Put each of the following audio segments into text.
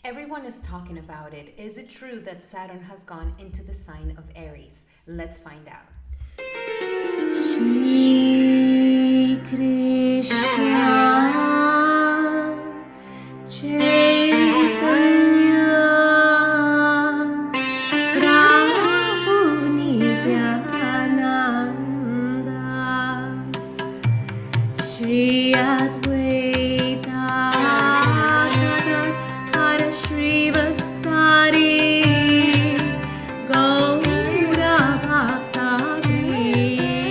Everyone is talking about it. Is it true that Saturn has gone into the sign of Aries? Let's find out. Shri Krishna Chaitanya Prabhu Nityananda Shri Advaita Gadadhara Shrivasari Gaura Bhakta Vrinda.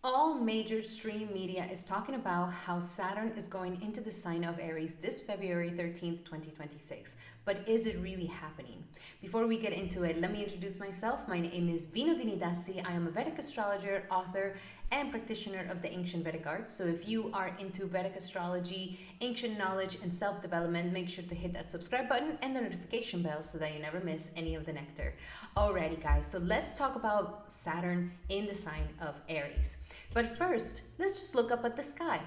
All major stream media is talking about how Saturn is going into the sign of Aries this February 13th, 2026. But is it really happening? Before we get into it, let me introduce myself. My name is Vinodini Dasi. I am a Vedic astrologer, author, and practitioner of the ancient Vedic arts. So if you are into Vedic astrology, ancient knowledge, and self-development, make sure to hit that subscribe button and the notification bell so that you never miss any of the nectar. Alrighty guys, so let's talk about Saturn in the sign of Aries. But first, let's just look up at the sky.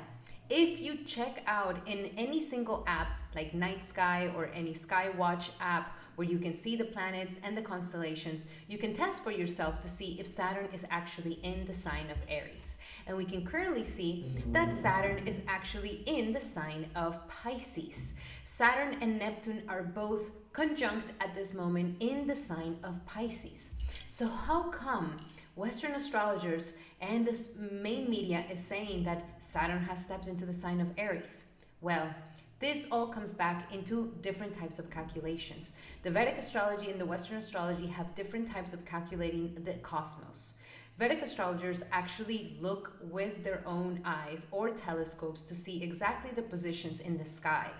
If you check out in any single app like Night Sky or any Sky Watch app where you can see the planets and the constellations, you can test for yourself to see if Saturn is actually in the sign of Aries. And we can currently see that Saturn is actually in the sign of Pisces. Saturn and Neptune are both conjunct at this moment in the sign of Pisces. So how come Western astrologers and the main media is saying that Saturn has stepped into the sign of Aries? Well, this all comes back into different types of calculations. The Vedic astrology and the Western astrology have different types of calculating the cosmos. Vedic astrologers actually look with their own eyes or telescopes to see exactly the positions in the sky.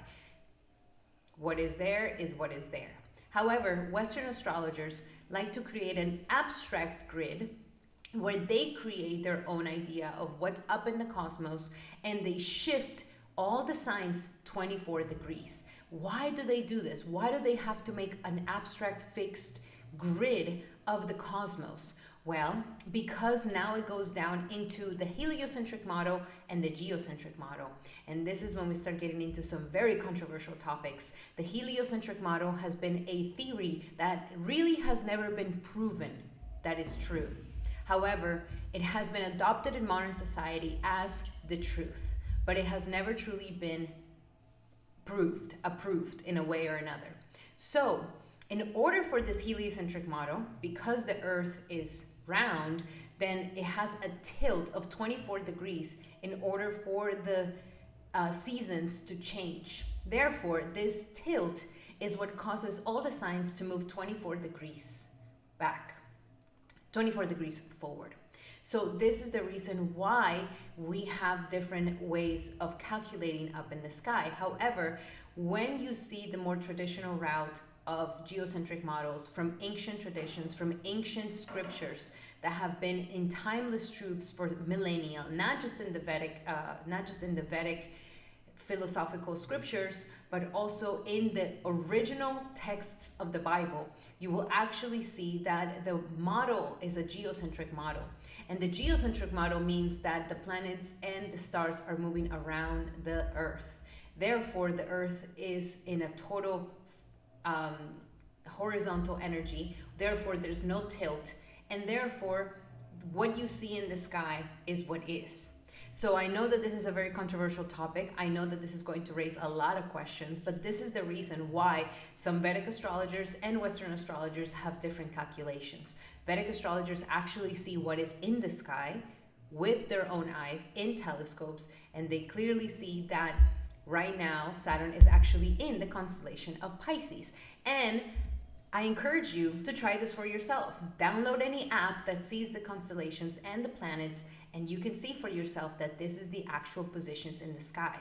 What is there is what is there. However, Western astrologers like to create an abstract grid where they create their own idea of what's up in the cosmos and they shift all the signs 24 degrees. Why do they do this? Why do they have to make an abstract fixed grid of the cosmos? Well, because now it goes down into the heliocentric model and the geocentric model. And this is when we start getting into some very controversial topics. The heliocentric model has been a theory that really has never been proven that is true. However, it has been adopted in modern society as the truth, but it has never truly been approved in a way or another. So, in order for this heliocentric model, because the Earth is round, then it has a tilt of 24 degrees in order for the seasons to change. Therefore, this tilt is what causes all the signs to move 24 degrees back, 24 degrees forward. So this is the reason why we have different ways of calculating up in the sky. However, when you see the more traditional route of geocentric models from ancient traditions, from ancient scriptures that have been in timeless truths for millennia, not just in the Vedic philosophical scriptures, but also in the original texts of the Bible, you will actually see that the model is a geocentric model. And the geocentric model means that the planets and the stars are moving around the Earth. Therefore, the Earth is in a total horizontal energy. Therefore, there's no tilt. And therefore, what you see in the sky is what is. So I know that this is a very controversial topic. I know that this is going to raise a lot of questions, but this is the reason why some Vedic astrologers and Western astrologers have different calculations. Vedic astrologers actually see what is in the sky with their own eyes in telescopes, and they clearly see that right now Saturn is actually in the constellation of Pisces. And I encourage you to try this for yourself. Download any app that sees the constellations and the planets, and you can see for yourself that this is the actual positions in the sky.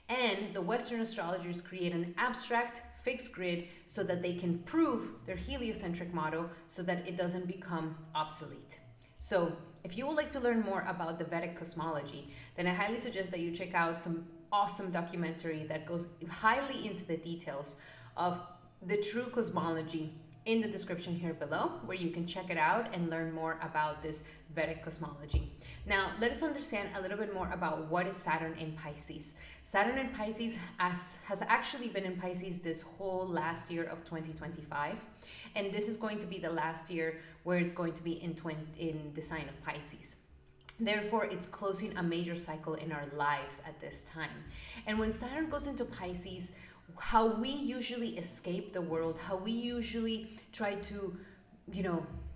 And the Western astrologers create an abstract fixed grid so that they can prove their heliocentric model so that it doesn't become obsolete. So if you would like to learn more about the Vedic cosmology, then I highly suggest that you check out some awesome documentary that goes highly into the details of the true cosmology in the description here below, where you can check it out and learn more about this Vedic cosmology. Now, let us understand a little bit more about what is Saturn in Pisces. Saturn in Pisces has actually been in Pisces this whole last year of 2025, and this is going to be the last year where it's going to be in the sign of Pisces. Therefore, it's closing a major cycle in our lives at this time. And when Saturn goes into Pisces, how we usually escape the world, how we usually try to,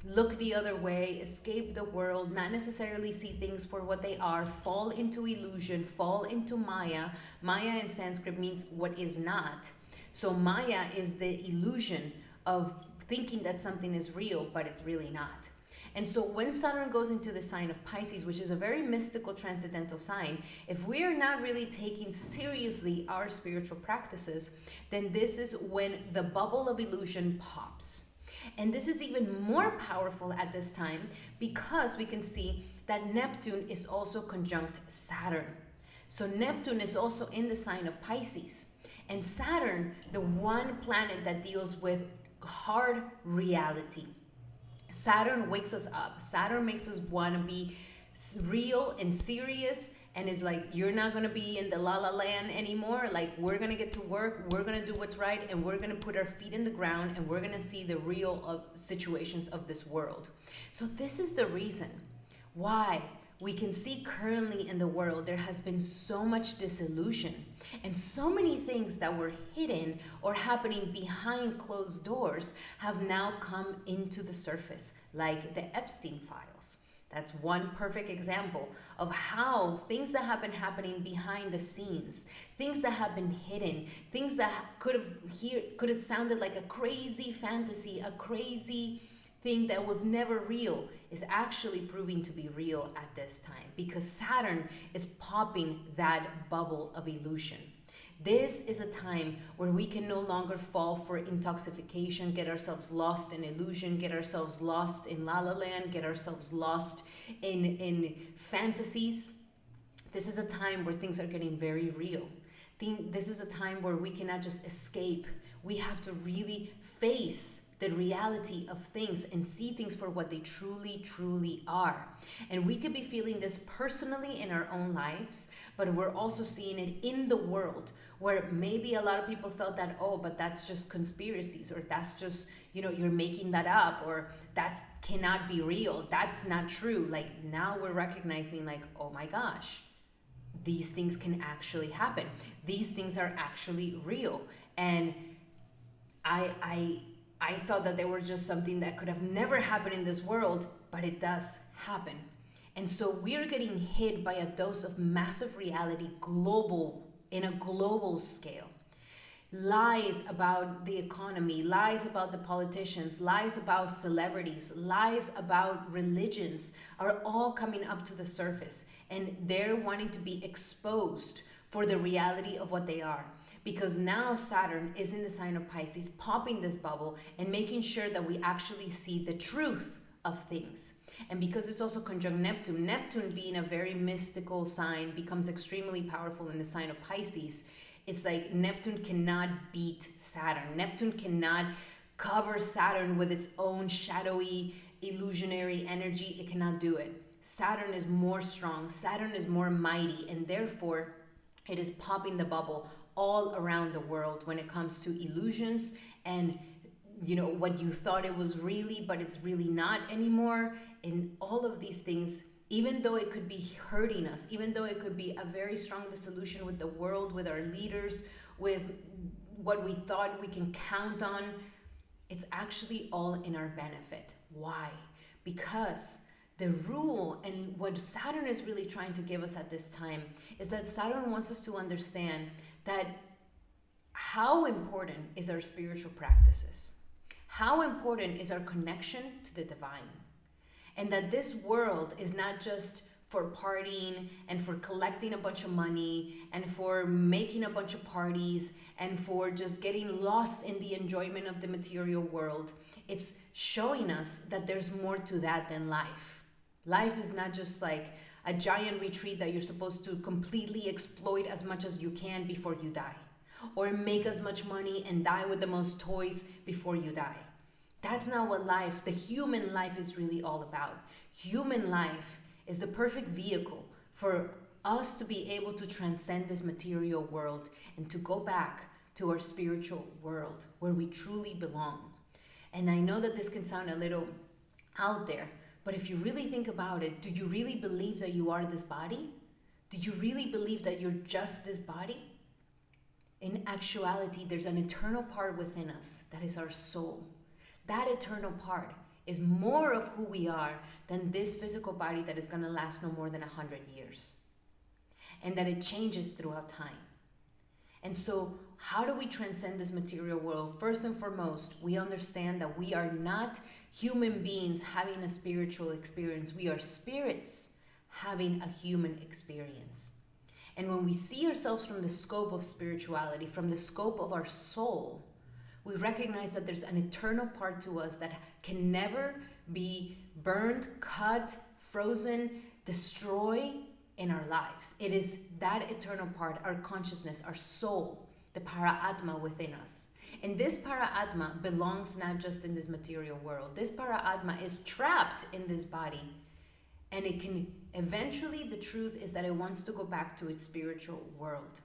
look the other way, escape the world, not necessarily see things for what they are, fall into illusion, fall into Maya. Maya in Sanskrit means what is not. So Maya is the illusion of thinking that something is real, but it's really not. And so when Saturn goes into the sign of Pisces, which is a very mystical transcendental sign, if we are not really taking seriously our spiritual practices, then this is when the bubble of illusion pops. And this is even more powerful at this time because we can see that Neptune is also conjunct Saturn. So Neptune is also in the sign of Pisces. And Saturn, the one planet that deals with hard reality. Saturn wakes us up. Saturn makes us want to be real and serious, and is like, you're not going to be in the la la land anymore. Like, we're going to get to work, we're going to do what's right, and we're going to put our feet in the ground, and we're going to see the real situations of this world. So this is the reason why we can see currently in the world there has been so much disillusion and so many things that were hidden or happening behind closed doors have now come into the surface, like the Epstein files. That's one perfect example of how things that have been happening behind the scenes, things that have been hidden, things that could have sounded like a crazy fantasy, a crazy thing that was never real, is actually proving to be real at this time because Saturn is popping that bubble of illusion. This is a time where we can no longer fall for intoxication, get ourselves lost in illusion, get ourselves lost in la la land, get ourselves lost in fantasies. This is a time where things are getting very real. This is a time where we cannot just escape. We have to really face the reality of things and see things for what they truly, truly are. And we could be feeling this personally in our own lives, but we're also seeing it in the world where maybe a lot of people thought that, oh, but that's just conspiracies, or that's just, you're making that up, or that cannot be real. That's not true. Like, now we're recognizing, like, oh my gosh, these things can actually happen. These things are actually real. And I thought that they were just something that could have never happened in this world, but it does happen. And so we're getting hit by a dose of massive reality, in a global scale. Lies about the economy, lies about the politicians, lies about celebrities, lies about religions are all coming up to the surface, and they're wanting to be exposed for the reality of what they are. Because now Saturn is in the sign of Pisces, popping this bubble and making sure that we actually see the truth of things. And because it's also conjunct Neptune, Neptune being a very mystical sign becomes extremely powerful in the sign of Pisces. It's like Neptune cannot beat Saturn. Neptune cannot cover Saturn with its own shadowy, illusionary energy. It cannot do it. Saturn is more strong. Saturn is more mighty, and therefore it is popping the bubble all around the world when it comes to illusions and what you thought it was really, but it's really not anymore. And all of these things, even though it could be hurting us, even though it could be a very strong dissolution with the world, with our leaders, with what we thought we can count on, it's actually all in our benefit. Why? Because the rule and what Saturn is really trying to give us at this time is that Saturn wants us to understand that how important is our spiritual practices, how important is our connection to the divine, and that this world is not just for partying and for collecting a bunch of money and for making a bunch of parties and for just getting lost in the enjoyment of the material world. It's showing us that there's more to that than life. Life is not just like a giant retreat that you're supposed to completely exploit as much as you can before you die, or make as much money and die with the most toys before you die. That's not what life, the human life, is really all about. Human life is the perfect vehicle for us to be able to transcend this material world and to go back to our spiritual world where we truly belong. And I know that this can sound a little out there, but if you really think about it, do you really believe that you are this body? Do you really believe that you're just this body? In actuality, there's an eternal part within us that is our soul. That eternal part is more of who we are than this physical body that is going to last no more than 100 years. And that it changes throughout time. And so, how do we transcend this material world? First and foremost, we understand that we are not human beings having a spiritual experience. We are spirits having a human experience. And when we see ourselves from the scope of spirituality, from the scope of our soul, we recognize that there's an eternal part to us that can never be burned, cut, frozen, destroyed in our lives. It is that eternal part, our consciousness, our soul, the para-atma within us. And this para-atma belongs not just in this material world. This para-atma is trapped in this body. And it can eventually, the truth is that it wants to go back to its spiritual world.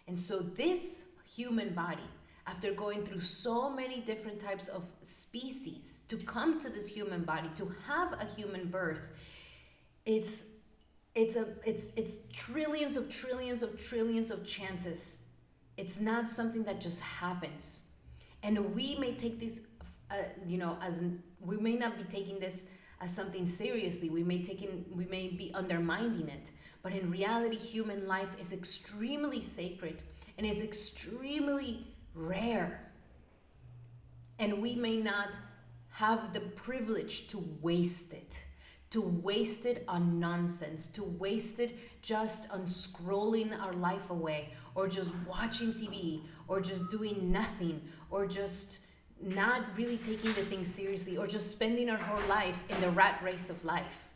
And so this human body, after going through so many different types of species to come to this human body, to have a human birth, it's trillions of trillions of trillions of chances. It's not something that just happens. And we may take this, we may not be taking this as something seriously. We may be undermining it. But in reality, human life is extremely sacred and is extremely rare. And we may not have the privilege to waste it on nonsense, to waste it just on scrolling our life away, or just watching TV, or just doing nothing, or just not really taking the things seriously, or just spending our whole life in the rat race of life.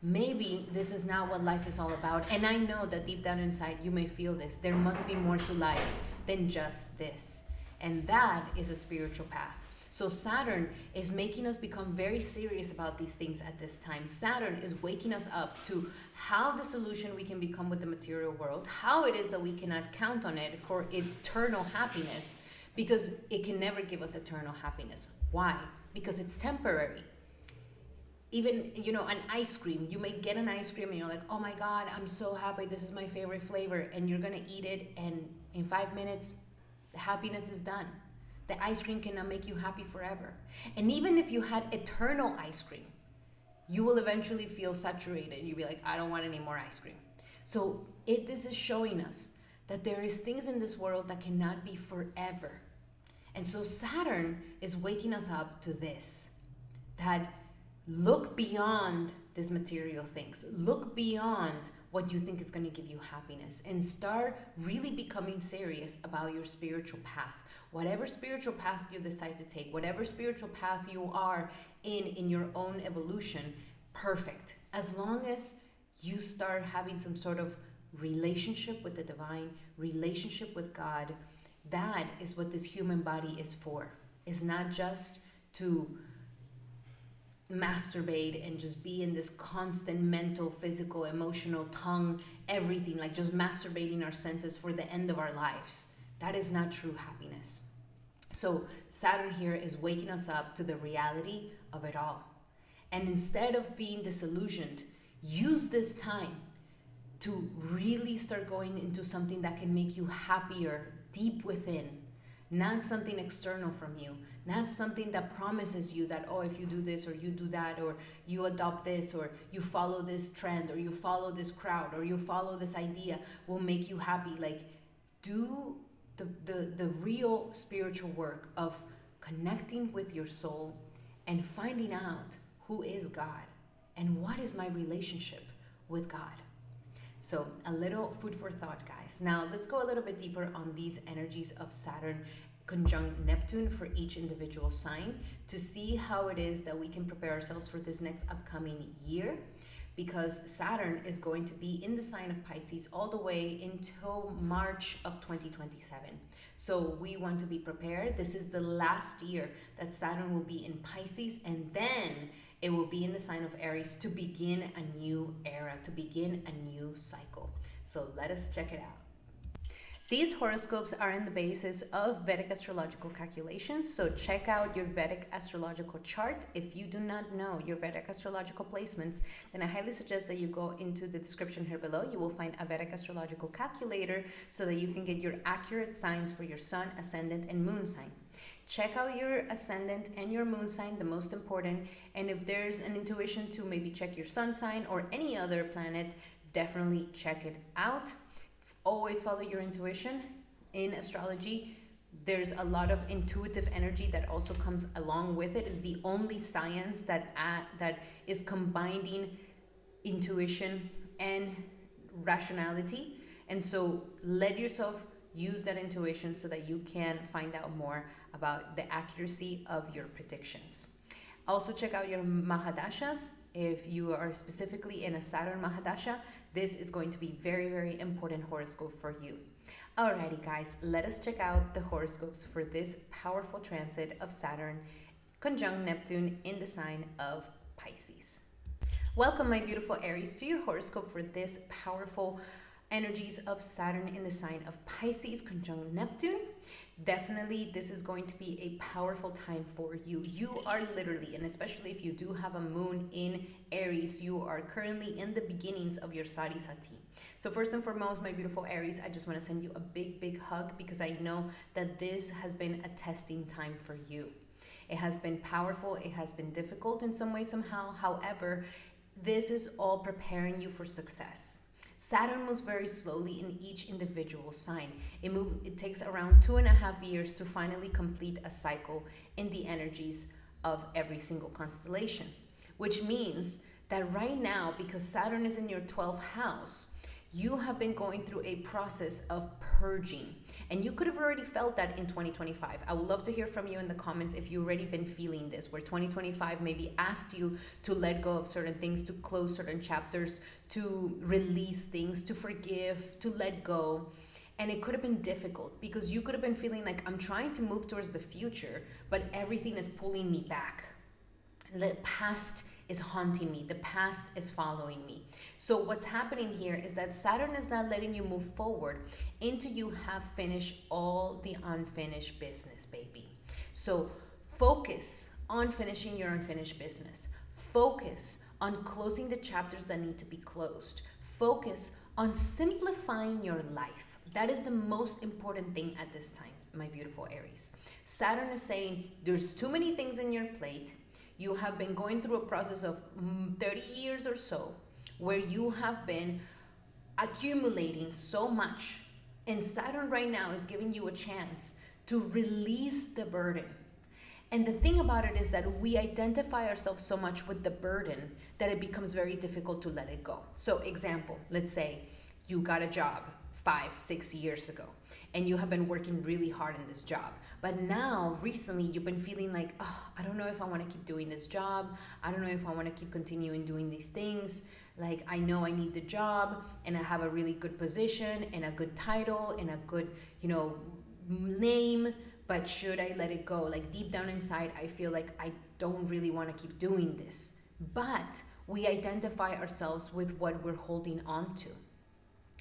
Maybe this is not what life is all about. And I know that deep down inside you may feel this. There must be more to life than just this. And that is a spiritual path. So Saturn is making us become very serious about these things at this time. Saturn is waking us up to how the solution we can become with the material world, how it is that we cannot count on it for eternal happiness, because it can never give us eternal happiness. Why? Because it's temporary. Even, an ice cream. You may get an ice cream and you're like, oh my God, I'm so happy. This is my favorite flavor. And you're going to eat it, and in 5 minutes, the happiness is done. The ice cream cannot make you happy forever. And even if you had eternal ice cream, you will eventually feel saturated. You'll be like, I don't want any more ice cream. So this is showing us that there is things in this world that cannot be forever. And so Saturn is waking us up to this, that look beyond these material things. Look beyond what you think is going to give you happiness, and start really becoming serious about your spiritual path. Whatever spiritual path you decide to take, whatever spiritual path you are in your own evolution, perfect. As long as you start having some sort of relationship with the divine, relationship with God, that is what this human body is for. It's not just to masturbate and just be in this constant mental, physical, emotional, tongue, everything, like just masturbating our senses for the end of our lives. That is not true happiness. So Saturn here is waking us up to the reality of it all. And instead of being disillusioned, use this time to really start going into something that can make you happier deep within. Not something external from you, not something that promises you that, oh, if you do this or you do that, or you adopt this, or you follow this trend, or you follow this crowd, or you follow this idea will make you happy. Like, do the real spiritual work of connecting with your soul and finding out who is God and what is my relationship with God. So a little food for thought, guys. Now let's go a little bit deeper on these energies of Saturn conjunct Neptune for each individual sign to see how it is that we can prepare ourselves for this next upcoming year. because Saturn is going to be in the sign of Pisces all the way until March of 2027. So we want to be prepared. This is the last year that Saturn will be in Pisces, and then it will be in the sign of Aries to begin a new era, to begin a new cycle. So let us check it out. These horoscopes are in the basis of Vedic astrological calculations, so check out your Vedic astrological chart. If you do not know your Vedic astrological placements, then I highly suggest that you go into the description here below. You will find a Vedic astrological calculator so that you can get your accurate signs for your sun, ascendant, and moon sign. Check out your ascendant and your moon sign, the most important, and if there's an intuition to maybe check your sun sign or any other planet, definitely check it out. Always follow your intuition. In astrology, there's a lot of intuitive energy that also comes along with it. It's the only science that is combining intuition and rationality. And so let yourself use that intuition so that you can find out more about the accuracy of your predictions. Also check out your Mahadashas. If you are specifically in a Saturn Mahadasha, this is going to be very, very important horoscope for you. Alrighty guys, let us check out the horoscopes for this powerful transit of Saturn conjunct Neptune in the sign of Pisces. Welcome my beautiful Aries to your horoscope for this powerful energies of Saturn in the sign of Pisces conjunct Neptune. Definitely this is going to be a powerful time for you. You are literally, and especially if you do have a moon in Aries, you are currently in the beginnings of your Sadi Sati. So first and foremost, my beautiful Aries, I just want to send you a big hug because I know that this has been a testing time for you. It has been powerful, it has been difficult in some way somehow. However, this is all preparing you for success. Saturn moves very slowly in each individual sign. It takes around 2.5 years to finally complete a cycle in the energies of every single constellation, which means that right now, because Saturn is in your 12th house, you have been going through a process of purging, and you could have already felt that in 2025. I would love to hear from you in the comments if you've already been feeling this, where 2025 maybe asked you to let go of certain things, to close certain chapters, to release things, to forgive, to let go. And it could have been difficult because you could have been feeling like, I'm trying to move towards the future, but everything is pulling me back. The past is haunting me. The past is following me. So what's happening here is that Saturn is not letting you move forward until you have finished all the unfinished business, baby. So focus on finishing your unfinished business. Focus on closing the chapters that need to be closed. Focus on simplifying your life. That is the most important thing at this time, my beautiful Aries. Saturn is saying there's too many things in your plate. You have been going through a process of 30 years or so where you have been accumulating so much. And Saturn right now is giving you a chance to release the burden. And the thing about it is that we identify ourselves so much with the burden that it becomes very difficult to let it go. So example, let's say you got a job 5-6 years ago and you have been working really hard in this job, but now recently you've been feeling like, oh, I don't know if I want to keep doing this job. I don't know if I want to keep continuing doing these things. Like, I know I need the job and I have a really good position and a good title and a good, name, but should I let it go? Like, deep down inside, I feel like I don't really want to keep doing this. But we identify ourselves with what we're holding on to.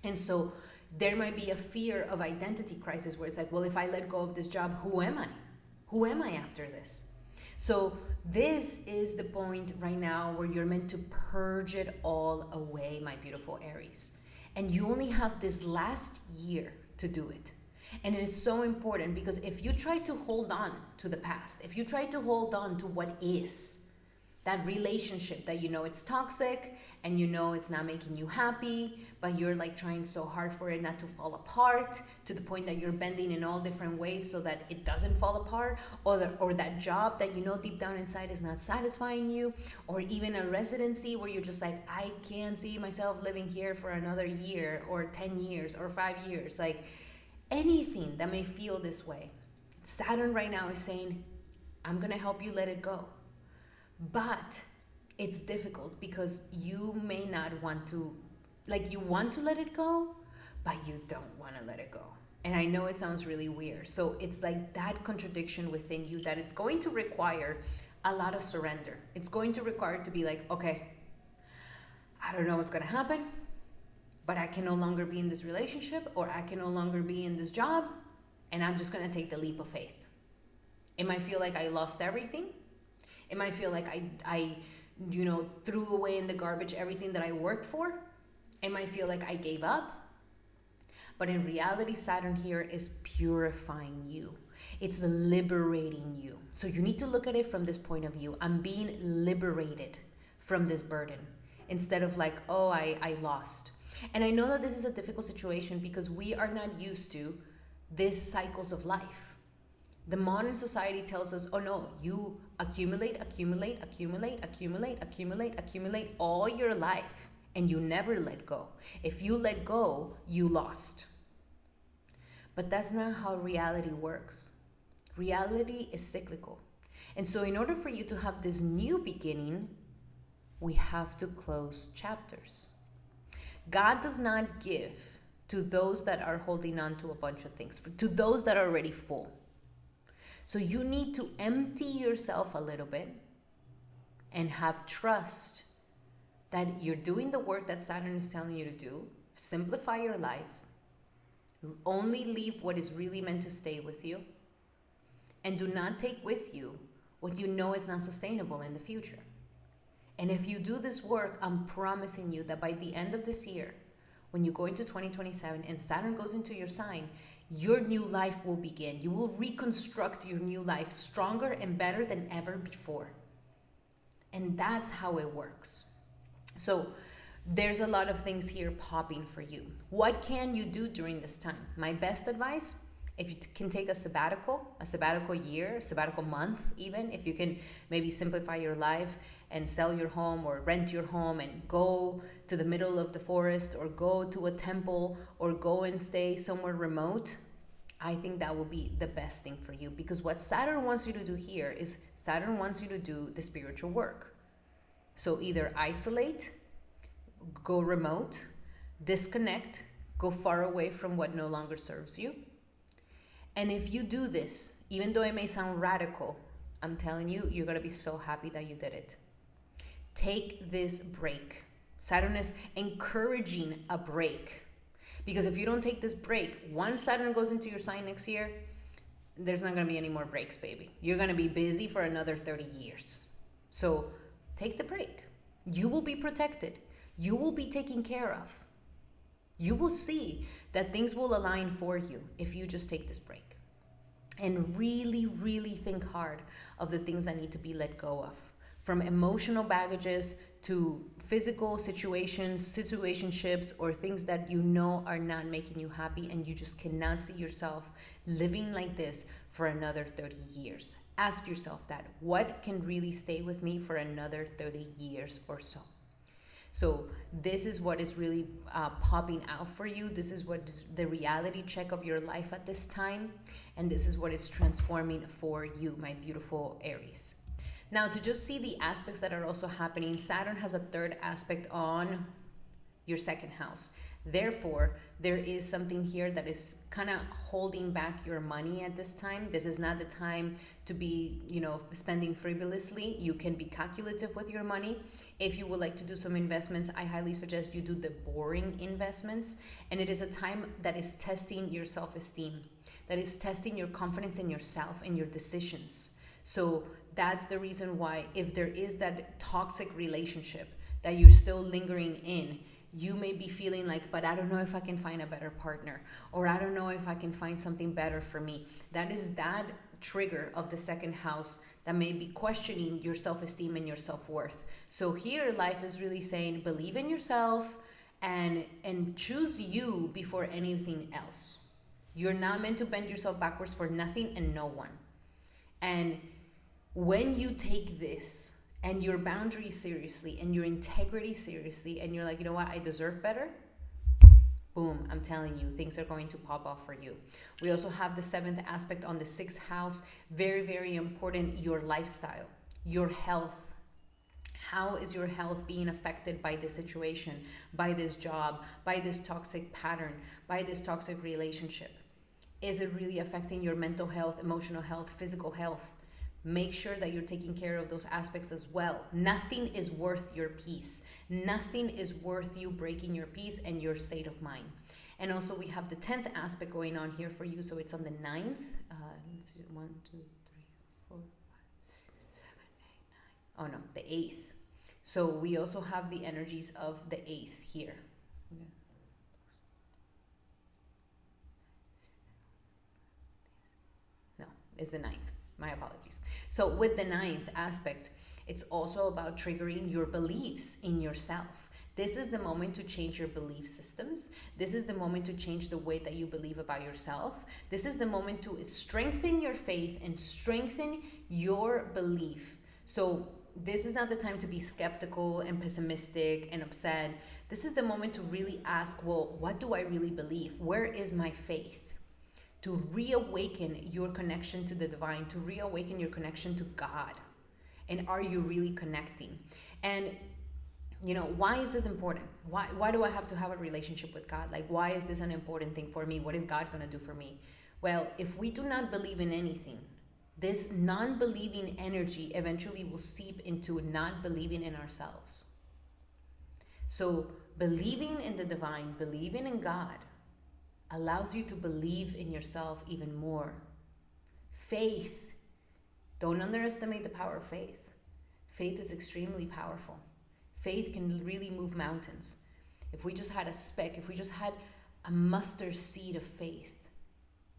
And so there might be a fear of identity crisis where it's like, well, if I let go of this job, who am I? Who am I after this? So this is the point right now where you're meant to purge it all away, my beautiful Aries. And you only have this last year to do it. And it is so important because if you try to hold on to the past, if you try to hold on to what is, that relationship that it's toxic and it's not making you happy, but you're like trying so hard for it not to fall apart to the point that you're bending in all different ways so that it doesn't fall apart, or that job that deep down inside is not satisfying you, or even a residency where you're just like, I can't see myself living here for another year or 10 years or 5 years, like anything that may feel this way. Saturn right now is saying, I'm gonna help you let it go. But it's difficult because you may not want to, like, you want to let it go, but you don't want to let it go. And I know it sounds really weird. So it's like that contradiction within you that it's going to require a lot of surrender. It's going to require to be like, okay, I don't know what's going to happen, but I can no longer be in this relationship, or I can no longer be in this job, and I'm just going to take the leap of faith. It might feel like I lost everything. It might feel like I threw away in the garbage everything that I worked for. It might feel like I gave up. But in reality, Saturn here is purifying you. It's liberating you. So you need to look at it from this point of view. I'm being liberated from this burden, instead of like, oh, I lost. And I know that this is a difficult situation because we are not used to these cycles of life. The modern society tells us, oh no, you accumulate all your life, and you never let go. If you let go, you lost. But that's not how reality works. Reality is cyclical. And so in order for you to have this new beginning, we have to close chapters. God does not give to those that are holding on to a bunch of things, to those that are already full. So you need to empty yourself a little bit and have trust that you're doing the work that Saturn is telling you to do. Simplify your life. Only leave what is really meant to stay with you. And do not take with you what you know is not sustainable in the future. And if you do this work, I'm promising you that by the end of this year, when you go into 2027 and Saturn goes into your sign, your new life will begin. You will reconstruct your new life stronger and better than ever before. And that's how it works. So there's a lot of things here popping for you. What can you do during this time? My best advice, if you can take a sabbatical year, a sabbatical month even, if you can maybe simplify your life and sell your home or rent your home and go to the middle of the forest or go to a temple or go and stay somewhere remote, I think that will be the best thing for you. Because what Saturn wants you to do here is Saturn wants you to do the spiritual work. So either isolate, go remote, disconnect, go far away from what no longer serves you. And if you do this, even though it may sound radical, I'm telling you, you're going to be so happy that you did it. Take this break. Saturn is encouraging a break. Because if you don't take this break, once Saturn goes into your sign next year, there's not going to be any more breaks, baby. You're going to be busy for another 30 years. So take the break. You will be protected. You will be taken care of. You will see that things will align for you if you just take this break. And really, really think hard of the things that need to be let go of. From emotional baggages to physical situations, situationships, or things that you know are not making you happy and you just cannot see yourself living like this for another 30 years. Ask yourself that. What can really stay with me for another 30 years or so? So this is what is really popping out for you. This is what is the reality check of your life at this time. And this is what is transforming for you, my beautiful Aries. Now, to just see the aspects that are also happening, Saturn has a third aspect on your second house. Therefore, there is something here that is kind of holding back your money at this time. This is not the time to be, spending frivolously. You can be calculative with your money. If you would like to do some investments, I highly suggest you do the boring investments. And it is a time that is testing your self-esteem, that is testing your confidence in yourself and your decisions. So that's the reason why, if there is that toxic relationship that you're still lingering in, you may be feeling like, but I don't know if I can find a better partner, or I don't know if I can find something better for me. That is that trigger of the second house that may be questioning your self-esteem and your self-worth. So here life is really saying, believe in yourself and choose you before anything else. You're not meant to bend yourself backwards for nothing and no one. And when you take this and your boundaries seriously and your integrity seriously, and you're like, you know what, I deserve better, boom, I'm telling you, things are going to pop off for you. We also have the seventh aspect on the sixth house. Very, very important, your lifestyle, your health, How is your health being affected by this situation, by this job, by this toxic pattern, by this toxic relationship? Is it really affecting your mental health, emotional health, physical health? Make sure that you're taking care of those aspects as well. Nothing is worth your peace. Nothing is worth you breaking your peace and your state of mind. And also we have the 10th aspect going on here for you. So it's on the 9th. Let's see, 1, 2, 3, 4, 5, 6, 7, 8, 9. Oh no, the 8th. So we also have the energies of the 8th here. No, it's the 9th. My apologies. So with the 9th aspect, it's also about triggering your beliefs in yourself. This is the moment to change your belief systems. This is the moment to change the way that you believe about yourself. This is the moment to strengthen your faith and strengthen your belief. So this is not the time to be skeptical and pessimistic and upset. This is the moment to really ask, well, what do I really believe? Where is my faith? To reawaken your connection to the divine, to reawaken your connection to God. And are you really connecting? And, you know, why is this important? Why do I have to have a relationship with God? Like, why is this an important thing for me? What is God going to do for me? Well, if we do not believe in anything, this non-believing energy eventually will seep into not believing in ourselves. So believing in the divine, believing in God, allows you to believe in yourself even more. Faith. Don't underestimate the power of faith. Faith is extremely powerful. Faith can really move mountains. If we just had a speck, if we just had a mustard seed of faith,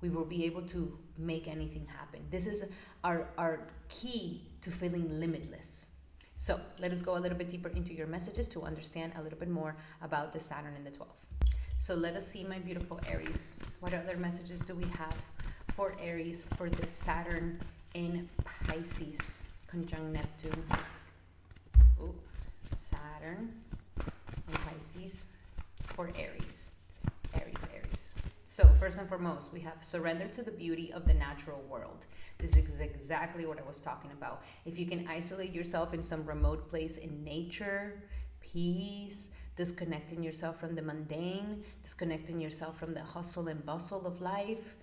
we will be able to make anything happen. This is our key to feeling limitless. So let us go a little bit deeper into your messages to understand a little bit more about the Saturn in the 12th. So let us see, my beautiful Aries. What other messages do we have for Aries for the Saturn in Pisces conjunct Neptune? Ooh, Saturn in Pisces for Aries. Aries. So first and foremost, we have surrender to the beauty of the natural world. This is exactly what I was talking about. If you can isolate yourself in some remote place in nature, peace, disconnecting yourself from the mundane, disconnecting yourself from the hustle and bustle of life,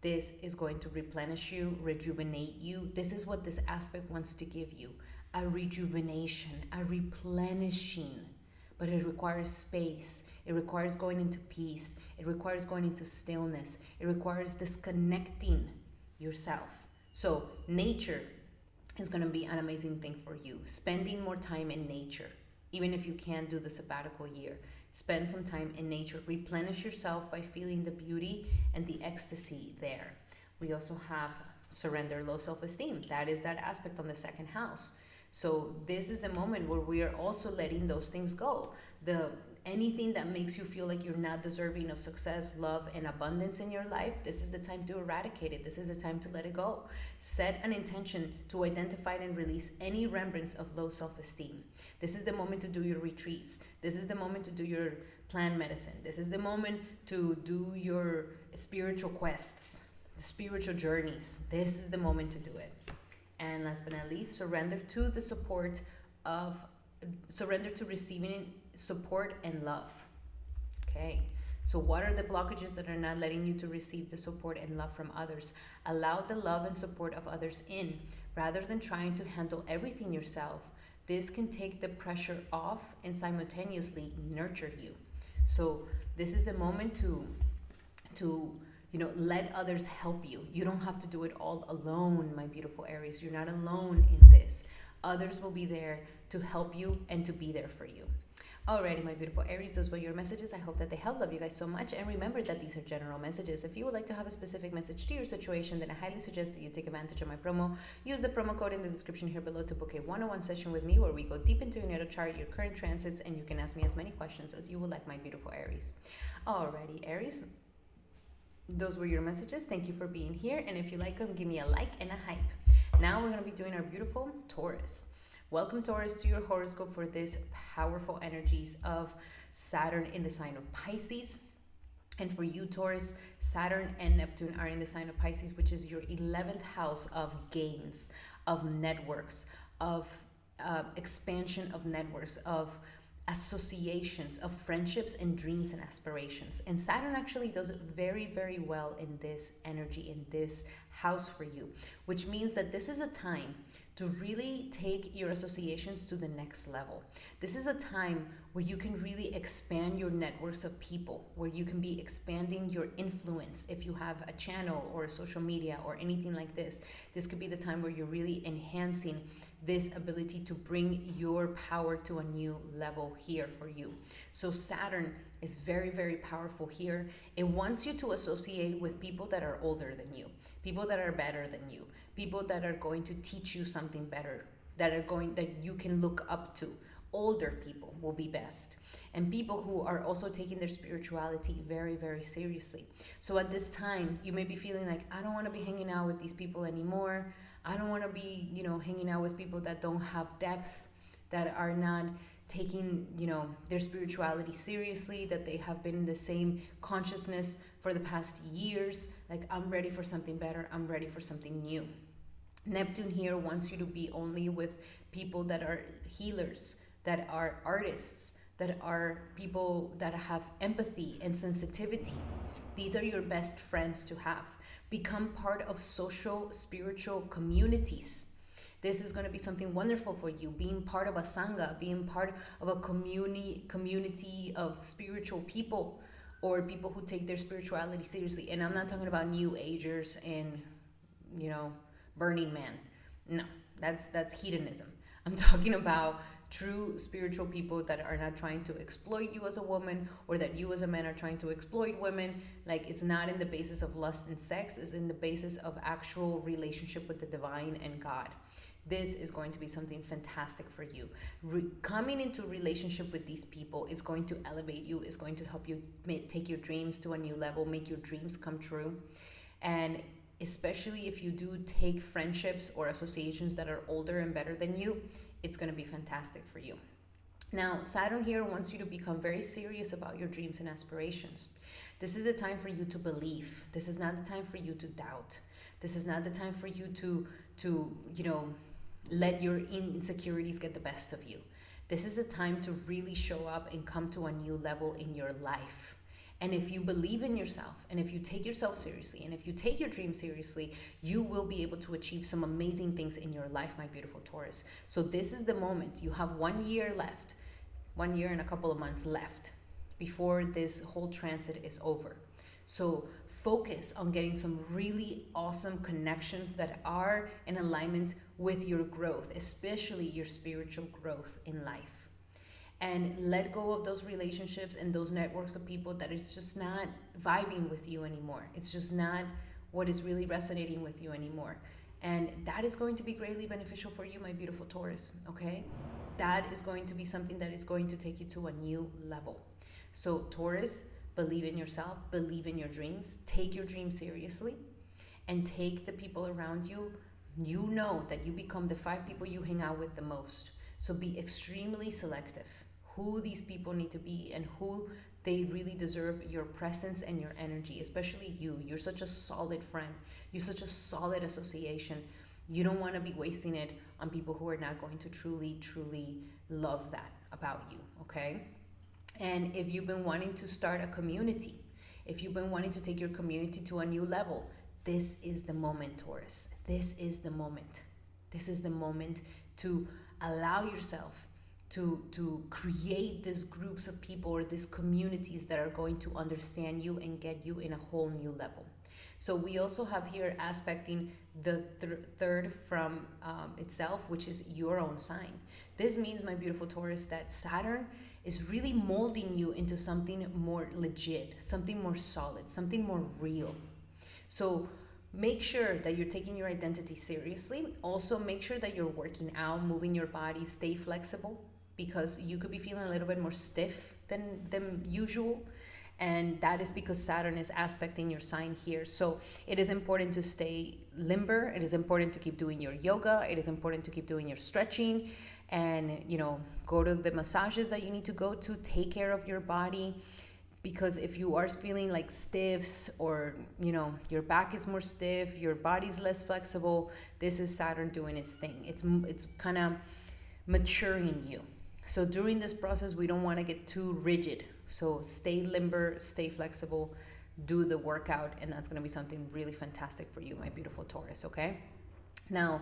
this is going to replenish you, rejuvenate you. This is what this aspect wants to give you. A rejuvenation, a replenishing. But it requires space. It requires going into peace. It requires going into stillness. It requires disconnecting yourself. So nature is going to be an amazing thing for you. Spending more time in nature. Even if you can't do the sabbatical year, spend some time in nature. Replenish yourself by feeling the beauty and the ecstasy there. We also have surrender, low self-esteem. That is that aspect on the 2nd house. So this is the moment where we are also letting those things go. Anything that makes you feel like you're not deserving of success, love, and abundance in your life, this is the time to eradicate it. This is the time to let it go. Set an intention to identify and release any remnants of low self-esteem. This is the moment to do your retreats. This is the moment to do your plant medicine. This is the moment to do your spiritual quests, the spiritual journeys. This is the moment to do it. And last but not least, surrender to receiving support and love. Okay, so what are the blockages that are not letting you to receive the support and love from others? Allow the love and support of others in, rather than trying to handle everything yourself. This can take the pressure off and simultaneously nurture you. So this is the moment to let others help you. You don't have to do it all alone, my beautiful Aries. You're not alone in this. Others will be there to help you and to be there for you. Alrighty, my beautiful Aries, those were your messages. I hope that they help. Love you guys so much. And remember that these are general messages. If you would like to have a specific message to your situation, then I highly suggest that you take advantage of my promo. Use the promo code in the description here below to book a one-on-one session with me where we go deep into your natal chart, your current transits, and you can ask me as many questions as you would like, my beautiful Aries. Alrighty, Aries, those were your messages. Thank you for being here. And if you like them, give me a like and a hype. Now we're going to be doing our beautiful Taurus. Welcome, Taurus, to your horoscope for this powerful energies of Saturn in the sign of Pisces. And for you, Taurus, Saturn and Neptune are in the sign of Pisces, which is your 11th house of gains, of networks, of expansion of networks, of associations, of friendships and dreams and aspirations. And Saturn actually does very, very well in this energy, in this house for you, which means that this is a time to really take your associations to the next level. This is a time where you can really expand your networks of people, where you can be expanding your influence. If you have a channel or a social media or anything like this could be the time where you're really enhancing this ability to bring your power to a new level here for you. So Saturn is very, very powerful here. It wants you to associate with people that are older than you, people that are better than you, people that are going to teach you something better, that you can look up to. Older people will be best, and people who are also taking their spirituality very, very seriously. So at this time, you may be feeling like, I don't want to be hanging out with these people anymore. I don't want to be, hanging out with people that don't have depth, that are not taking, their spirituality seriously, that they have been in the same consciousness for the past years. Like, I'm ready for something better. I'm ready for something new. Neptune here wants you to be only with people that are healers, that are artists, that are people that have empathy and sensitivity. These are your best friends to have. Become part of social, spiritual communities. This is going to be something wonderful for you. Being part of a sangha, being part of a community of spiritual people, or people who take their spirituality seriously. And I'm not talking about New Agers and, Burning Man. No, that's hedonism. I'm talking about true spiritual people that are not trying to exploit you as a woman, or that you as a man are trying to exploit women. Like, it's not in the basis of lust and sex, it's in the basis of actual relationship with the divine and God. This is going to be something fantastic for you. Coming into relationship with these people is going to elevate you, is going to help you take your dreams to a new level, make your dreams come true. And especially if you do take friendships or associations that are older and better than you, it's going to be fantastic for you. Now, Saturn here wants you to become very serious about your dreams and aspirations. This is a time for you to believe. This is not the time for you to doubt. This is not the time for you to let your insecurities get the best of you. This is a time to really show up and come to a new level in your life. And if you believe in yourself, and if you take yourself seriously, and if you take your dreams seriously, you will be able to achieve some amazing things in your life, my beautiful Taurus. So this is the moment. You have 1 year left, 1 year and a couple of months left before this whole transit is over. So focus on getting some really awesome connections that are in alignment with your growth, especially your spiritual growth in life. And let go of those relationships and those networks of people that is just not vibing with you anymore. It's just not what is really resonating with you anymore. And that is going to be greatly beneficial for you, my beautiful Taurus, okay? That is going to be something that is going to take you to a new level. So Taurus, believe in yourself, believe in your dreams, take your dreams seriously, and take the people around you. You know that you become the 5 people you hang out with the most. So be extremely selective who these people need to be and who they really deserve your presence and your energy, especially you. You're such a solid friend. You're such a solid association. You don't want to be wasting it on people who are not going to truly, truly love that about you, okay? And if you've been wanting to start a community, if you've been wanting to take your community to a new level, this is the moment, Taurus. This is the moment. This is the moment to allow yourself to create these groups of people or these communities that are going to understand you and get you in a whole new level. So we also have here aspecting the third from itself, which is your own sign. This means, my beautiful Taurus, that Saturn is really molding you into something more legit, something more solid, something more real. So make sure that you're taking your identity seriously. Also, make sure that you're working out, moving your body, stay flexible, because you could be feeling a little bit more stiff than usual. And that is because Saturn is aspecting your sign here. So it is important to stay limber. It is important to keep doing your yoga. It is important to keep doing your stretching and, go to the massages that you need to go to. Take care of your body. Because if you are feeling like stiffs or, your back is more stiff, your body's less flexible, this is Saturn doing its thing. It's kind of maturing you. So during this process, we don't want to get too rigid. So stay limber, stay flexible, do the workout, and that's going to be something really fantastic for you, my beautiful Taurus, okay? Now,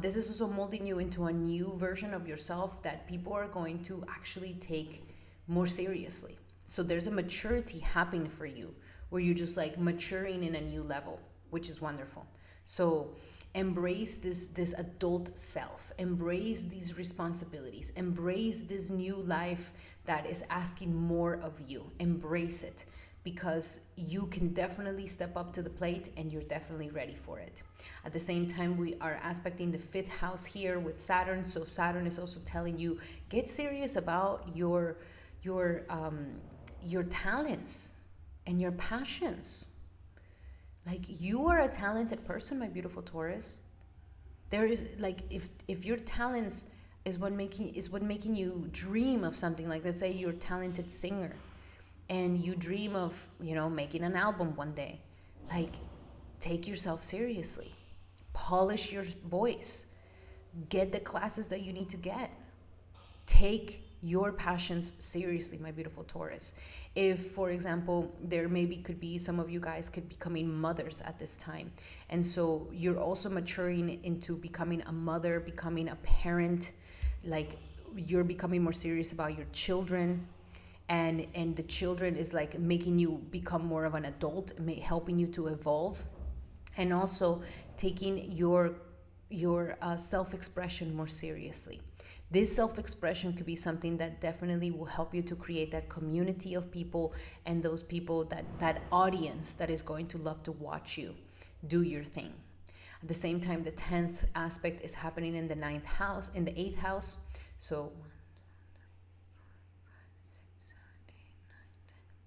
this is also molding you into a new version of yourself that people are going to actually take more seriously. So there's a maturity happening for you where you're just like maturing in a new level, which is wonderful. So embrace this adult self, embrace these responsibilities, embrace this new life that is asking more of you. Embrace it, because you can definitely step up to the plate and you're definitely ready for it. At the same time, we are aspecting the 5th house here with Saturn. So Saturn is also telling you, get serious about your talents and your passions. Like, you are a talented person, my beautiful Taurus. There is, like, if your talents is what making you dream of something, like let's say you're a talented singer and you dream of, making an album one day, like, take yourself seriously. Polish your voice. Get the classes that you need to get. Take your passions seriously, my beautiful Taurus. If, for example, there maybe could be some of you guys could be becoming mothers at this time, and so you're also maturing into becoming a mother, becoming a parent, like you're becoming more serious about your children, and the children is like making you become more of an adult, helping you to evolve, and also taking your self-expression more seriously. This self-expression could be something that definitely will help you to create that community of people, and those people, that audience that is going to love to watch you do your thing. At the same time, the 10th aspect is happening in the 9th house, in the 8th house. So,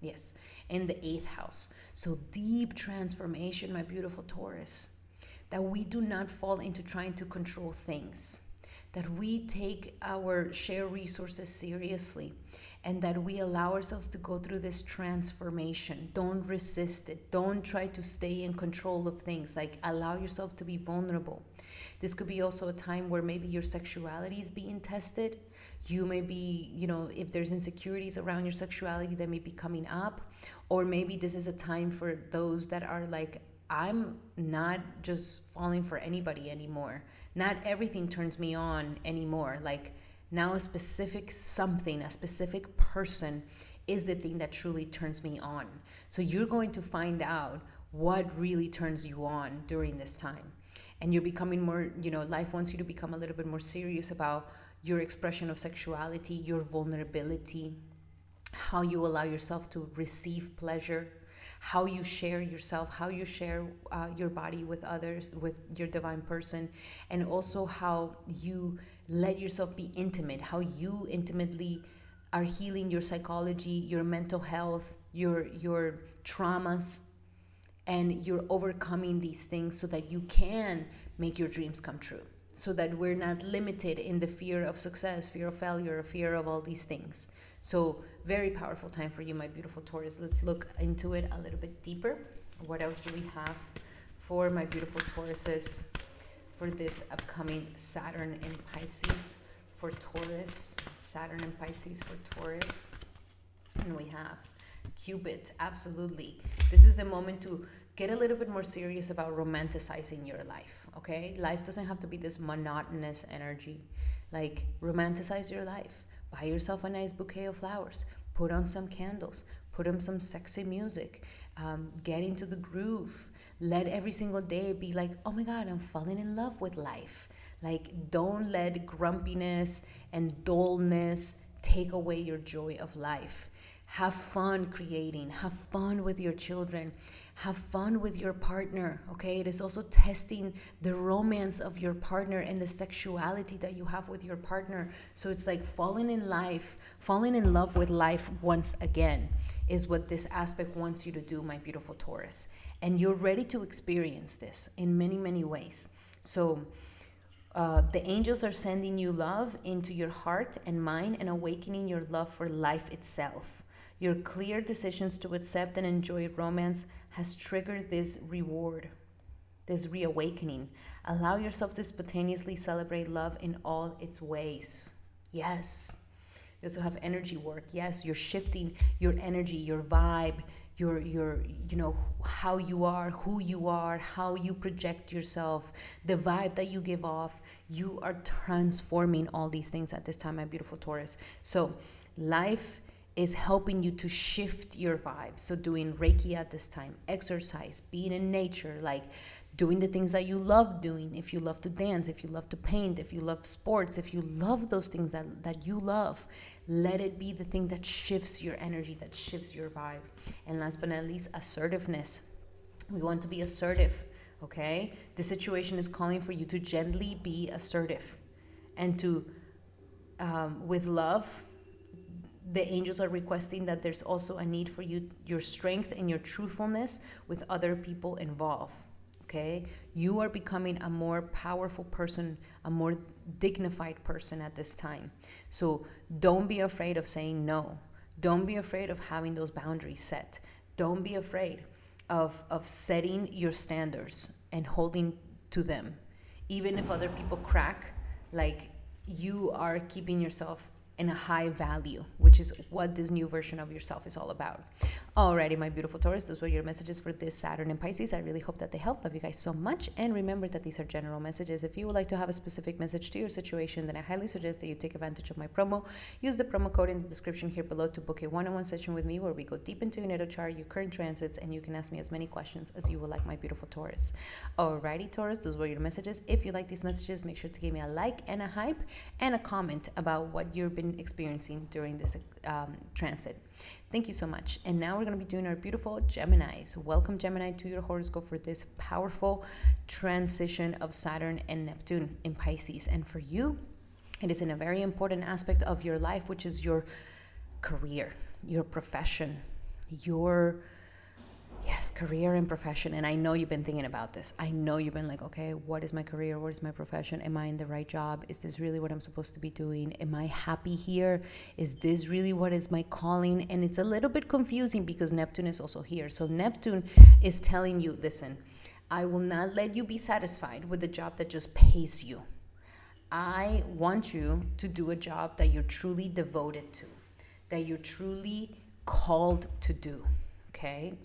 yes, in the 8th house. So deep transformation, my beautiful Taurus. That we do not fall into trying to control things. That we take our shared resources seriously, and that we allow ourselves to go through this transformation. Don't resist it. Don't try to stay in control of things. Like, allow yourself to be vulnerable. This could be also a time where maybe your sexuality is being tested. You may be, if there's insecurities around your sexuality that may be coming up, or maybe this is a time for those that are like, I'm not just falling for anybody anymore. Not everything turns me on anymore. Like, now a specific person is the thing that truly turns me on. So you're going to find out what really turns you on during this time. And you're becoming more, life wants you to become a little bit more serious about your expression of sexuality, your vulnerability, how you allow yourself to receive pleasure, how you share yourself, how you share your body with others, with your divine person, and also how you let yourself be intimate, how you intimately are healing your psychology, your mental health, your traumas, and you're overcoming these things so that you can make your dreams come true. So that we're not limited in the fear of success, fear of failure, fear of all these things. So very powerful time for you, my beautiful Taurus. Let's look into it a little bit deeper. What else do we have for my beautiful Tauruses for this upcoming Saturn in Pisces for Taurus? Saturn in Pisces for Taurus. And we have Cupid, absolutely. This is the moment to get a little bit more serious about romanticizing your life, okay? Life doesn't have to be this monotonous energy. Like, romanticize your life. Buy yourself a nice bouquet of flowers. Put on some candles. Put on some sexy music. Get into the groove. Let every single day be like, oh my God, I'm falling in love with life. Like, don't let grumpiness and dullness take away your joy of life. Have fun creating. Have fun with your children. Have fun with your partner, okay? It is also testing the romance of your partner and the sexuality that you have with your partner. So it's like falling in love with life once again is what this aspect wants you to do, my beautiful Taurus. And you're ready to experience this in many, many ways. So the angels are sending you love into your heart and mind and awakening your love for life itself. Your clear decisions to accept and enjoy romance has triggered this reward. this reawakening. Allow yourself to spontaneously celebrate love in all its ways. Yes. You also have energy work. Yes, you're shifting your energy, your vibe, your how you are, who you are, how you project yourself, the vibe that you give off. You are transforming all these things at this time, my beautiful Taurus. So life is helping you to shift your vibe. So doing Reiki at this time, exercise, being in nature, like doing the things that you love doing. If you love to dance, if you love to paint, if you love sports, if you love those things that you love, let it be the thing that shifts your energy, that shifts your vibe. And last but not least, assertiveness. We want to be assertive, okay? The situation is calling for you to gently be assertive and to, with love, the angels are requesting that there's also a need for you, your strength and your truthfulness with other people involved. Okay, you are becoming a more powerful person, a more dignified person at this time. So don't be afraid of saying no. Don't be afraid of having those boundaries set. Don't be afraid of setting your standards and holding to them. Even if other people crack, like, you are keeping yourself in a high value, which is what this new version of yourself is all about. Alrighty, my beautiful Taurus, those were your messages for this Saturn and Pisces. I really hope that they helped. Love you guys so much. And remember that these are general messages. If you would like to have a specific message to your situation, then I highly suggest that you take advantage of my promo. Use the promo code in the description here below to book a one-on-one session with me where we go deep into your natal chart, your current transits, and you can ask me as many questions as you would like, my beautiful Taurus. Alrighty, Taurus, those were your messages. If you like these messages, make sure to give me a like and a hype and a comment about what you've been experiencing during this transit. Thank you so much. And now we're going to be doing our beautiful Geminis. Welcome, Gemini, to your horoscope for this powerful transition of Saturn and Neptune in Pisces. And for you, it is in a very important aspect of your life, which is your career, your profession, your career and profession. And I know you've been thinking about this. I know you've been like, okay, what is my career? What is my profession? Am I in the right job? Is this really what I'm supposed to be doing? Am I happy here? Is this really what is my calling? And it's a little bit confusing because Neptune is also here. So Neptune is telling you, listen, I will not let you be satisfied with a job that just pays you. I want you to do a job that you're truly devoted to, that you're truly called to do, okay?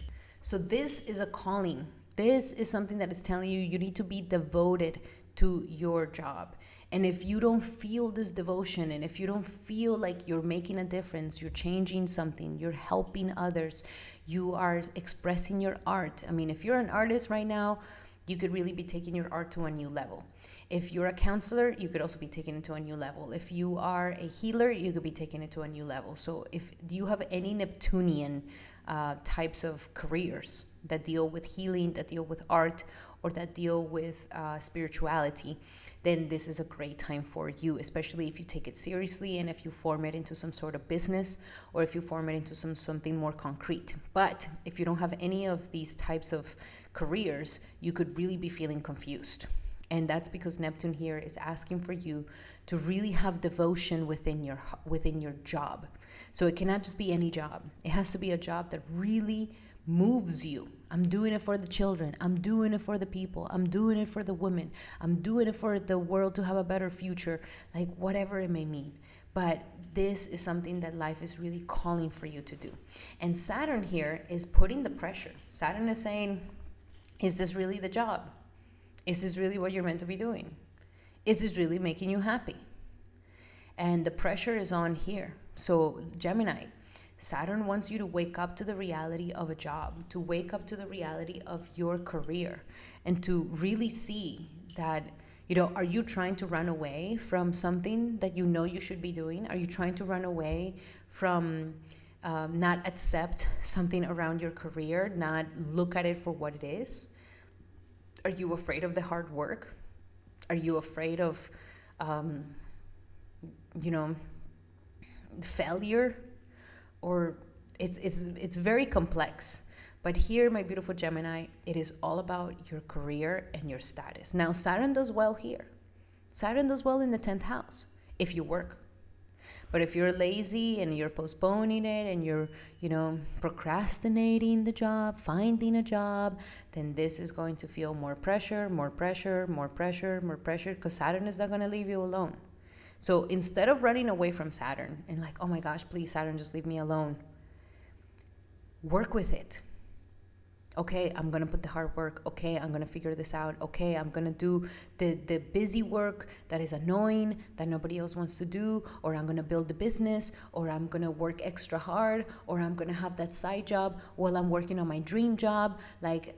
So this is a calling. This is something that is telling you you need to be devoted to your job. And if you don't feel this devotion, and if you don't feel like you're making a difference, you're changing something, you're helping others, you are expressing your art. I mean, if you're an artist right now, you could really be taking your art to a new level. If you're a counselor, you could also be taking it to a new level. If you are a healer, you could be taking it to a new level. So if you have any Neptunian types of careers that deal with healing, that deal with art, or that deal with spirituality, then this is a great time for you, especially if you take it seriously and if you form it into some sort of business or if you form it into something more concrete. But if you don't have any of these types of careers, you could really be feeling confused. And that's because Neptune here is asking for you to really have devotion within your job. So it cannot just be any job. It has to be a job that really moves you. I'm doing it for the children. I'm doing it for the people. I'm doing it for the women. I'm doing it for the world to have a better future, like whatever it may mean. But this is something that life is really calling for you to do. And Saturn here is putting the pressure. Saturn is saying, is this really the job? Is this really what you're meant to be doing? Is this really making you happy? And the pressure is on here. So Gemini, Saturn wants you to wake up to the reality of a job, to wake up to the reality of your career, and to really see that, are you trying to run away from something that you know you should be doing? Are you trying to run away from not accept something around your career, not look at it for what it is? Are you afraid of the hard work? Are you afraid of, failure? Or it's very complex. But here, my beautiful Gemini, it is all about your career and your status. Now, Saturn does well here. Saturn does well in the 10th house if you work. But if you're lazy and you're postponing it and you're, procrastinating the job, finding a job, then this is going to feel more pressure, more pressure, more pressure, more pressure, because Saturn is not going to leave you alone. So instead of running away from Saturn and like, oh my gosh, please, Saturn, just leave me alone, work with it. Okay, I'm going to put the hard work. Okay, I'm going to figure this out. Okay, I'm going to do the busy work that is annoying, that nobody else wants to do, or I'm going to build the business, or I'm going to work extra hard, or I'm going to have that side job while I'm working on my dream job. Like,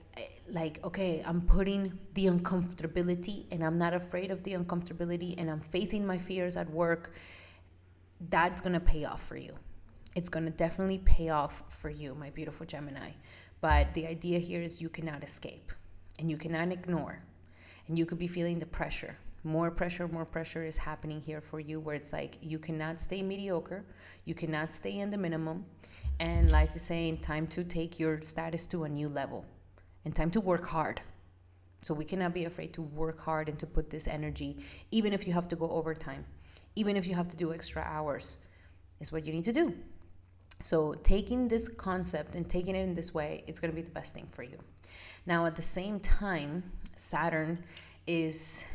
okay, I'm putting the uncomfortability, and I'm not afraid of the uncomfortability, and I'm facing my fears at work. That's going to pay off for you. It's going to definitely pay off for you, my beautiful Gemini. But the idea here is you cannot escape and you cannot ignore. And you could be feeling the pressure. More pressure is happening here for you, where it's like you cannot stay mediocre. You cannot stay in the minimum. And life is saying time to take your status to a new level and time to work hard. So we cannot be afraid to work hard and to put this energy, even if you have to go overtime, even if you have to do extra hours, is what you need to do. So taking this concept and taking it in this way, it's going to be the best thing for you. Now, at the same time, Saturn is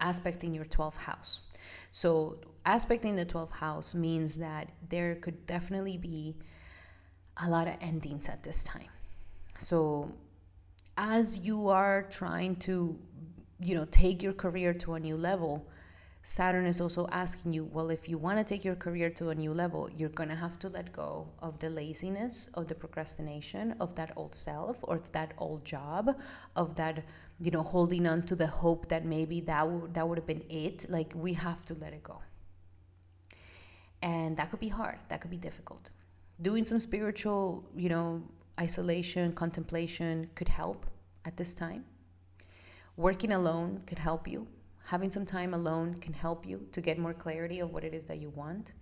aspecting your 12th house. So aspecting the 12th house means that there could definitely be a lot of endings at this time. So as you are trying to, take your career to a new level, Saturn is also asking you, well, if you want to take your career to a new level, you're going to have to let go of the laziness, of the procrastination, of that old self, or that old job, of that, holding on to the hope that maybe that would have been it. Like, we have to let it go. And that could be hard. That could be difficult. Doing some spiritual, isolation, contemplation could help at this time. Working alone could help you. Having some time alone can help you to get more clarity of what it is that you want.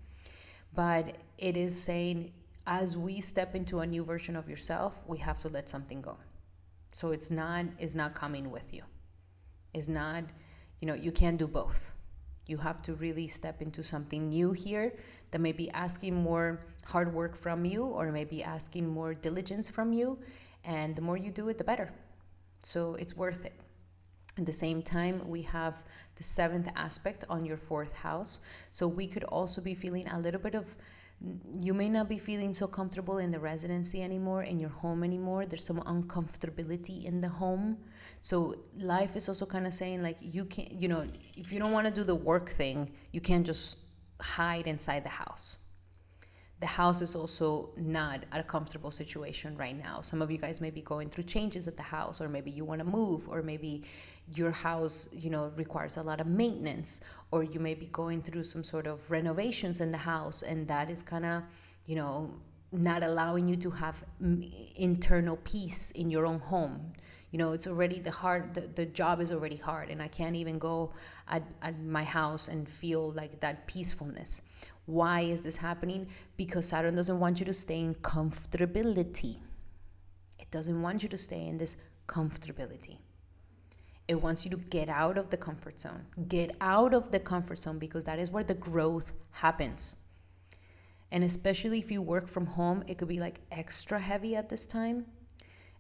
But it is saying, as we step into a new version of yourself, we have to let something go. So it's not coming with you. It's not, you can't do both. You have to really step into something new here that may be asking more hard work from you, or maybe asking more diligence from you. And the more you do it, the better. So it's worth it. At the same time, we have the 7th aspect on your 4th house. So we could also be feeling a little bit of, you may not be feeling so comfortable in the residency anymore, in your home anymore. There's some uncomfortability in the home. So life is also kind of saying, like, you can't, if you don't want to do the work thing, you can't just hide inside the house. The house is also not a comfortable situation right now. Some of you guys may be going through changes at the house, or maybe you want to move, or maybe your house, requires a lot of maintenance, or you may be going through some sort of renovations in the house, and that is kind of, not allowing you to have internal peace in your own home. It's already the job is already hard, and I can't even go at my house and feel like that peacefulness. Why is this happening? Because Saturn doesn't want you to stay in comfortability. It doesn't want you to stay in this comfortability. It wants you to get out of the comfort zone. Get out of the comfort zone, because that is where the growth happens. And especially if you work from home, it could be like extra heavy at this time.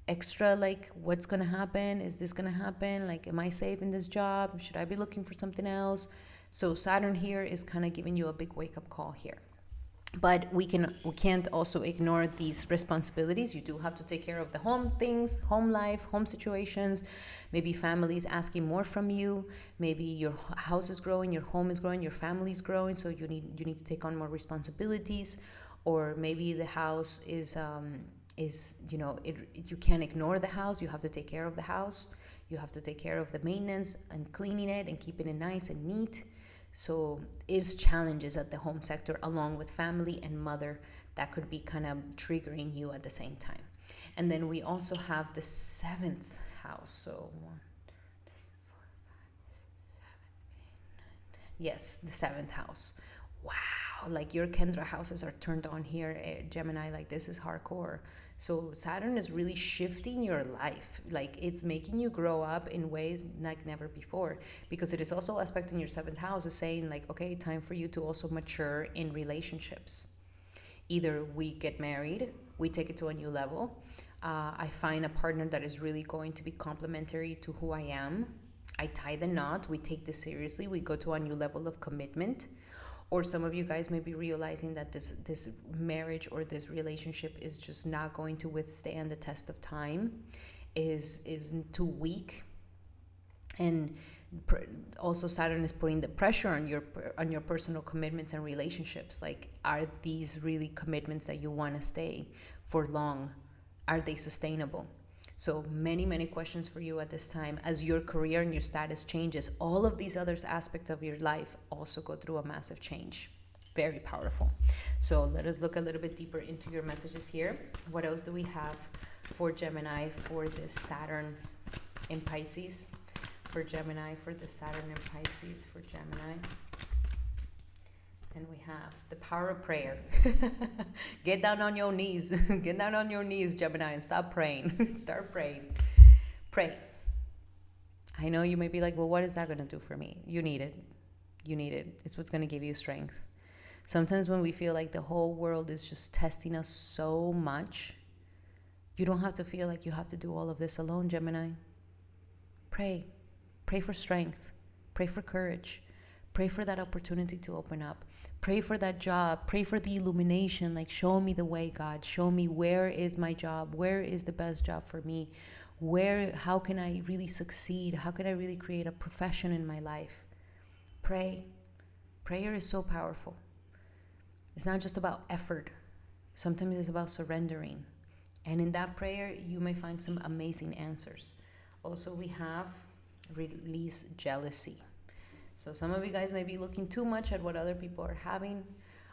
Extra like, what's going to happen? Is this going to happen? Like, am I safe in this job? Should I be looking for something else? So Saturn here is kind of giving you a big wake-up call here. But we can't also ignore these responsibilities. You do have to take care of the home things, home life, home situations. Maybe families asking more from you. Maybe your house is growing, your home is growing, your family is growing, so you need to take on more responsibilities. Or maybe the house is you can't ignore the house. You have to take care of the house. You have to take care of the maintenance and cleaning it and keeping it nice and neat. So it's challenges at the home sector, along with family and mother, that could be kind of triggering you at the same time. And then we also have the 7th house. So 1, 2, 3, 4, 5, 6, 7, 8, 9, 10. Yes, the 7th house. Wow. like your Kendra houses are turned on here, Gemini, like this is hardcore. So Saturn is really shifting your life. Like it's making you grow up in ways like never before, because it is also aspecting your 7th house, is saying like, okay, time for you to also mature in relationships. Either we get married, we take it to a new level. I find a partner that is really going to be complementary to who I am. I tie the knot, we take this seriously, we go to a new level of commitment. Or some of you guys may be realizing that this marriage or this relationship is just not going to withstand the test of time, is too weak. And also Saturn is putting the pressure on your personal commitments and relationships. Like, are these really commitments that you want to stay for long? Are they sustainable? So many questions for you at this time. As your career and your status changes, all of these other aspects of your life also go through a massive change. Very powerful. So let us look a little bit deeper into your messages here. What else do we have for Gemini for this Saturn in Pisces? For Gemini, for the Saturn in Pisces, for Gemini. And we have the power of prayer. Get down on your knees. Get down on your knees, Gemini, and stop praying. Start praying. Pray. I know you may be like, well, what is that going to do for me? You need it. You need it. It's what's going to give you strength. Sometimes when we feel like the whole world is just testing us so much, you don't have to feel like you have to do all of this alone, Gemini. Pray. Pray for strength. Pray for courage. Pray for that opportunity to open up. Pray for that job. Pray for the illumination. Like, show me the way, God. Show me where is my job. Where is the best job for me? How can I really succeed? How can I really create a profession in my life? Pray. Prayer is so powerful. It's not just about effort. Sometimes it's about surrendering. And in that prayer, you may find some amazing answers. Also, we have release jealousy. So some of you guys may be looking too much at what other people are having,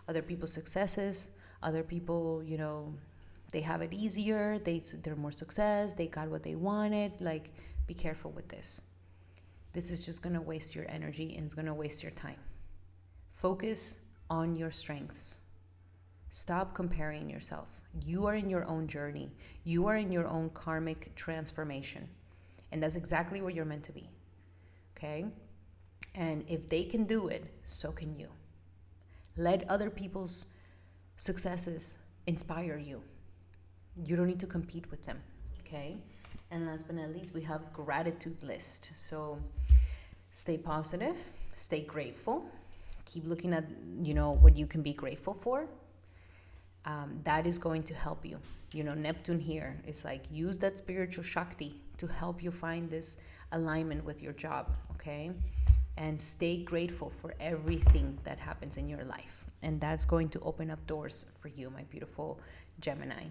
other people's successes, other people, they have it easier, they're more success, they got what they wanted. Like, be careful with this. This is just going to waste your energy and it's going to waste your time. Focus on your strengths. Stop comparing yourself. You are in your own journey. You are in your own karmic transformation. And that's exactly where you're meant to be. Okay? And if they can do it, so can you. Let other people's successes inspire you. You don't need to compete with them, okay? And last but not least, we have gratitude list. So stay positive, stay grateful. Keep looking at, what you can be grateful for. That is going to help you. Neptune here is like, use that spiritual Shakti to help you find this alignment with your job, okay? And stay grateful for everything that happens in your life. And that's going to open up doors for you, my beautiful Gemini.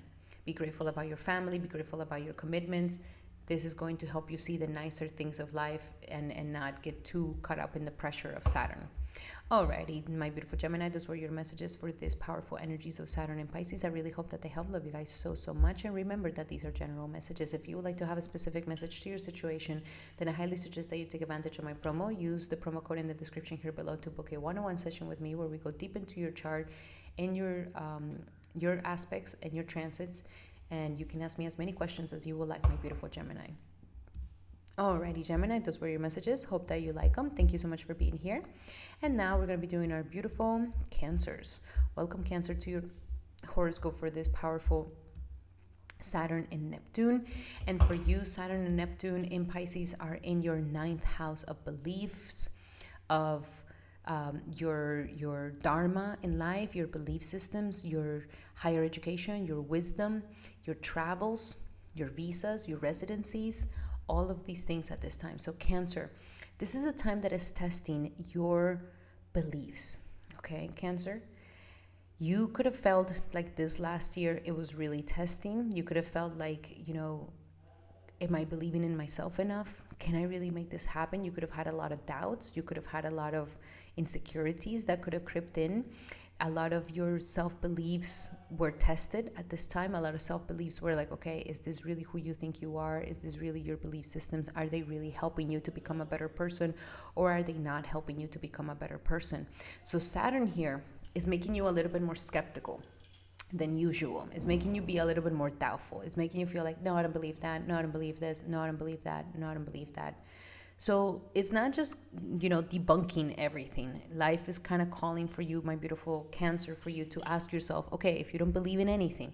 Be grateful about your family. Be grateful about your commitments. This is going to help you see the nicer things of life and not get too caught up in the pressure of Saturn. Alrighty, my beautiful Gemini, those were your messages for these powerful energies of Saturn and Pisces. I really hope that they help. Love you guys so much. And remember that these are general messages. If you would like to have a specific message to your situation, then I highly suggest that you take advantage of my promo. Use the promo code in the description here below to book a one-on-one session with me where we go deep into your chart and your aspects and your transits. And you can ask me as many questions as you would like, my beautiful Gemini. Alrighty, Gemini, those were your messages. Hope that you like them. Thank you so much for being here. And now we're going to be doing our beautiful Cancers. Welcome, Cancer, to your horoscope for this powerful Saturn and Neptune. And for you, Saturn and Neptune in Pisces are in your 9th house of beliefs, of your dharma in life, your belief systems, your higher education, your wisdom, your travels, your visas, your residencies, all of these things at this time. So Cancer, this is a time that is testing your beliefs. Okay, Cancer, you could have felt like this last year, it was really testing. You could have felt like, am I believing in myself enough? Can I really make this happen? You could have had a lot of doubts. You could have had a lot of insecurities that could have crept in. A lot of your self-beliefs were tested at this time. A lot of self-beliefs were like, okay, is this really who you think you are? Is this really your belief systems? Are they really helping you to become a better person? Or are they not helping you to become a better person? So Saturn here is making you a little bit more skeptical than usual. It's making you be a little bit more doubtful. It's making you feel like, no, I don't believe that. No, I don't believe this. No, I don't believe that. No, I don't believe that. So it's not just, debunking everything. Life is kind of calling for you, my beautiful Cancer, for you to ask yourself, okay, if you don't believe in anything,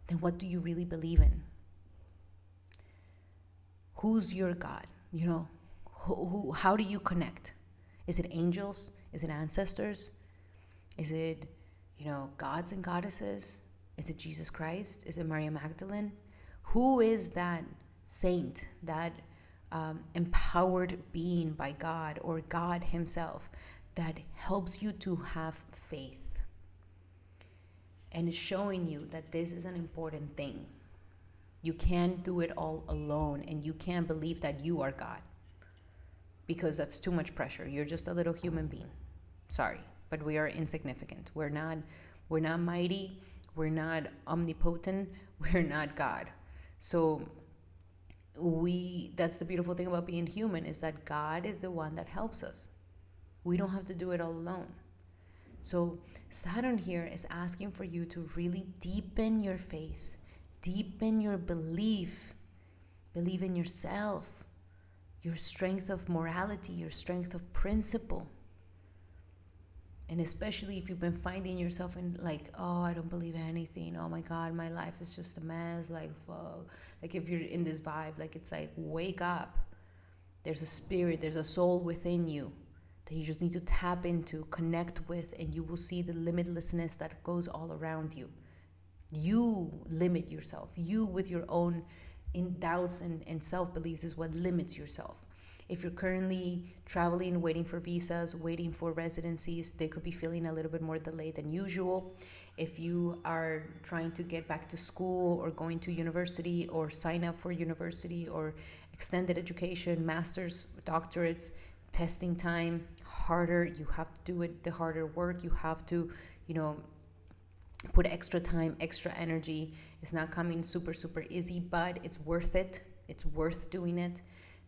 then what do you really believe in? Who's your God? How do you connect? Is it angels? Is it ancestors? Is it, gods and goddesses? Is it Jesus Christ? Is it Maria Magdalene? Who is that saint, that empowered being by God or God himself that helps you to have faith and is showing you that this is an important thing? You can't do it all alone, and you can't believe that you are God, because that's too much pressure. You're just a little human being. Sorry, but we are insignificant. We're not mighty. We're not omnipotent. We're not God. So that's the beautiful thing about being human, is that God is the one that helps us. We don't have to do it all alone. So Saturn here is asking for you to really deepen your faith, deepen your believe in yourself, your strength of morality, your strength of principle. And especially if you've been finding yourself in like, oh, I don't believe anything. Oh my God, my life is just a mess. Like, fuck. Like if you're in this vibe, like it's like, wake up. There's a spirit, there's a soul within you that you just need to tap into, connect with, and you will see the limitlessness that goes all around you. You limit yourself. You with your own doubts and self-beliefs is what limits yourself. If you're currently traveling, waiting for visas, waiting for residencies, they could be feeling a little bit more delayed than usual. If you are trying to get back to school or going to university or sign up for university or extended education, masters, doctorates, testing time, harder, you have to do it, the harder work, you have to, put extra time, extra energy. It's not coming super, super easy, but it's worth it. It's worth doing it.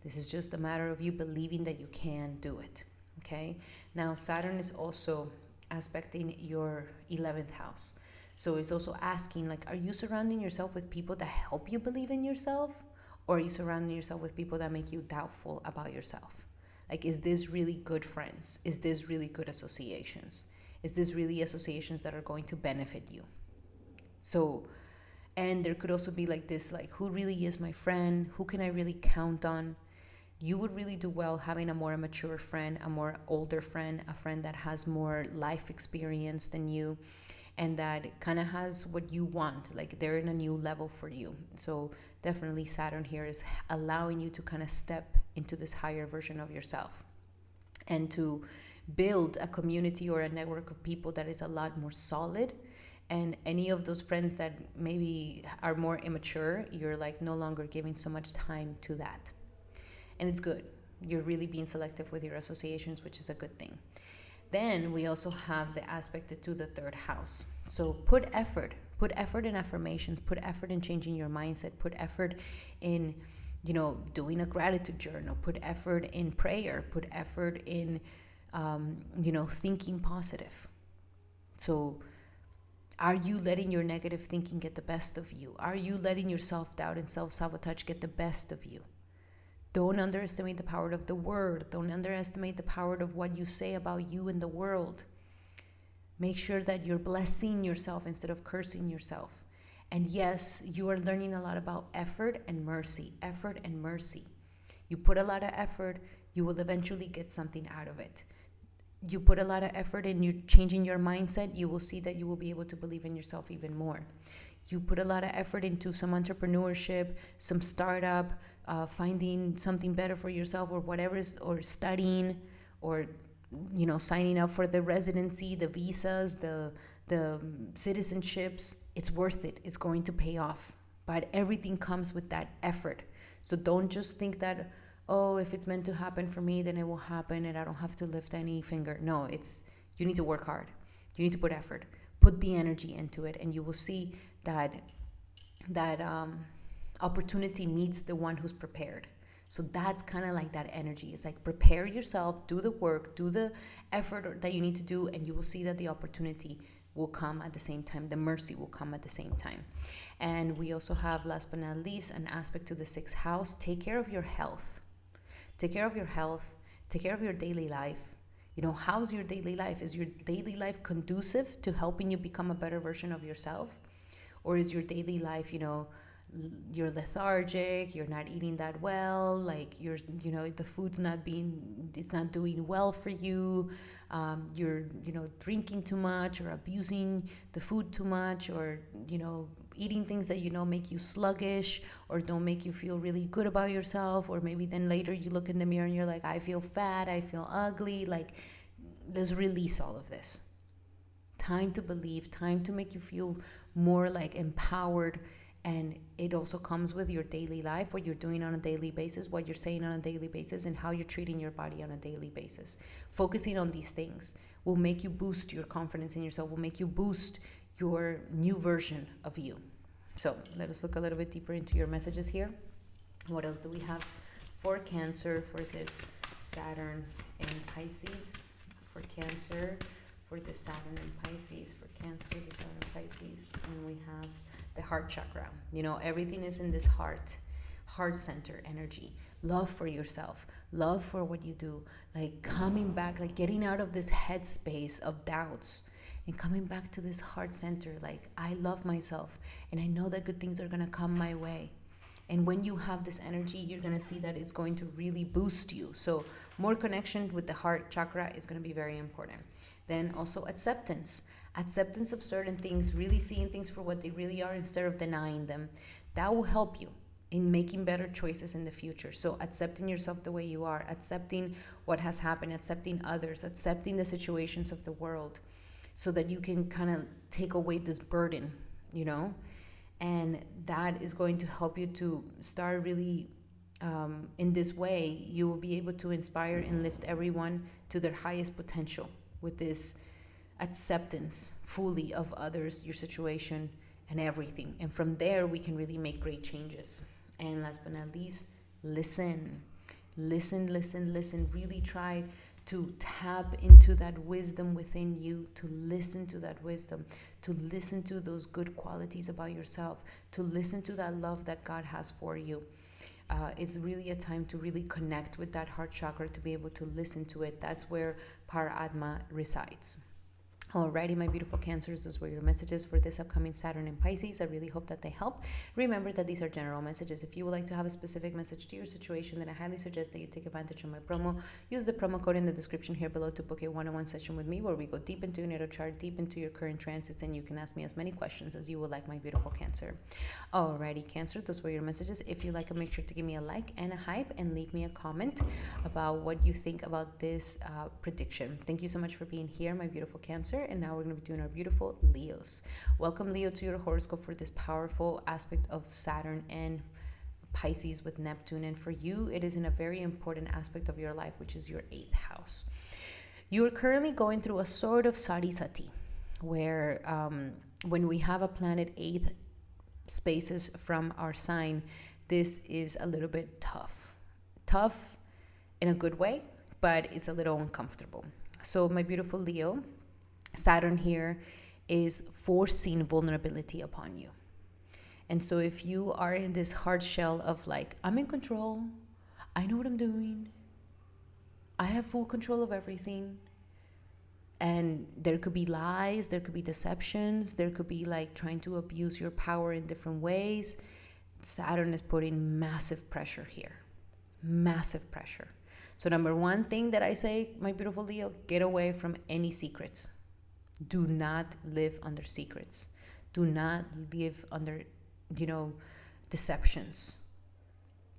This is just a matter of you believing that you can do it, okay? Now, Saturn is also aspecting your 11th house. So it's also asking, like, are you surrounding yourself with people that help you believe in yourself? Or are you surrounding yourself with people that make you doubtful about yourself? Like, is this really good friends? Is this really good associations? Is this really associations that are going to benefit you? So, and there could also be like this, like, who really is my friend? Who can I really count on? You would really do well having a more mature friend, a more older friend, a friend that has more life experience than you, and that kind of has what you want, like they're in a new level for you. So definitely Saturn here is allowing you to kind of step into this higher version of yourself and to build a community or a network of people that is a lot more solid. And any of those friends that maybe are more immature, you're like no longer giving so much time to that. And it's good. You're really being selective with your associations, which is a good thing. Then we also have the aspect to the third house. So put effort in affirmations, put effort in changing your mindset, put effort in, doing a gratitude journal, put effort in prayer, put effort in, thinking positive. So are you letting your negative thinking get the best of you? Are you letting your self-doubt and self-sabotage get the best of you? Don't underestimate the power of the word. Don't underestimate the power of what you say about you in the world. Make sure that you're blessing yourself instead of cursing yourself. And yes, you are learning a lot about effort and mercy. Effort and mercy. You put a lot of effort, you will eventually get something out of it. You put a lot of effort in you changing your mindset, you will see that you will be able to believe in yourself even more. You put a lot of effort into some entrepreneurship, some startup, finding something better for yourself or whatever, or studying, or signing up for the residency, the visas, the citizenships. It's worth it. It's going to pay off. But everything comes with that effort. So don't just think that, oh, if it's meant to happen for me, then it will happen and I don't have to lift any finger. No, you need to work hard. You need to put effort. Put the energy into it, and you will see that opportunity meets the one who's prepared. So that's kind of like that energy. It's like prepare yourself, do the work, do the effort that you need to do, and you will see that the opportunity will come at the same time. The mercy will come at the same time. And we also have, last but not least, an aspect to the sixth house. Take care of your health. Take care of your health. Take care of your daily life. You know, how's your daily life? Is your daily life conducive to helping you become a better version of yourself? Or is your daily life, you know, you're lethargic, you're not eating that well, like you're, you know, the food's not being, it's not doing well for you, you're, you know, drinking too much or abusing the food too much, or, you know, eating things that, you know, make you sluggish or don't make you feel really good about yourself, or maybe then later you look in the mirror and you're like, I feel fat, I feel ugly. Like, let's release all of this. Time to believe, time to make you feel more like empowered. And it also comes with your daily life, what you're doing on a daily basis, what you're saying on a daily basis, and how you're treating your body on a daily basis. Focusing on these things will make you boost your confidence in yourself, will make you boost your new version of you. So let us look a little bit deeper into your messages here. What else do we have for Cancer for this Saturn and Pisces? For Cancer, for the Saturn and Pisces, for Cancer, for the Saturn and Pisces, and we have the heart chakra. You know, everything is in this heart center energy. Love for yourself, love for what you do, like coming back, like getting out of this headspace of doubts and coming back to this heart center. Like, I love myself and I know that good things are gonna come my way. And when you have this energy, you're gonna see that it's going to really boost you. So more connection with the heart chakra is gonna be very important. Then also acceptance of certain things, really seeing things for what they really are instead of denying them. That will help you in making better choices in the future. So accepting yourself the way you are, accepting what has happened, accepting others, accepting the situations of the world, so that you can kind of take away this burden, you know? And that is going to help you to start really, in this way, you will be able to inspire and lift everyone to their highest potential with this acceptance fully of others, your situation, and everything. And from there, we can really make great changes. And last but not least, listen. Really try to tap into that wisdom within you, to listen to that wisdom, to listen to those good qualities about yourself, to listen to that love that God has for you. It's really a time to really connect with that heart chakra, to be able to listen to it. That's where Paratma resides. Alrighty, my beautiful Cancers, those were your messages for this upcoming Saturn and Pisces. I really hope that they help. Remember that these are general messages. If you would like to have a specific message to your situation, then I highly suggest that you take advantage of my promo. Use the promo code in the description here below to book a one-on-one session with me, where we go deep into your natal chart, deep into your current transits, and you can ask me as many questions as you would like, my beautiful Cancer. Alrighty, Cancer, those were your messages. If you like it, make sure to give me a like and a hype, and leave me a comment about what you think about this prediction. Thank you so much for being here, my beautiful Cancer. And now we're going to be doing our beautiful Leos. Welcome, Leo, to your horoscope for this powerful aspect of Saturn and Pisces with Neptune. And for you, it is in a very important aspect of your life, which is your 8th house. You are currently going through a sort of sati sati, where when we have a planet 8 spaces from our sign, this is a little bit tough. Tough in a good way, but it's a little uncomfortable. So my beautiful Leo, Saturn here is forcing vulnerability upon you. And so if you are in this hard shell of like, I'm in control, I know what I'm doing, I have full control of everything, and there could be lies, there could be deceptions, there could be like trying to abuse your power in different ways, Saturn is putting massive pressure here. Massive pressure. So number one thing that I say, my beautiful Leo, get away from any secrets. Do not live under secrets. Do not live under, deceptions.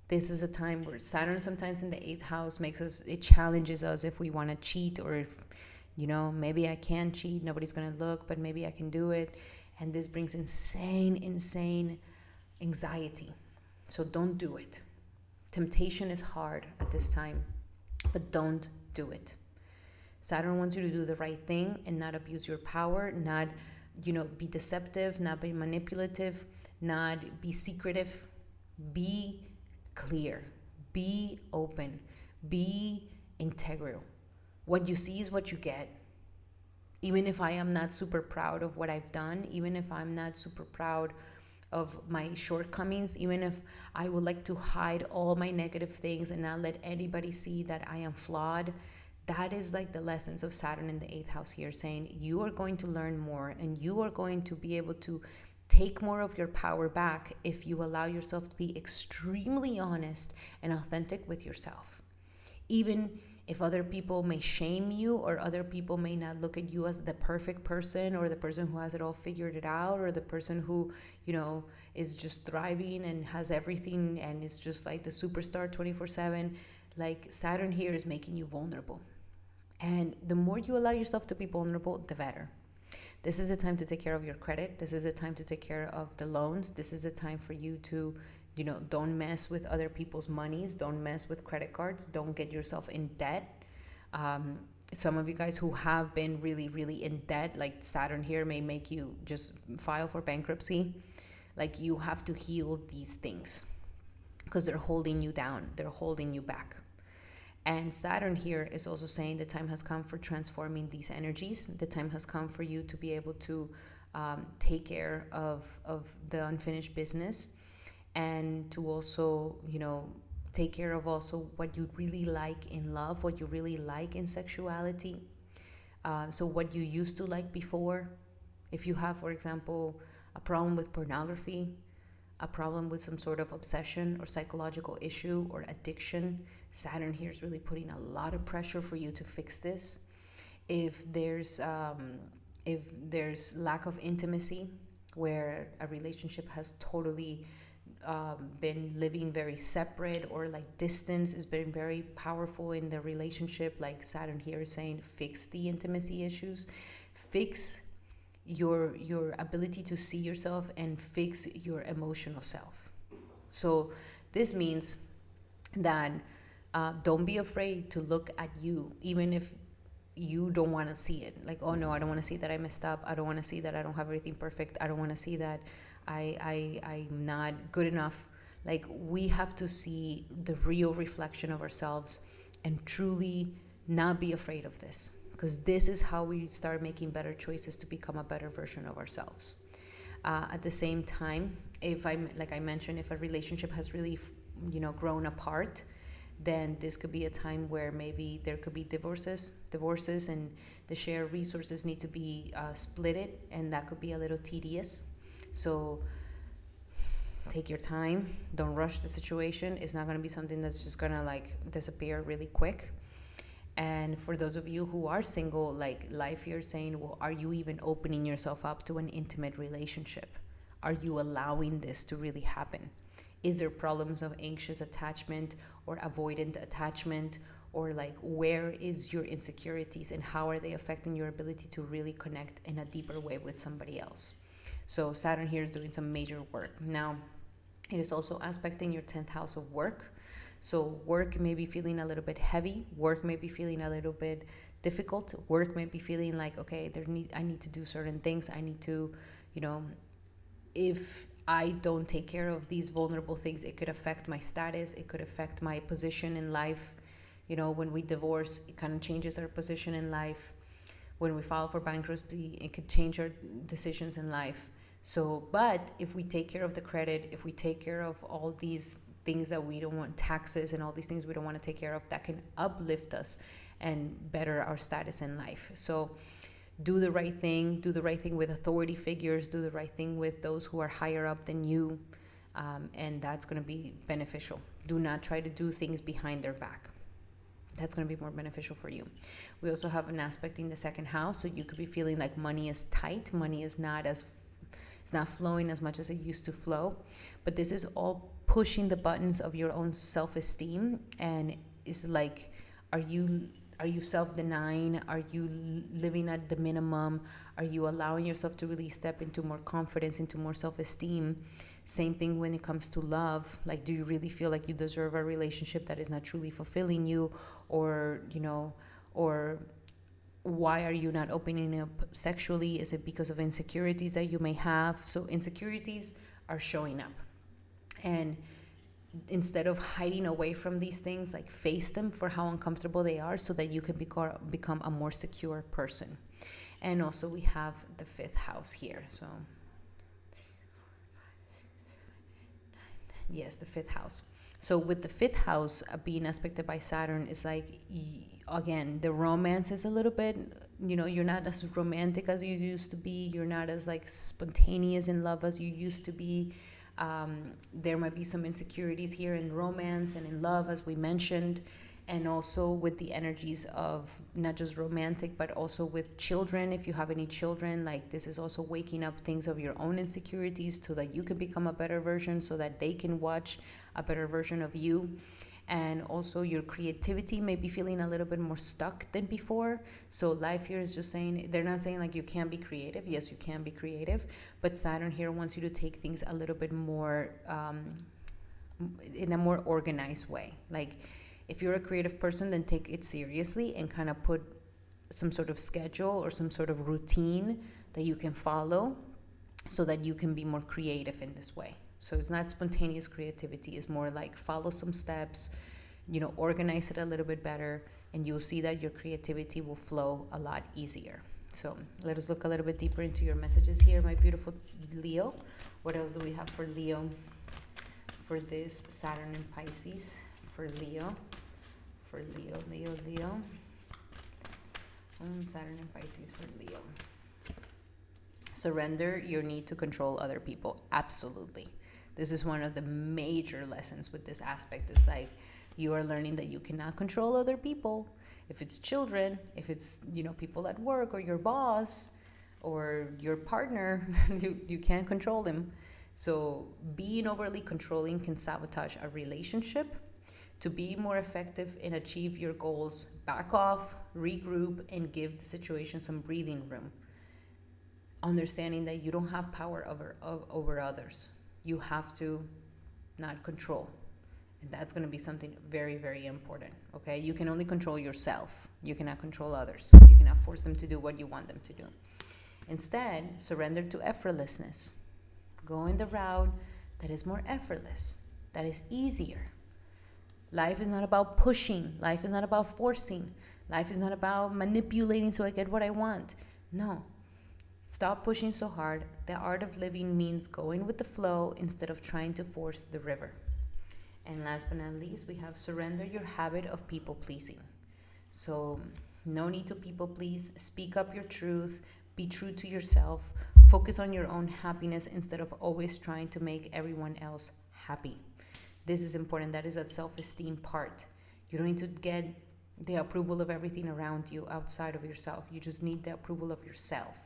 This is a time where Saturn sometimes in the 8th house it challenges us if we want to cheat, or if, maybe I can cheat, nobody's going to look, but maybe I can do it. And this brings insane anxiety. So don't do it. Temptation is hard at this time, but don't do it. Saturn wants you to do the right thing and not abuse your power, not, be deceptive, not be manipulative, not be secretive. Be clear. Be open, be integral. What you see is what you get. Even if I am not super proud of what I've done, even if I'm not super proud of my shortcomings, even if I would like to hide all my negative things and not let anybody see that I am flawed, that is like the lessons of Saturn in the 8th house here, saying you are going to learn more and you are going to be able to take more of your power back if you allow yourself to be extremely honest and authentic with yourself. Even if other people may shame you, or other people may not look at you as the perfect person, or the person who has it all figured it out, or the person who, is just thriving and has everything and is just like the superstar 24/7, like Saturn here is making you vulnerable. And the more you allow yourself to be vulnerable, the better. This is a time to take care of your credit. This is a time to take care of the loans. This is a time for you to, don't mess with other people's monies. Don't mess with credit cards. Don't get yourself in debt. Some of you guys who have been really, really in debt, like Saturn here may make you just file for bankruptcy. Like, you have to heal these things because they're holding you down. They're holding you back. And Saturn here is also saying the time has come for transforming these energies. The time has come for you to be able to take care of the unfinished business, and to also, take care of also what you really like in love, what you really like in sexuality. So what you used to like before. If you have, for example, a problem with pornography, a problem with some sort of obsession or psychological issue or addiction, Saturn here is really putting a lot of pressure for you to fix this. If there's lack of intimacy, where a relationship has totally been living very separate, or like distance has been very powerful in the relationship, like Saturn here is saying, fix the intimacy issues, fix your ability to see yourself, and fix your emotional self. So this means that don't be afraid to look at you, even if you don't want to see it. Like, oh no, I don't want to see that I messed up. I don't want to see that I don't have everything perfect. I don't want to see that I'm not good enough. Like, we have to see the real reflection of ourselves and truly not be afraid of this, because this is how we start making better choices to become a better version of ourselves. At the same time, like I mentioned, if a relationship has really, grown apart, then this could be a time where maybe there could be divorces, and the shared resources need to be splitted, and that could be a little tedious. So take your time. Don't rush the situation. It's not going to be something that's just going to like disappear really quick. And for those of you who are single, like life here is saying, well, are you even opening yourself up to an intimate relationship? Are you allowing this to really happen? Is there problems of anxious attachment or avoidant attachment? Or like, where is your insecurities and how are they affecting your ability to really connect in a deeper way with somebody else? So Saturn here is doing some major work. Now, it is also aspecting your 10th house of work. So work may be feeling a little bit heavy. Work may be feeling a little bit difficult. Work may be feeling like, okay, I need to do certain things. I need to, if I don't take care of these vulnerable things, it could affect my status. It could affect my position in life. When we divorce, it kind of changes our position in life. When we file for bankruptcy, it could change our decisions in life. So, but if we take care of the credit, if we take care of all these things that we don't want, taxes and all these things we don't want to take care of, that can uplift us and better our status in life. So do the right thing with authority figures, do the right thing with those who are higher up than you, and that's going to be beneficial. Do not try to do things behind their back. That's going to be more beneficial for you. We also have an aspect in the second house, so you could be feeling like money is tight, money is it's not flowing as much as it used to flow, but this is all pushing the buttons of your own self-esteem. And it's like, are you self-denying? Are you living at the minimum? Are you allowing yourself to really step into more confidence, into more self-esteem? Same thing when it comes to love. Like, do you really feel like you deserve a relationship that is not truly fulfilling you? Or why are you not opening up sexually? Is it because of insecurities that you may have? So insecurities are showing up. And instead of hiding away from these things, like face them for how uncomfortable they are so that you can become a more secure person. And also we have the 5th house here. So yes, the 5th house. So with the 5th house being aspected by Saturn, is like, again, the romance is a little bit, you're not as romantic as you used to be. You're not as like spontaneous in love as you used to be. There might be some insecurities here in romance and in love, as we mentioned, and also with the energies of not just romantic, but also with children. If you have any children, like, this is also waking up things of your own insecurities so that you can become a better version, so that they can watch a better version of you. And also your creativity may be feeling a little bit more stuck than before. So life here is just saying, they're not saying like you can't be creative. Yes, you can be creative, but Saturn here wants you to take things a little bit more in a more organized way. Like, if you're a creative person, then take it seriously and kind of put some sort of schedule or some sort of routine that you can follow so that you can be more creative in this way. So it's not spontaneous creativity. It's more like follow some steps, organize it a little bit better, and you'll see that your creativity will flow a lot easier. So let us look a little bit deeper into your messages here, my beautiful Leo. What else do we have for Leo for this Saturn in Pisces? For Leo. Saturn in Pisces for Leo. Surrender your need to control other people. Absolutely. This is one of the major lessons with this aspect. It's like you are learning that you cannot control other people. If it's children, if it's, people at work or your boss or your partner, you can't control them. So being overly controlling can sabotage a relationship. To be more effective and achieve your goals, back off, regroup, and give the situation some breathing room. Understanding that you don't have power over others. You have to not control. And that's going to be something very, very important. Okay? You can only control yourself. You cannot control others. You cannot force them to do what you want them to do. Instead, surrender to effortlessness. Go in the route that is more effortless, that is easier. Life is not about pushing. Life is not about forcing. Life is not about manipulating so I get what I want. No. Stop pushing so hard. The art of living means going with the flow instead of trying to force the river. And last but not least, we have surrender your habit of people pleasing. So no need to people please. Speak up your truth. Be true to yourself. Focus on your own happiness instead of always trying to make everyone else happy. This is important. That is a self-esteem part. You don't need to get the approval of everything around you outside of yourself. You just need the approval of yourself.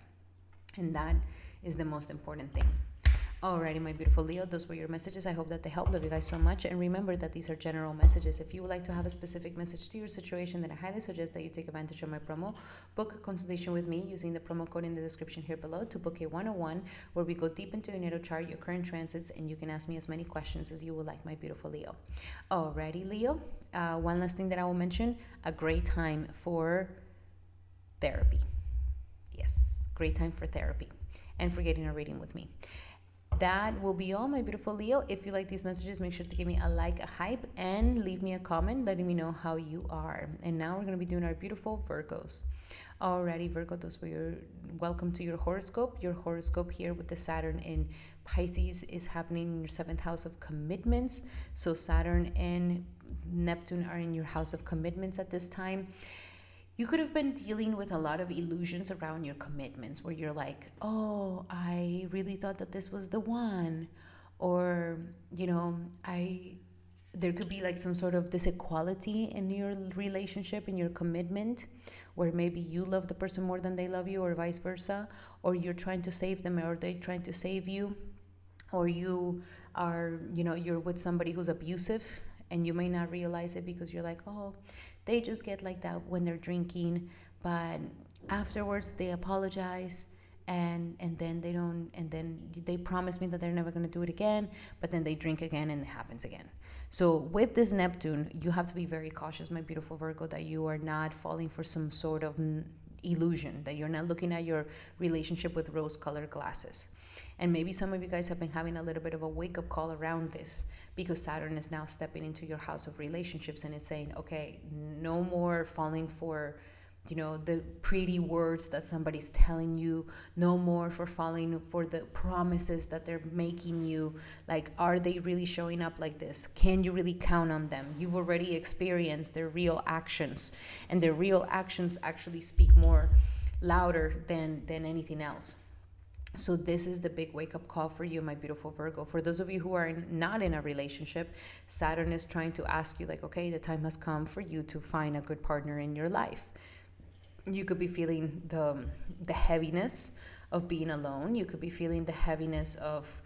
And that is the most important thing. Alrighty, my beautiful Leo, those were your messages. I hope that they helped. Love you guys so much. And remember that these are general messages. If you would like to have a specific message to your situation, then I highly suggest that you take advantage of my promo. Book a consultation with me using the promo code in the description here below to book a 101, where we go deep into your natal chart, your current transits, and you can ask me as many questions as you would like, my beautiful Leo. Alrighty, Leo. One last thing that I will mention, a great time for therapy. Yes, great time for therapy and for getting a reading with me. That will be all, my beautiful Leo. If you like these messages, make sure to give me a like, a hype, and leave me a comment letting me know how you are. And now we're going to be doing our beautiful Virgos. Alrighty, Virgo, those were your welcome to your horoscope. Your horoscope here with the Saturn in Pisces is happening in your 7th house of commitments. So Saturn and Neptune are in your house of commitments at this time. You could have been dealing with a lot of illusions around your commitments where you're like, oh, I really thought that this was the one. Or, there could be like some sort of this equality in your relationship, in your commitment, where maybe you love the person more than they love you, or vice versa. Or you're trying to save them, or they're trying to save you. Or you are, you're with somebody who's abusive, and you may not realize it because you're like, oh, they just get like that when they're drinking, but afterwards they apologize, and then they don't, and then they promise me that they're never going to do it again, but then they drink again and it happens again. So with this Neptune, you have to be very cautious, my beautiful Virgo, that you are not falling for some sort of, illusion, that you're not looking at your relationship with rose-colored glasses. And maybe some of you guys have been having a little bit of a wake-up call around this, because Saturn is now stepping into your house of relationships, and it's saying, okay, no more falling for, the pretty words that somebody's telling you. No more for falling for the promises that they're making you. Like, are they really showing up like this? Can you really count on them? You've already experienced their real actions, and their real actions actually speak more louder than anything else. So this is the big wake-up call for you, my beautiful Virgo. For those of you who are not in a relationship, Saturn is trying to ask you, like, okay, the time has come for you to find a good partner in your life. You could be feeling the heaviness of being alone. You could be feeling the heaviness of,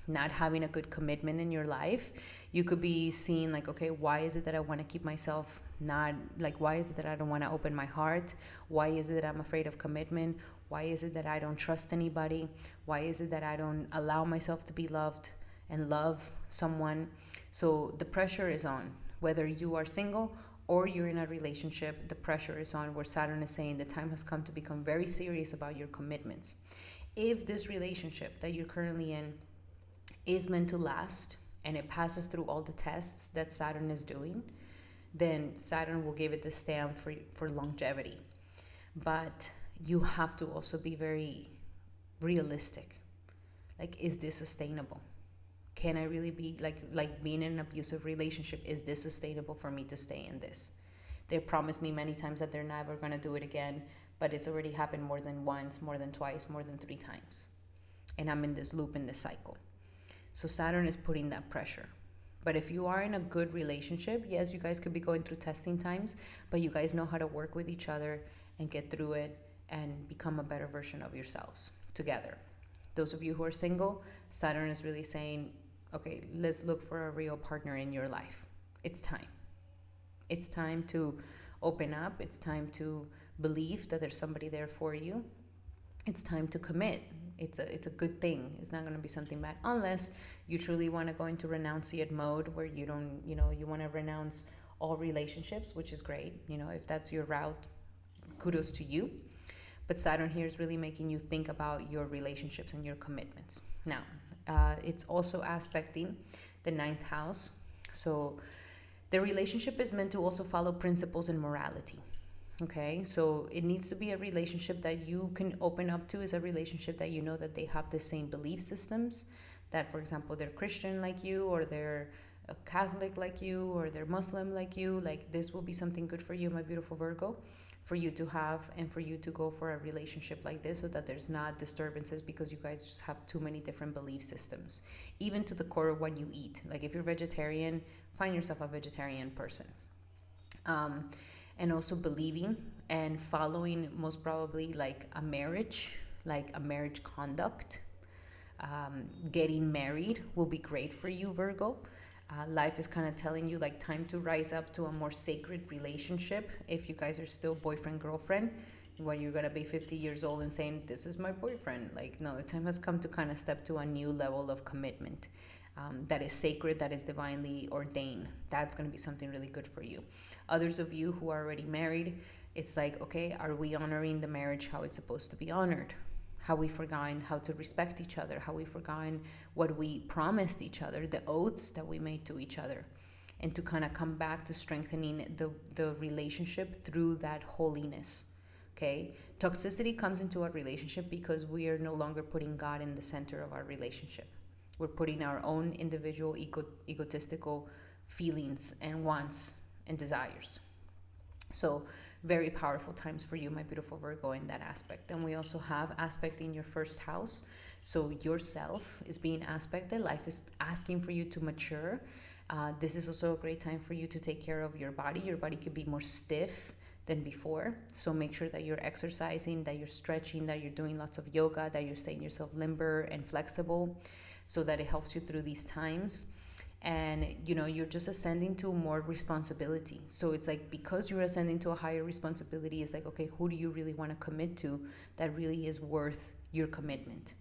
not having a good commitment in your life. You could be seeing, like, okay, why is it that I want to keep myself not, like, why is it that I don't want to open my heart? Why is it that I'm afraid of commitment? Why is it that I don't trust anybody? Why is it that I don't allow myself to be loved and love someone? So the pressure is on. Whether you are single or you're in a relationship, the pressure is on, where Saturn is saying the time has come to become very serious about your commitments. If this relationship that you're currently in is meant to last, and it passes through all the tests that Saturn is doing, then Saturn will give it the stamp for longevity. But you have to also be very realistic. Like, is this sustainable? Can I really be, like being in an abusive relationship, is this sustainable for me to stay in this? They promised me many times that they're never going to do it again, but it's already happened more than once, more than twice, more than 3 times. And I'm in this loop, in this cycle. So Saturn is putting that pressure. But if you are in a good relationship, yes, you guys could be going through testing times, but you guys know how to work with each other and get through it and become a better version of yourselves together. Those of you who are single, Saturn is really saying, okay, let's look for a real partner in your life. It's time. It's time to open up. It's time to believe that there's somebody there for you. It's time to commit. It's a good thing. It's not going to be something bad, unless you truly want to go into renunciate mode, where you don't, you want to renounce all relationships, which is great. If that's your route, kudos to you. But Saturn here is really making you think about your relationships and your commitments. Now, it's also aspecting the 9th house. So the relationship is meant to also follow principles and morality. Okay, so it needs to be a relationship that you can open up to. Is a relationship that you know that they have the same belief systems, that, for example, they're Christian like you, or they're a Catholic like you, or they're Muslim like you. Like, this will be something good for you, my beautiful Virgo, for you to have, and for you to go for a relationship like this, so that there's not disturbances because you guys just have too many different belief systems, even to the core of what you eat. Like, if you're vegetarian, find yourself a vegetarian person. And also believing and following, most probably, like a marriage conduct. Getting married will be great for you, Virgo. Life is kind of telling you, like, time to rise up to a more sacred relationship. If you guys are still boyfriend, girlfriend, when you're going to be 50 years old and saying, this is my boyfriend. Like, no, the time has come to kind of step to a new level of commitment. That is sacred, that is divinely ordained. That's going to be something really good for you. Others of you who are already married, it's like, okay, are we honoring the marriage how it's supposed to be honored? How we forgotten how to respect each other, how we forgotten what we promised each other, the oaths that we made to each other, and to kind of come back to strengthening the relationship through that holiness. Okay, toxicity comes into our relationship because we are no longer putting God in the center of our relationship. We're putting our own individual egotistical feelings and wants and desires. So very powerful times for you, my beautiful Virgo, in that aspect. And we also have aspect in your 1st house. So yourself is being aspected. Life is asking for you to mature. This is also a great time for you to take care of your body. Your body could be more stiff than before. So make sure that you're exercising, that you're stretching, that you're doing lots of yoga, that you're staying yourself limber and flexible, so that it helps you through these times. And you're just ascending to more responsibility. So it's like, because you're ascending to a higher responsibility, it's like, okay, who do you really want to commit to that really is worth your commitment?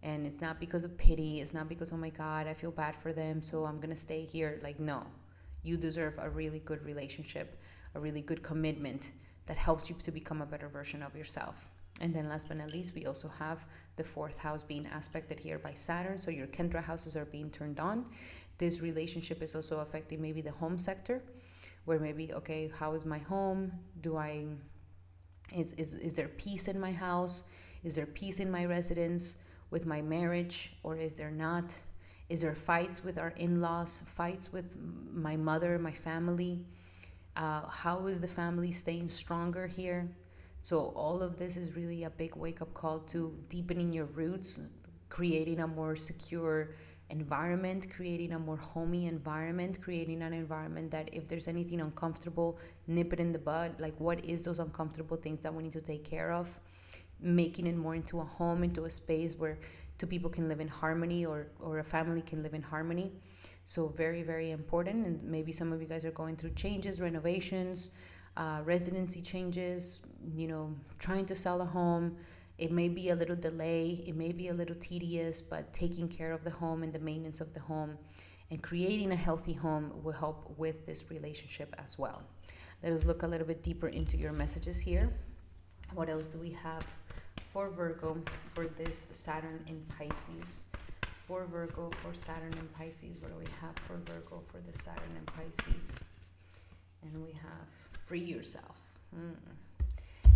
And it's not because of pity. It's not because, oh my God, I feel bad for them, so I'm gonna stay here. Like, no, you deserve a really good relationship, a really good commitment that helps you to become a better version of yourself. And then last but not least, we also have the 4th house being aspected here by Saturn. So your Kendra houses are being turned on. This relationship is also affecting maybe the home sector, where maybe, okay, how is my home? Is there peace in my house? Is there peace in my residence with my marriage, or is there not? Is there fights with our in-laws, fights with my mother, my family? How is the family staying stronger here? So all of this is really a big wake-up call to deepening your roots, creating a more secure environment, creating a more homey environment, creating an environment that if there's anything uncomfortable, nip it in the bud. Like, what is those uncomfortable things that we need to take care of? Making it more into a home, into a space where two people can live in harmony, or a family can live in harmony. So very, very important. And maybe some of you guys are going through changes, renovations, residency changes, trying to sell a home. It may be a little delay, it may be a little tedious, but taking care of the home and the maintenance of the home and creating a healthy home will help with this relationship as well. Let us look a little bit deeper into your messages here. What else do we have for Virgo for this Saturn in Pisces? For Virgo, for Saturn in Pisces, what do we have for Virgo for the Saturn in Pisces? And we have free yourself.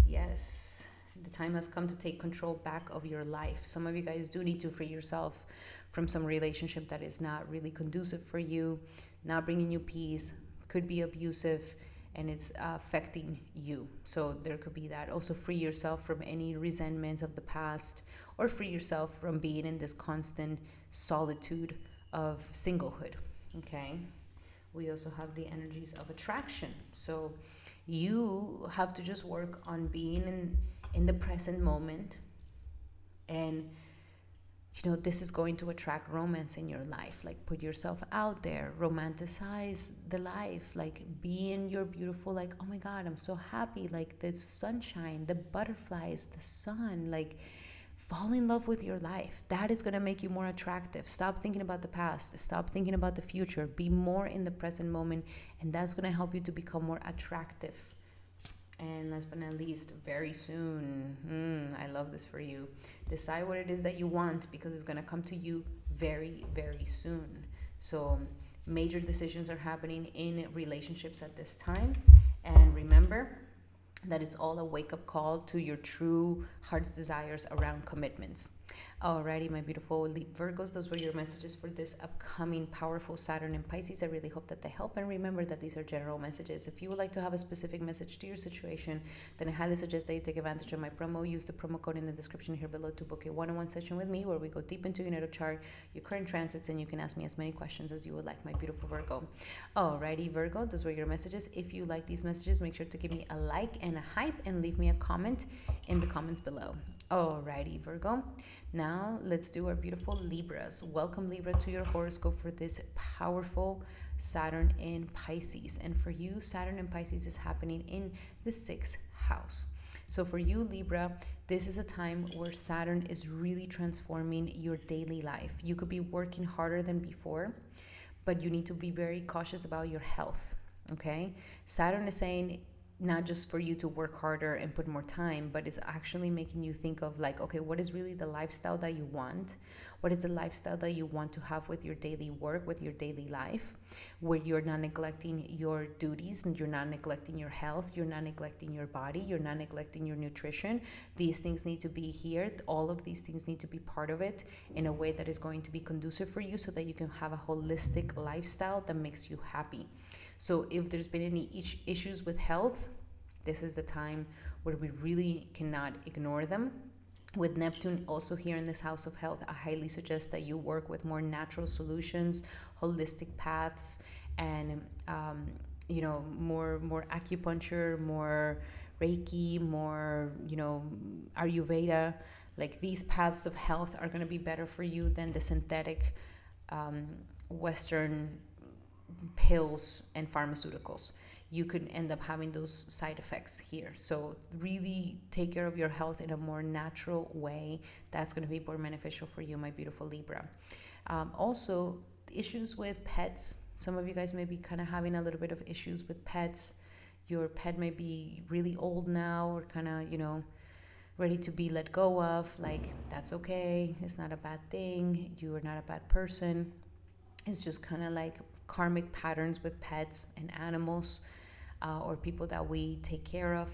Yes, the time has come to take control back of your life. Some of you guys do need to free yourself from some relationship that is not really conducive for you, not bringing you peace, could be abusive, and it's affecting you. So there could be that. Also free yourself from any resentments of the past, or free yourself from being in this constant solitude of singlehood. Okay. We also have the energies of attraction. So you have to just work on being in the present moment. And, this is going to attract romance in your life. Like, put yourself out there, romanticize the life, like be in your beautiful, like, oh my God, I'm so happy. Like the sunshine, the butterflies, the sun, like fall in love with your life. That is going to make you more attractive. Stop thinking about the past. Stop thinking about the future. Be more in the present moment. And that's going to help you to become more attractive. And last but not least, very soon, I love this for you. Decide what it is that you want, because it's going to come to you very, very soon. So major decisions are happening in relationships at this time. And remember that it's all a wake-up call to your true heart's desires around commitments. Alrighty, my beautiful Virgos, those were your messages for this upcoming powerful Saturn in Pisces. I really hope that they help, and remember that these are general messages. If you would like to have a specific message to your situation, then I highly suggest that you take advantage of my promo. Use the promo code in the description here below to book a one-on-one session with me, where we go deep into your natal chart, your current transits, and you can ask me as many questions as you would like, my beautiful Virgo. Alrighty, Virgo, those were your messages. If you like these messages, make sure to give me a like and a hype, and leave me a comment in the comments below. Alrighty, Virgo. Now let's do our beautiful Libras. Welcome, Libra, to your horoscope for this powerful Saturn in Pisces. And for you, Saturn in Pisces is happening in the 6th house. So for you, Libra, this is a time where Saturn is really transforming your daily life. You could be working harder than before, but you need to be very cautious about your health. Okay? Saturn is saying not just for you to work harder and put more time, but it's actually making you think of like, okay, what is really the lifestyle that you want? What is the lifestyle that you want to have with your daily work, with your daily life, where you're not neglecting your duties and you're not neglecting your health, you're not neglecting your body, you're not neglecting your nutrition. These things need to be here. All of these things need to be part of it in a way that is going to be conducive for you, so that you can have a holistic lifestyle that makes you happy. So if there's been any issues with health, this is the time where we really cannot ignore them. With Neptune also here in this house of health, I highly suggest that you work with more natural solutions, holistic paths, and more acupuncture, more Reiki, more Ayurveda. Like, these paths of health are going to be better for you than the synthetic Western pills and pharmaceuticals. You could end up having those side effects here. So really take care of your health in a more natural way. That's going to be more beneficial for you, my beautiful Libra. Also, issues with pets. Some of you guys may be kind of having a little bit of issues with pets. Your pet may be really old now, or kind of, ready to be let go of. Like, that's okay. It's not a bad thing. You are not a bad person. It's just kind of like karmic patterns with pets and animals, or people that we take care of.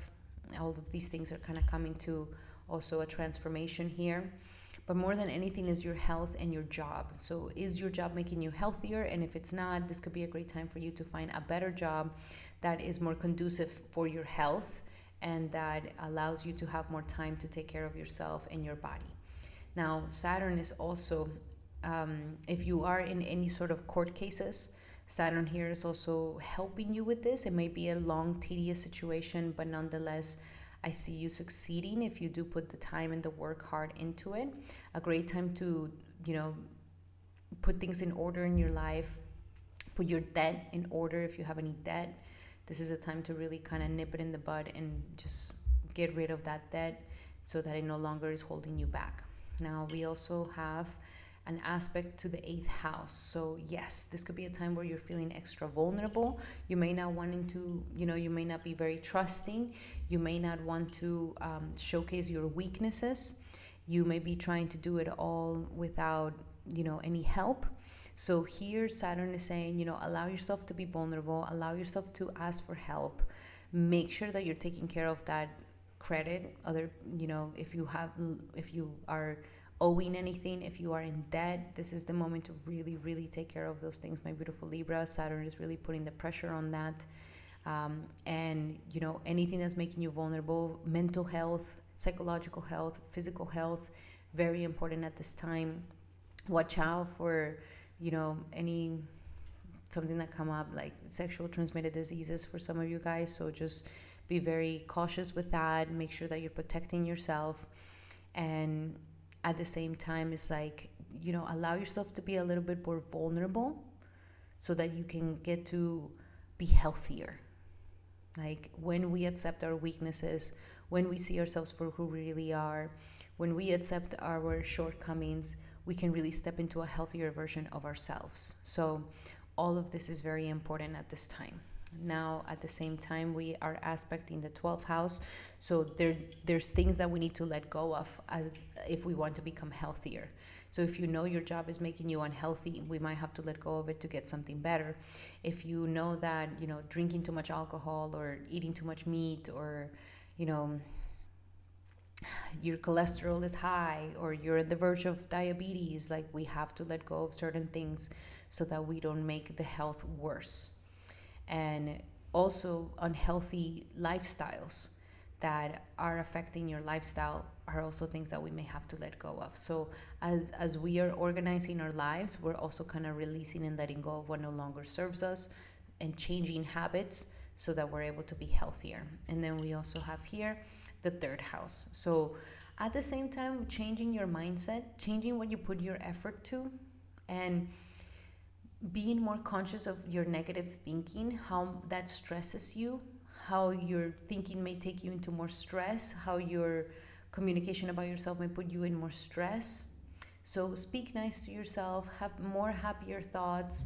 All of these things are kind of coming to also a transformation here. But more than anything is your health and your job. So is your job making you healthier? And if it's not, this could be a great time for you to find a better job that is more conducive for your health and that allows you to have more time to take care of yourself and your body. Now, Saturn is also, if you are in any sort of court cases, Saturn here is also helping you with this. It may be a long, tedious situation, but nonetheless, I see you succeeding if you do put the time and the work hard into it. A great time to, put things in order in your life, put your debt in order if you have any debt. This is a time to really kind of nip it in the bud and just get rid of that debt so that it no longer is holding you back. Now, we also have an aspect to the 8th house. So yes, this could be a time where you're feeling extra vulnerable. You may not want to, you may not be very trusting. You may not want to showcase your weaknesses. You may be trying to do it all without, any help. So here Saturn is saying, allow yourself to be vulnerable, allow yourself to ask for help. Make sure that you're taking care of that credit. If you are owing anything, if you are in debt, this is the moment to really, really take care of those things, my beautiful Libra. Saturn is really putting the pressure on that. And, anything that's making you vulnerable, mental health, psychological health, physical health, very important at this time. Watch out for, something that come up like sexual transmitted diseases for some of you guys. So just be very cautious with that. Make sure that you're protecting yourself. And at the same time, it's like, allow yourself to be a little bit more vulnerable so that you can get to be healthier. Like, when we accept our weaknesses, when we see ourselves for who we really are, when we accept our shortcomings, we can really step into a healthier version of ourselves. So all of this is very important at this time. Now, at the same time, we are aspecting the 12th house. So there's things that we need to let go of as if we want to become healthier. So if your job is making you unhealthy, we might have to let go of it to get something better. If you know that, drinking too much alcohol or eating too much meat, or, your cholesterol is high, or you're at the verge of diabetes, like, we have to let go of certain things so that we don't make the health worse. And also, unhealthy lifestyles that are affecting your lifestyle are also things that we may have to let go of. So as we are organizing our lives, we're also kind of releasing and letting go of what no longer serves us and changing habits so that we're able to be healthier. And then we also have here the 3rd house. So at the same time, changing your mindset, changing what you put your effort to, and being more conscious of your negative thinking, how that stresses you, how your thinking may take you into more stress, how your communication about yourself may put you in more stress. So speak nice to yourself, have more happier thoughts,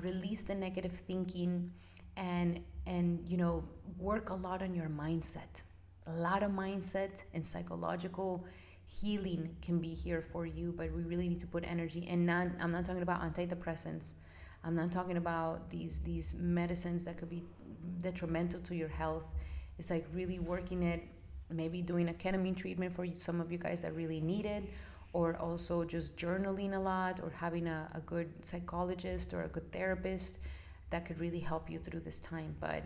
release the negative thinking, and work a lot on your mindset. A lot of mindset and psychological healing can be here for you, but we really need to put energy. And I'm not talking about antidepressants. I'm not talking about these medicines that could be detrimental to your health. It's like really working it, maybe doing a ketamine treatment for some of you guys that really need it, or also just journaling a lot, or having a good psychologist or a good therapist that could really help you through this time. But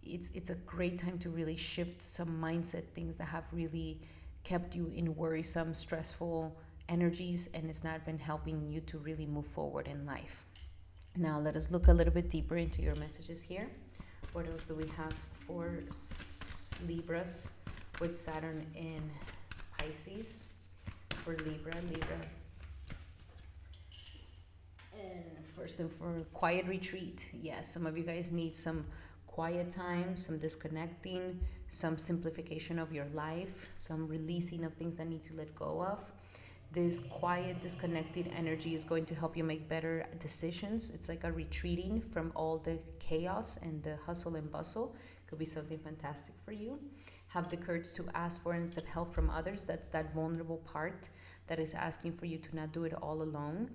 it's a great time to really shift some mindset things that have really kept you in worrisome, stressful energies, and it's not been helping you to really move forward in life. Now let us look a little bit deeper into your messages here. What else do we have for Libras with Saturn in Pisces? For Libra. And first, and for quiet retreat. Yes, some of you guys need some quiet time, some disconnecting, some simplification of your life, some releasing of things that need to let go of. This quiet, disconnected energy is going to help you make better decisions. It's like a retreating from all the chaos and the hustle and bustle, Could be something fantastic for you. Have the courage to ask for and accept help from others. That's that vulnerable part that is asking for you to not do it all alone.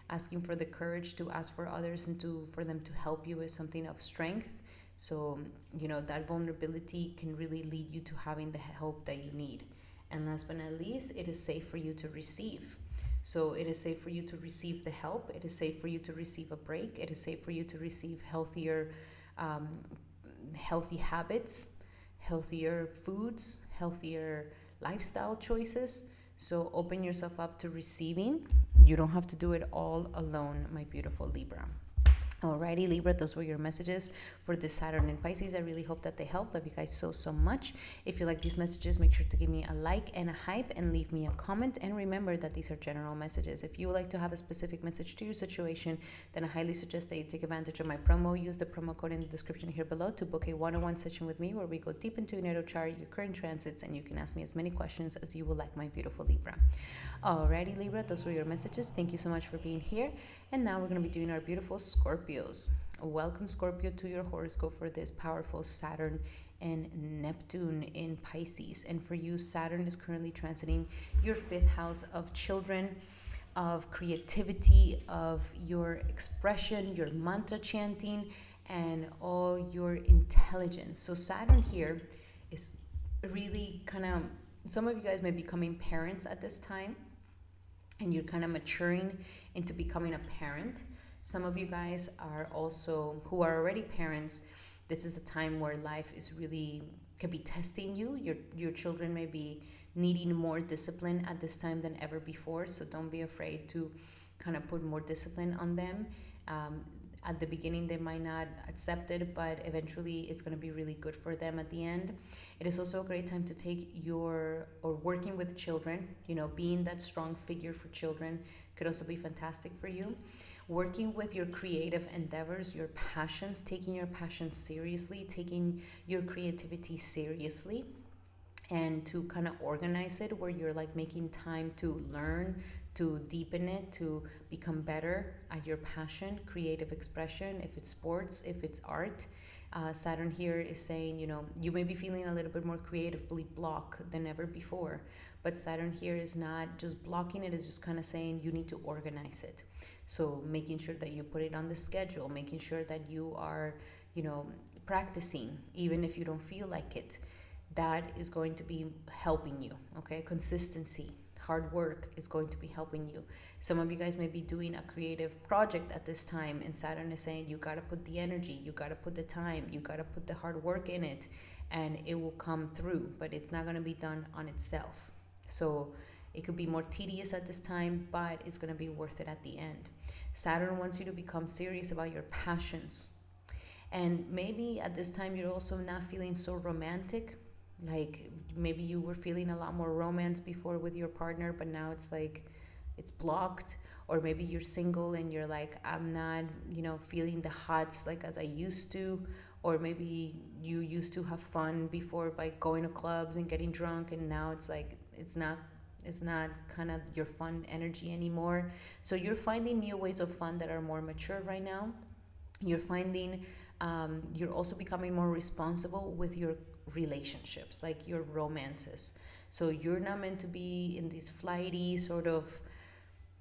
Asking for the courage to ask for others and for them to help you is something of strength. So, that vulnerability can really lead you to having the help that you need. And last but not least, it is safe for you to receive. So it is safe for you to receive the help. It is safe for you to receive a break. It is safe for you to receive healthy habits, healthier foods, healthier lifestyle choices. So open yourself up to receiving. You don't have to do it all alone, my beautiful Libra. Alrighty, Libra, those were your messages for this Saturn in Pisces. I really hope that they help. Love you guys so much. If you like these messages, make sure to give me a like and a hype and leave me a comment. And remember that these are general messages. If you would like to have a specific message to your situation, then I highly suggest that you take advantage of my promo. Use the promo code in the description here below to book a one-on-one session with me where we go deep into your natal chart, your current transits, and you can ask me as many questions as you would like, my beautiful Libra. Alrighty, Libra, those were your messages. Thank you so much for being here. And now we're going to be doing our beautiful Scorpios. Welcome, Scorpio, to your horoscope for this powerful Saturn and Neptune in Pisces. And for you, Saturn is currently transiting your 5th house of children, of creativity, of your expression, your mantra chanting, and all your intelligence. So Saturn here is really some of you guys may be becoming parents at this time, and you're kind of maturing into becoming a parent. Some of you guys are also, who are already parents, this is a time where life is really, could be testing you. Your children may be needing more discipline at this time than ever before, so don't be afraid to kind of put more discipline on them. At the beginning, they might not accept it, but eventually it's going to be really good for them at the end. It is also a great time to take working with children, being that strong figure for children could also be fantastic for you. Working with your creative endeavors, your passions, taking your passions seriously, taking your creativity seriously, and to kind of organize it where you're like making time to learn, to deepen it, to become better at your passion, creative expression, if it's sports, if it's art. Saturn here is saying, you may be feeling a little bit more creatively blocked than ever before, but Saturn here is not just blocking it, it's just kind of saying you need to organize it. So making sure that you put it on the schedule, making sure that you are, practicing, even if you don't feel like it. That is going to be helping you, okay? Consistency, hard work is going to be helping you. Some of you guys may be doing a creative project at this time, and Saturn is saying you got to put the energy, you got to put the time, you got to put the hard work in it, and it will come through, but it's not going to be done on itself. So it could be more tedious at this time, but it's going to be worth it at the end. Saturn wants you to become serious about your passions. And maybe at this time you're also not feeling so romantic. Like maybe you were feeling a lot more romance before with your partner, but now it's like it's blocked. Or maybe you're single and you're like, I'm not, feeling the hots like as I used to. Or maybe you used to have fun before by going to clubs and getting drunk, and now it's like it's not kind of your fun energy anymore. So you're finding new ways of fun that are more mature right now. You're finding you're also becoming more responsible with your relationships, like your romances. So you're not meant to be in these flighty sort of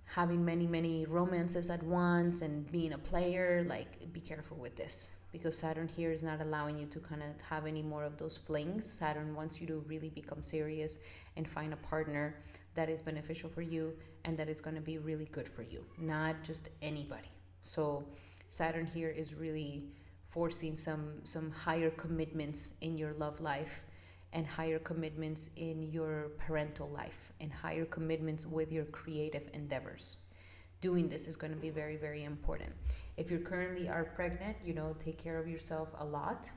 having many romances at once and being a player. Like, be careful with this, because Saturn here is not allowing you to kind of have any more of those flings. Saturn wants you to really become serious and find a partner that is beneficial for you and that is going to be really good for you, not just anybody. So Saturn here is really forcing some higher commitments in your love life, and higher commitments in your parental life, and higher commitments with your creative endeavors. Doing this is going to be very, very important. If you currently are pregnant, take care of yourself a lot.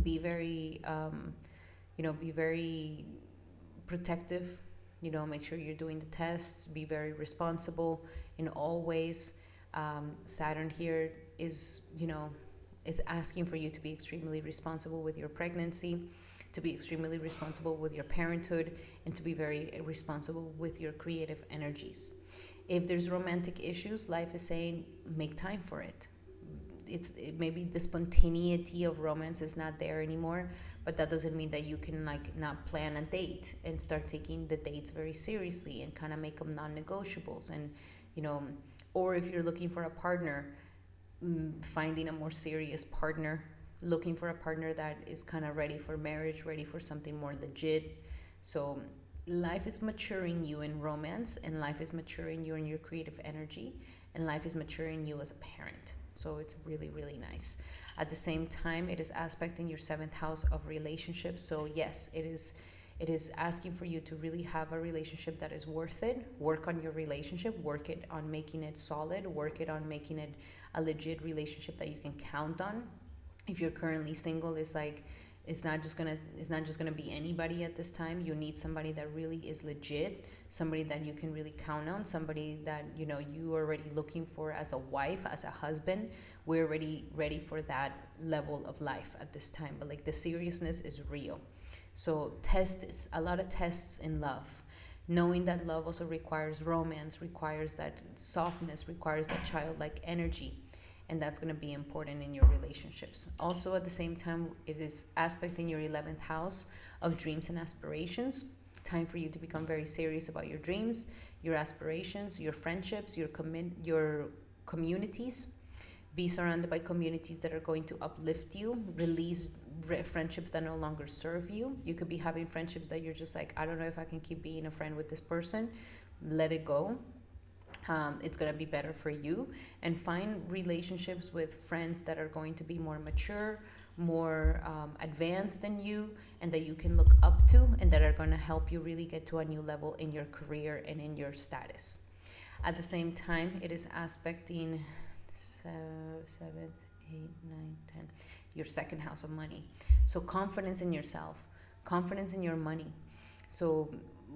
Be very, be very protective. Make sure you're doing the tests. Be very responsible in all ways. Saturn here is asking for you to be extremely responsible with your pregnancy, to be extremely responsible with your parenthood, and to be very responsible with your creative energies. If there's romantic issues, life is saying make time for it. maybe the spontaneity of romance is not there anymore, but that doesn't mean that you can like not plan a date and start taking the dates very seriously and kind of make them non-negotiables. And or if you're looking for a partner, finding a more serious partner, looking for a partner that is kind of ready for marriage, ready for something more legit. So life is maturing you in romance, and life is maturing you in your creative energy, and life is maturing you as a parent. So it's really, really nice. At the same time, it is aspecting your 7th house of relationships. So yes, it is asking for you to really have a relationship that is worth it. Work on your relationship, work it on making it solid, work it on making it a legit relationship that you can count on. If you're currently single, it's not just gonna be anybody at this time. You need somebody that really is legit, somebody that you can really count on, somebody that you are already looking for as a wife, as a husband. We're already ready for that level of life at this time, but like the seriousness is real. So a lot of tests in love, knowing that love also requires romance, requires that softness, requires that childlike energy. And that's going to be important in your relationships. Also, at the same time, it is aspecting your 11th house of dreams and aspirations. Time for you to become very serious about your dreams, your aspirations, your friendships, your communities. Be surrounded by communities that are going to uplift you. Release friendships that no longer serve you. You could be having friendships that you're just like, I don't know if I can keep being a friend with this person. Let it go. It's going to be better for you. And find relationships with friends that are going to be more mature, more advanced than you, and that you can look up to, and that are going to help you really get to a new level in your career and in your status. At the same time, it is aspecting 7th, 8th, 9th, 10th, your 2nd house of money. So confidence in yourself, confidence in your money. So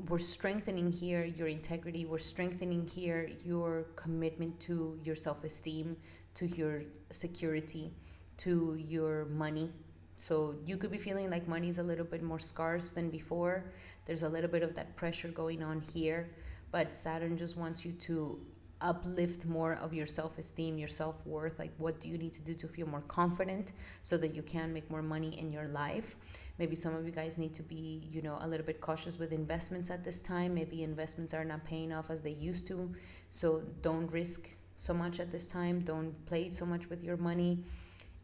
we're strengthening here your integrity. We're strengthening here your commitment to your self-esteem, to your security, to your money. So you could be feeling like money is a little bit more scarce than before. There's a little bit of that pressure going on here, but Saturn just wants you to uplift more of your self-esteem, your self-worth. Like, what do you need to do to feel more confident so that you can make more money in your life? Maybe some of you guys need to be, a little bit cautious with investments at this time. Maybe investments are not paying off as they used to. So don't risk so much at this time. Don't play so much with your money,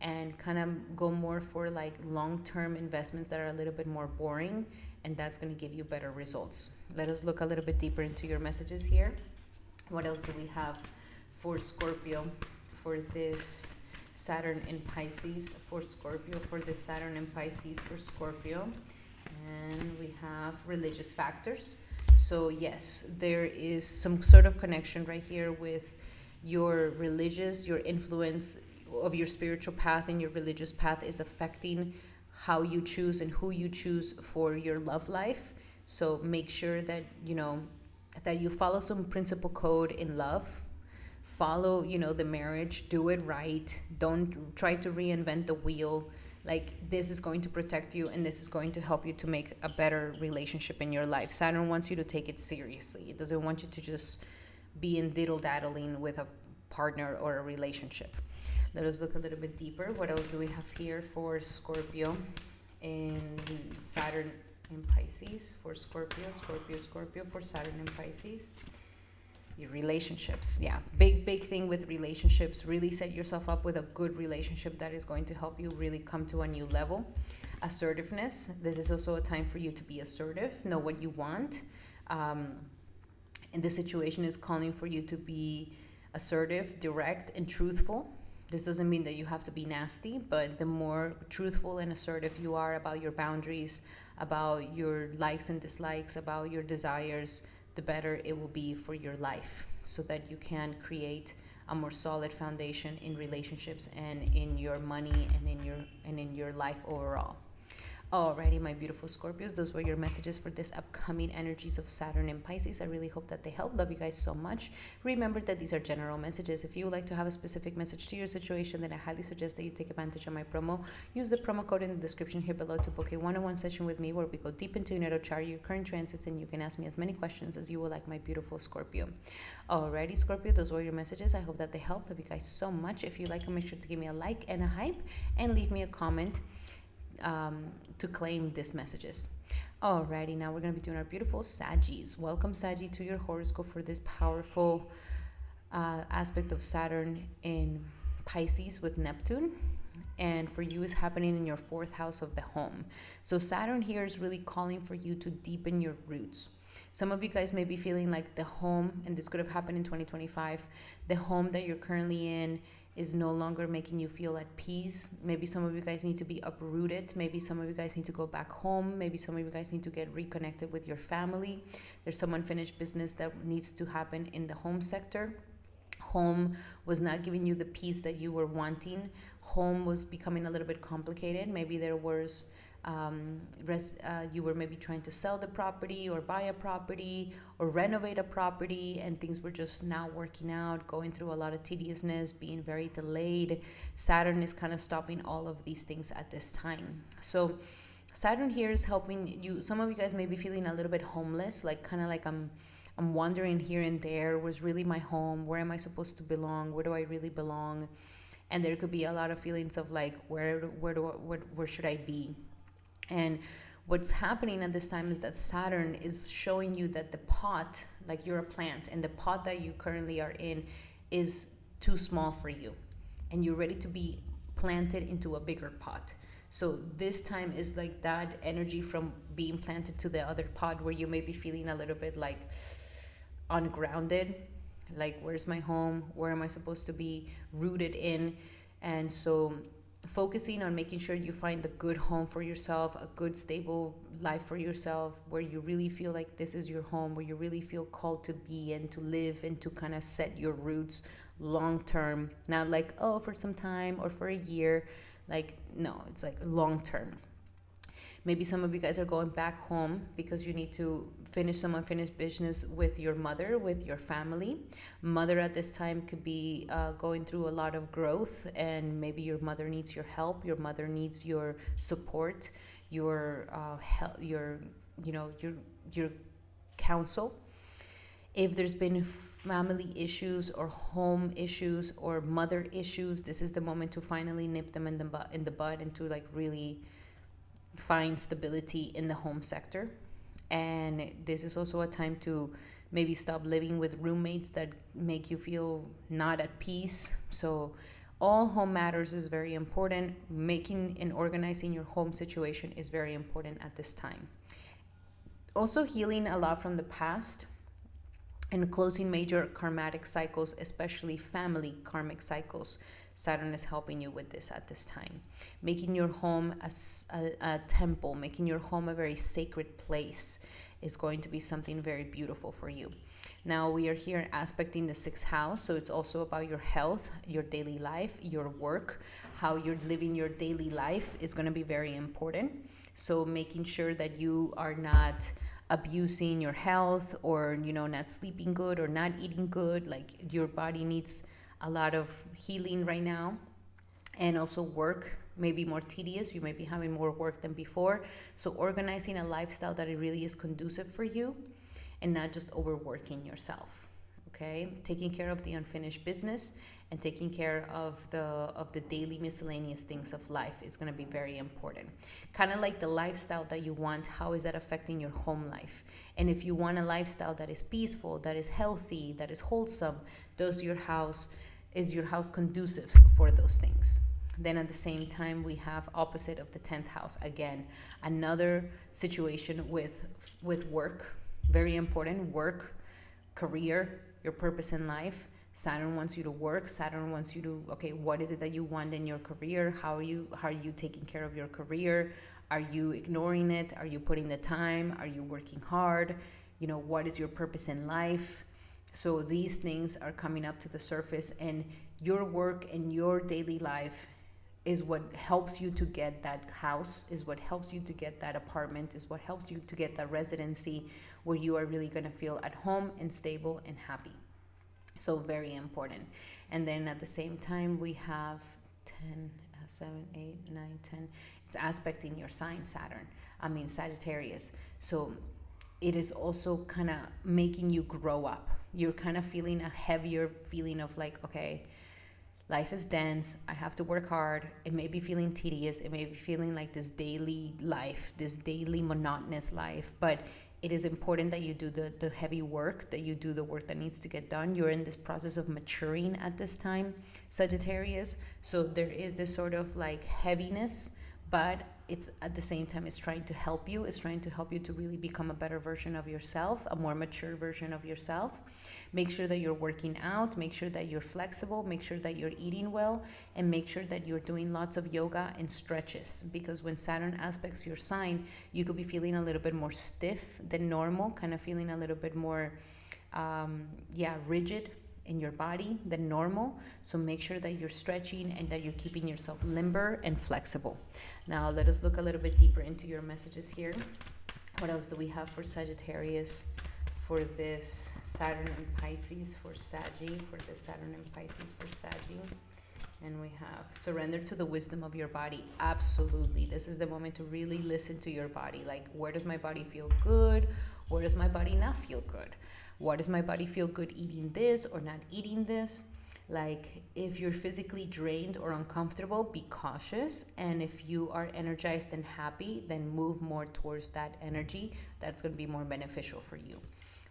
and kind of go more for like long-term investments that are a little bit more boring, and that's going to give you better results. Let us look a little bit deeper into your messages here. What else do we have for Scorpio for this Saturn in Pisces for Scorpio, for this Saturn in Pisces for Scorpio? And we have religious factors. So yes, there is some sort of connection right here with your influence of your spiritual path and your religious path is affecting how you choose and who you choose for your love life. So make sure that, that you follow some principle code in love. Follow, the marriage. Do it right. Don't try to reinvent the wheel. Like, this is going to protect you, and this is going to help you to make a better relationship in your life. Saturn wants you to take it seriously. It doesn't want you to just be in diddle-daddling with a partner or a relationship. Let us look a little bit deeper. What else do we have here for Scorpio in Saturn in Pisces for Scorpio for Saturn in Pisces? Your relationships. Yeah, big thing with relationships. Really set yourself up with a good relationship that is going to help you really come to a new level. Assertiveness. This is also a time for you to be assertive. Know what you want. And the situation is calling for you to be assertive, direct, and truthful. This doesn't mean that you have to be nasty, but the more truthful and assertive you are about your boundaries, about your likes and dislikes, about your desires, the better it will be for your life, so that you can create a more solid foundation in relationships and in your money and in your life overall. Alrighty, my beautiful Scorpios, those were your messages for this upcoming energies of Saturn and Pisces. I really hope that they help. Love you guys so much. Remember that these are general messages. If you would like to have a specific message to your situation, then I highly suggest that you take advantage of my promo. Use the promo code in the description here below to book a one-on-one session with me where we go deep into your natal chart, your current transits, and you can ask me as many questions as you would like, my beautiful Scorpio. Alrighty, Scorpio, those were your messages. I hope that they help. Love you guys so much. If you like them, make sure to give me a like and a hype and leave me a comment to claim these messages. Alrighty, now we're going to be doing our beautiful Saggies. Welcome, Saggy, to your horoscope for this powerful aspect of Saturn in Pisces with Neptune. And for you, is happening in your 4th house of the home. So Saturn here is really calling for you to deepen your roots. Some of you guys may be feeling like the home, and this could have happened in 2025, the home that you're currently in is no longer making you feel at peace. Maybe some of you guys need to be uprooted. Maybe some of you guys need to go back home. Maybe some of you guys need to get reconnected with your family. There's some unfinished business that needs to happen in the home sector. Home was not giving you the peace that you were wanting. Home was becoming a little bit complicated. Maybe there was you were maybe trying to sell the property or buy a property or renovate a property, and things were just not working out, going through a lot of tediousness, being very delayed. Saturn is kind of stopping all of these things at this time. So Saturn here is helping you. Some of you guys may be feeling a little bit homeless, like kind of like I'm wandering here and there. Was really my home? Where am I supposed to belong? Where do I really belong? And there could be a lot of feelings of like, where should I be? And what's happening at this time is that Saturn is showing you that the pot, like you're a plant, and the pot that you currently are in is too small for you, and you're ready to be planted into a bigger pot. So this time is like that energy from being planted to the other pot, where you may be feeling a little bit like ungrounded, like where's my home? Where am I supposed to be rooted in? And so focusing on making sure you find the good home for yourself, a good stable life for yourself, where you really feel like this is your home, where you really feel called to be and to live and to kind of set your roots long term. Not like, oh, for some time or for a year. Like, no, it's like long term. Maybe some of you guys are going back home because you need to finish some unfinished business with your mother, with your family. Mother at this time could be going through a lot of growth, and maybe your mother needs your help. Your mother needs your support, your help, your counsel. If there's been family issues or home issues or mother issues, this is the moment to finally nip them in the bud and to like really find stability in the home sector. And this is also a time to maybe stop living with roommates that make you feel not at peace. So all home matters is very important. Making and organizing your home situation is very important at this time. Also healing a lot from the past and closing major karmatic cycles, especially family karmic cycles. Saturn is helping you with this at this time. Making your home a temple, making your home a very sacred place is going to be something very beautiful for you. Now we are here aspecting the 6th house, so it's also about your health, your daily life, your work, how you're living your daily life is going to be very important. So making sure that you are not abusing your health, or not sleeping good or not eating good. Like your body needs a lot of healing right now. And also work may be more tedious. You may be having more work than before. So organizing a lifestyle that it really is conducive for you and not just overworking yourself. Okay, taking care of the unfinished business and taking care of the daily miscellaneous things of life is going to be very important. Kind of like the lifestyle that you want, how is that affecting your home life? And if you want a lifestyle that is peaceful, that is healthy, that is wholesome, is your house conducive for those things? Then at the same time, we have opposite of the 10th house. Again, another situation with work, very important. Work, career, your purpose in life. Saturn wants you to work. Saturn wants you to, okay, what is it that you want in your career? How are you taking care of your career? Are you ignoring it? Are you putting the time? Are you working hard? What is your purpose in life? So these things are coming up to the surface, and your work and your daily life is what helps you to get that house, is what helps you to get that apartment, is what helps you to get that residency where you are really going to feel at home and stable and happy. So very important. And then at the same time, we have 10, 7, 8, 9, 10. It's aspecting your sign, Sagittarius. So it is also kind of making you grow up. You're kind of feeling a heavier feeling of like, okay, life is dense. I have to work hard. It may be feeling tedious. It may be feeling like this daily life, this daily monotonous life. But it is important that you do the heavy work, that you do the work that needs to get done. You're in this process of maturing at this time, Sagittarius. So there is this sort of like heaviness, but it's at the same time, it's trying to help you. It's trying to help you to really become a better version of yourself, a more mature version of yourself. Make sure that you're working out. Make sure that you're flexible. Make sure that you're eating well. And make sure that you're doing lots of yoga and stretches. Because when Saturn aspects your sign, you could be feeling a little bit more stiff than normal, kind of feeling a little bit more, rigid in your body than normal. So make sure that you're stretching and that you're keeping yourself limber and flexible. Now let us look a little bit deeper into your messages here. What else do we have for Sagittarius for this Saturn and Pisces for Saggy, for this Saturn and Pisces for Saggy? And we have surrender to the wisdom of your body. Absolutely. This is the moment to really listen to your body. Like, where does my body feel good? Where does my body not feel good? What does my body feel good eating this or not eating this? Like, if you're physically drained or uncomfortable, be cautious. And if you are energized and happy, then move more towards that energy. That's going to be more beneficial for you.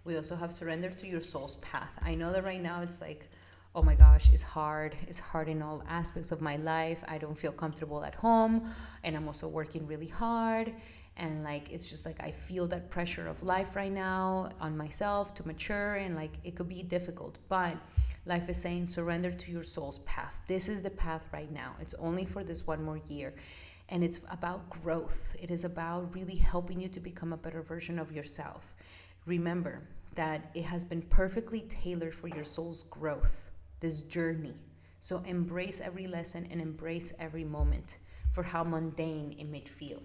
We also have surrender to your soul's path. I know that right now it's like, oh my gosh, it's hard. It's hard in all aspects of my life. I don't feel comfortable at home. And I'm also working really hard. And like, it's just like, I feel that pressure of life right now on myself to mature. And like, it could be difficult. But life is saying, surrender to your soul's path. This is the path right now. It's only for this one more year. And it's about growth. It is about really helping you to become a better version of yourself. Remember that it has been perfectly tailored for your soul's growth, this journey. So embrace every lesson and embrace every moment for how mundane it may feel.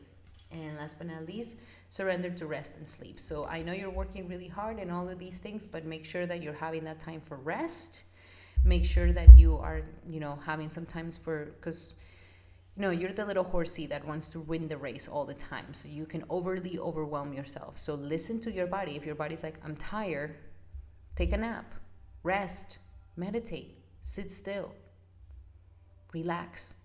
And last but not least, surrender to rest and sleep. So I know you're working really hard and all of these things, but make sure that you're having that time for rest. Make sure that you are, having some times because you're the little horsey that wants to win the race all the time. So you can overly overwhelm yourself. So listen to your body. If your body's like, I'm tired, take a nap, rest, meditate, sit still, relax.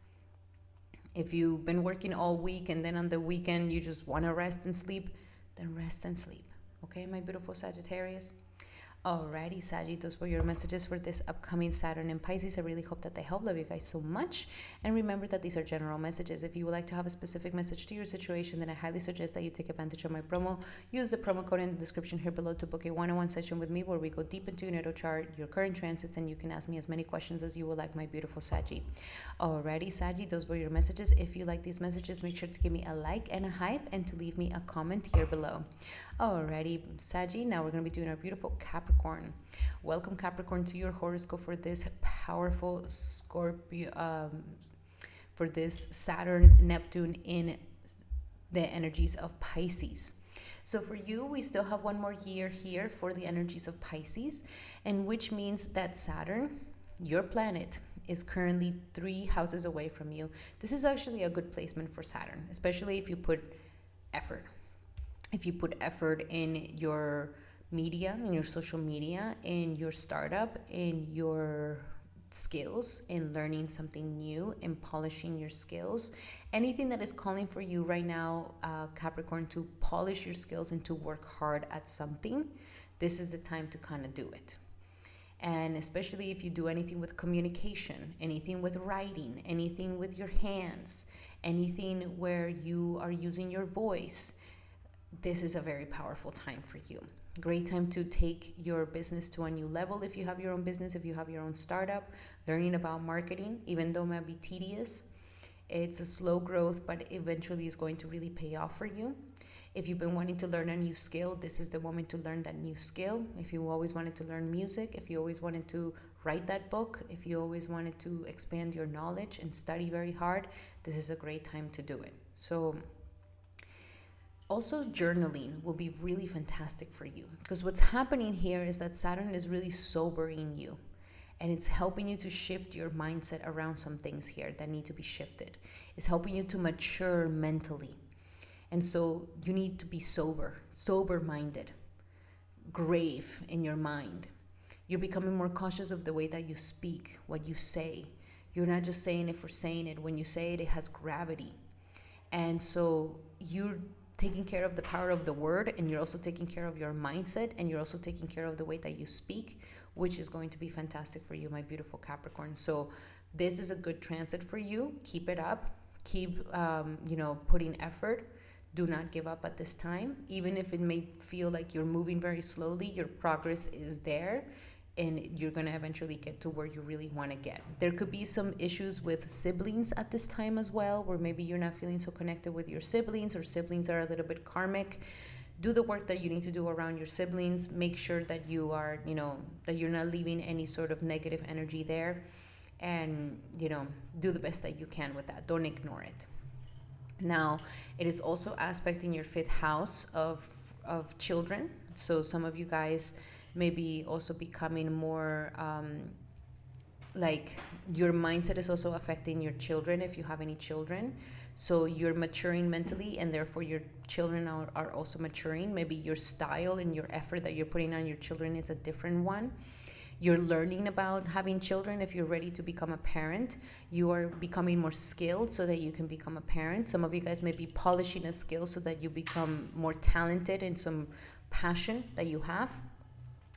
If you've been working all week and then on the weekend you just want to rest and sleep, then rest and sleep. Okay, my beautiful Sagittarius? Alrighty, Saggy, those were your messages for this upcoming Saturn and Pisces. I really hope that they help. Love you guys so much. And remember that these are general messages. If you would like to have a specific message to your situation, then I highly suggest that you take advantage of my promo. Use the promo code in the description here below to book a one-on-one session with me where we go deep into your natal chart, your current transits, and you can ask me as many questions as you would like, my beautiful Saggy. Alrighty, Saggy, those were your messages. If you like these messages, make sure to give me a like and a hype and to leave me a comment here below. Alrighty, Saggy, now we're going to be doing our beautiful Capricorn. Welcome, Capricorn, to your horoscope for this powerful Scorpio, for this Saturn, Neptune in the energies of Pisces. So for you, we still have one more year here for the energies of Pisces, and which means that Saturn, your planet, is currently 3 houses away from you. This is actually a good placement for Saturn, especially if you put effort. If you put effort in your media, in your social media, in your startup, in your skills, in learning something new, in polishing your skills, anything that is calling for you right now, Capricorn, to polish your skills and to work hard at something, this is the time to kind of do it. And especially if you do anything with communication, anything with writing, anything with your hands, anything where you are using your voice, this is a very powerful time for you. Great time to take your business to a new level if you have your own business, if you have your own startup, learning about marketing, even though it might be tedious. It's a slow growth, but eventually is going to really pay off for you. If you've been wanting to learn a new skill, this is the moment to learn that new skill. If you always wanted to learn music, if you always wanted to write that book, if you always wanted to expand your knowledge and study very hard, this is a great time to do it. So also journaling will be really fantastic for you, because what's happening here is that Saturn is really sobering you, and it's helping you to shift your mindset around some things here that need to be shifted. It's helping you to mature mentally. And so you need to be sober-minded, grave in your mind. You're becoming more cautious of the way that you speak, what you say. You're not just saying it for saying it. When you say it, it has gravity. And so you're taking care of the power of the word, and you're also taking care of your mindset, and you're also taking care of the way that you speak, which is going to be fantastic for you, my beautiful Capricorn. So this is a good transit for you. Keep it up. Keep, putting effort. Do not give up at this time. Even if it may feel like you're moving very slowly, your progress is there, and you're going to eventually get to where you really want to get. There could be some issues with siblings at this time as well, where maybe you're not feeling so connected with your siblings, or siblings are a little bit karmic. Do the work that you need to do around your siblings. Make sure that you are, that you're not leaving any sort of negative energy there, and, do the best that you can with that. Don't ignore it. Now, it is also aspecting your 5th house of children. So some of you guys may be also becoming more like your mindset is also affecting your children if you have any children. So you're maturing mentally, and therefore your children are also maturing. Maybe your style and your effort that you're putting on your children is a different one. You're learning about having children. If you're ready to become a parent, you are becoming more skilled so that you can become a parent. Some of you guys may be polishing a skill so that you become more talented in some passion that you have.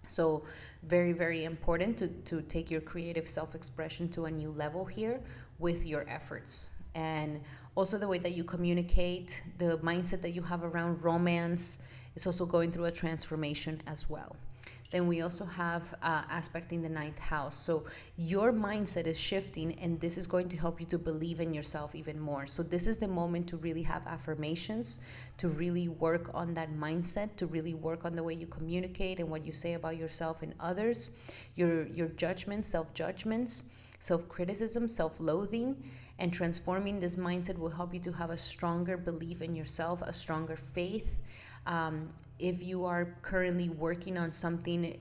So very, very important to take your creative self-expression to a new level here with your efforts. And also the way that you communicate, the mindset that you have around romance is also going through a transformation as well. Then we also have aspecting the 9th house. So your mindset is shifting, and this is going to help you to believe in yourself even more. So this is the moment to really have affirmations, to really work on that mindset, to really work on the way you communicate and what you say about yourself and others, your judgments, self-judgments, self-criticism, self-loathing. And transforming this mindset will help you to have a stronger belief in yourself, a stronger faith. If you are currently working on something,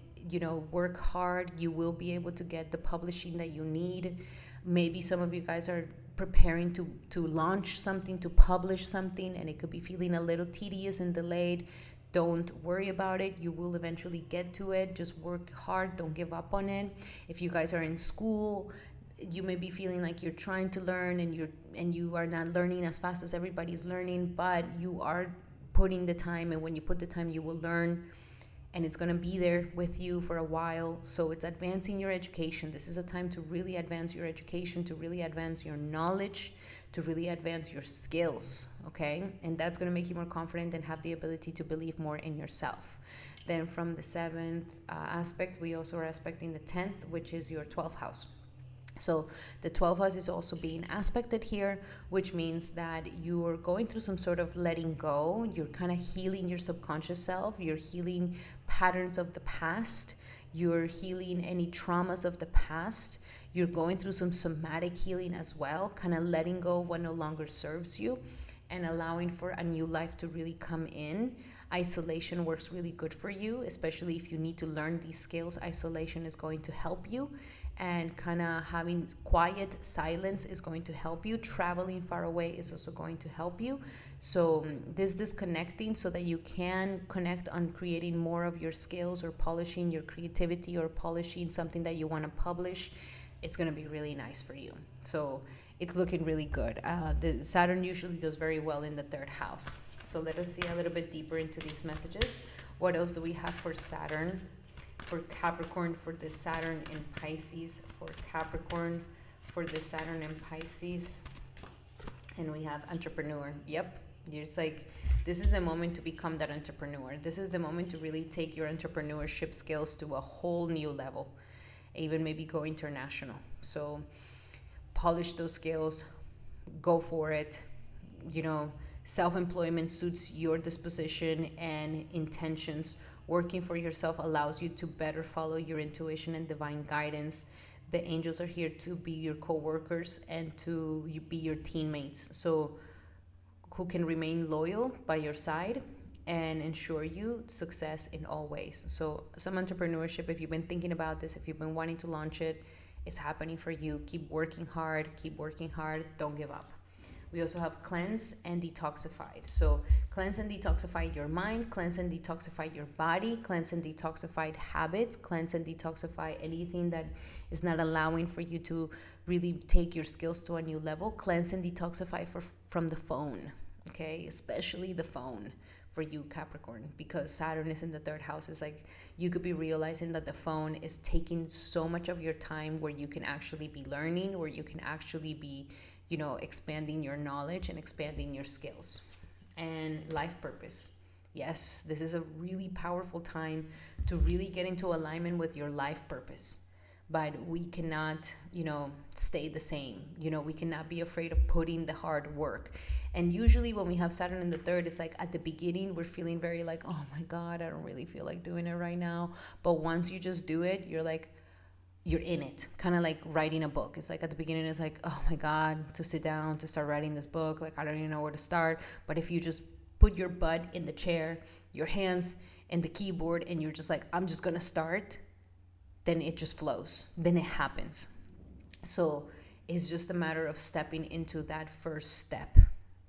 work hard. You will be able to get the publishing that you need. Maybe some of you guys are preparing to launch something, to publish something, and it could be feeling a little tedious and delayed. Don't worry about it. You will eventually get to it. Just work hard. Don't give up on it. If you guys are in school, you may be feeling like you're trying to learn and you are not learning as fast as everybody's learning, but you are putting the time, and when you put the time, you will learn, and it's going to be there with you for a while. So it's advancing your education. This is a time to really advance your education, to really advance your knowledge, to really advance your skills, okay? And that's going to make you more confident and have the ability to believe more in yourself. Then from the 7th aspect, we also are aspecting the 10th, which is your 12th house. So the 12th house is also being aspected here, which means that you're going through some sort of letting go. You're kind of healing your subconscious self. You're healing patterns of the past. You're healing any traumas of the past. You're going through some somatic healing as well, kind of letting go of what no longer serves you and allowing for a new life to really come in. Isolation works really good for you, especially if you need to learn these skills. Isolation is going to help you. And kind of having quiet silence is going to help you. Traveling far away is also going to help you. So this disconnecting so that you can connect on creating more of your skills, or polishing your creativity, or polishing something that you want to publish, it's going to be really nice for you. So it's looking really good. The Saturn usually does very well in the 3rd house. So let us see a little bit deeper into these messages. What else do we have for Saturn? For Capricorn, for the Saturn in Pisces, for Capricorn, for the Saturn in Pisces. And we have entrepreneur. Yep. It's like, this is the moment to become that entrepreneur. This is the moment to really take your entrepreneurship skills to a whole new level, even maybe go international. So polish those skills, go for it, Self-employment suits your disposition and intentions. Working for yourself allows you to better follow your intuition and divine guidance. The angels are here to be your co-workers and to be your teammates, so who can remain loyal by your side and ensure you success in all ways. So some entrepreneurship, if you've been thinking about this, if you've been wanting to launch it, it's happening for you. Keep working hard, don't give up. We also have cleanse and detoxified. So cleanse and detoxify your mind, cleanse and detoxify your body, cleanse and detoxify habits, cleanse and detoxify anything that is not allowing for you to really take your skills to a new level. Cleanse and detoxify from the phone, okay? Especially the phone for you, Capricorn, because Saturn is in the third house. It's like you could be realizing that the phone is taking so much of your time where you can actually be learning, where you can actually be, expanding your knowledge and expanding your skills. And life purpose. Yes, this is a really powerful time to really get into alignment with your life purpose. But we cannot, stay the same. We cannot be afraid of putting the hard work. And usually when we have Saturn in the third, it's like at the beginning, we're feeling very like, oh my God, I don't really feel like doing it right now. But once you just do it, you're like, you're in it, kind of like writing a book. It's like at the beginning, it's like, oh my God, to sit down, to start writing this book. Like, I don't even know where to start. But if you just put your butt in the chair, your hands in the keyboard, and you're just like, I'm just going to start, then it just flows. Then it happens. So it's just a matter of stepping into that first step,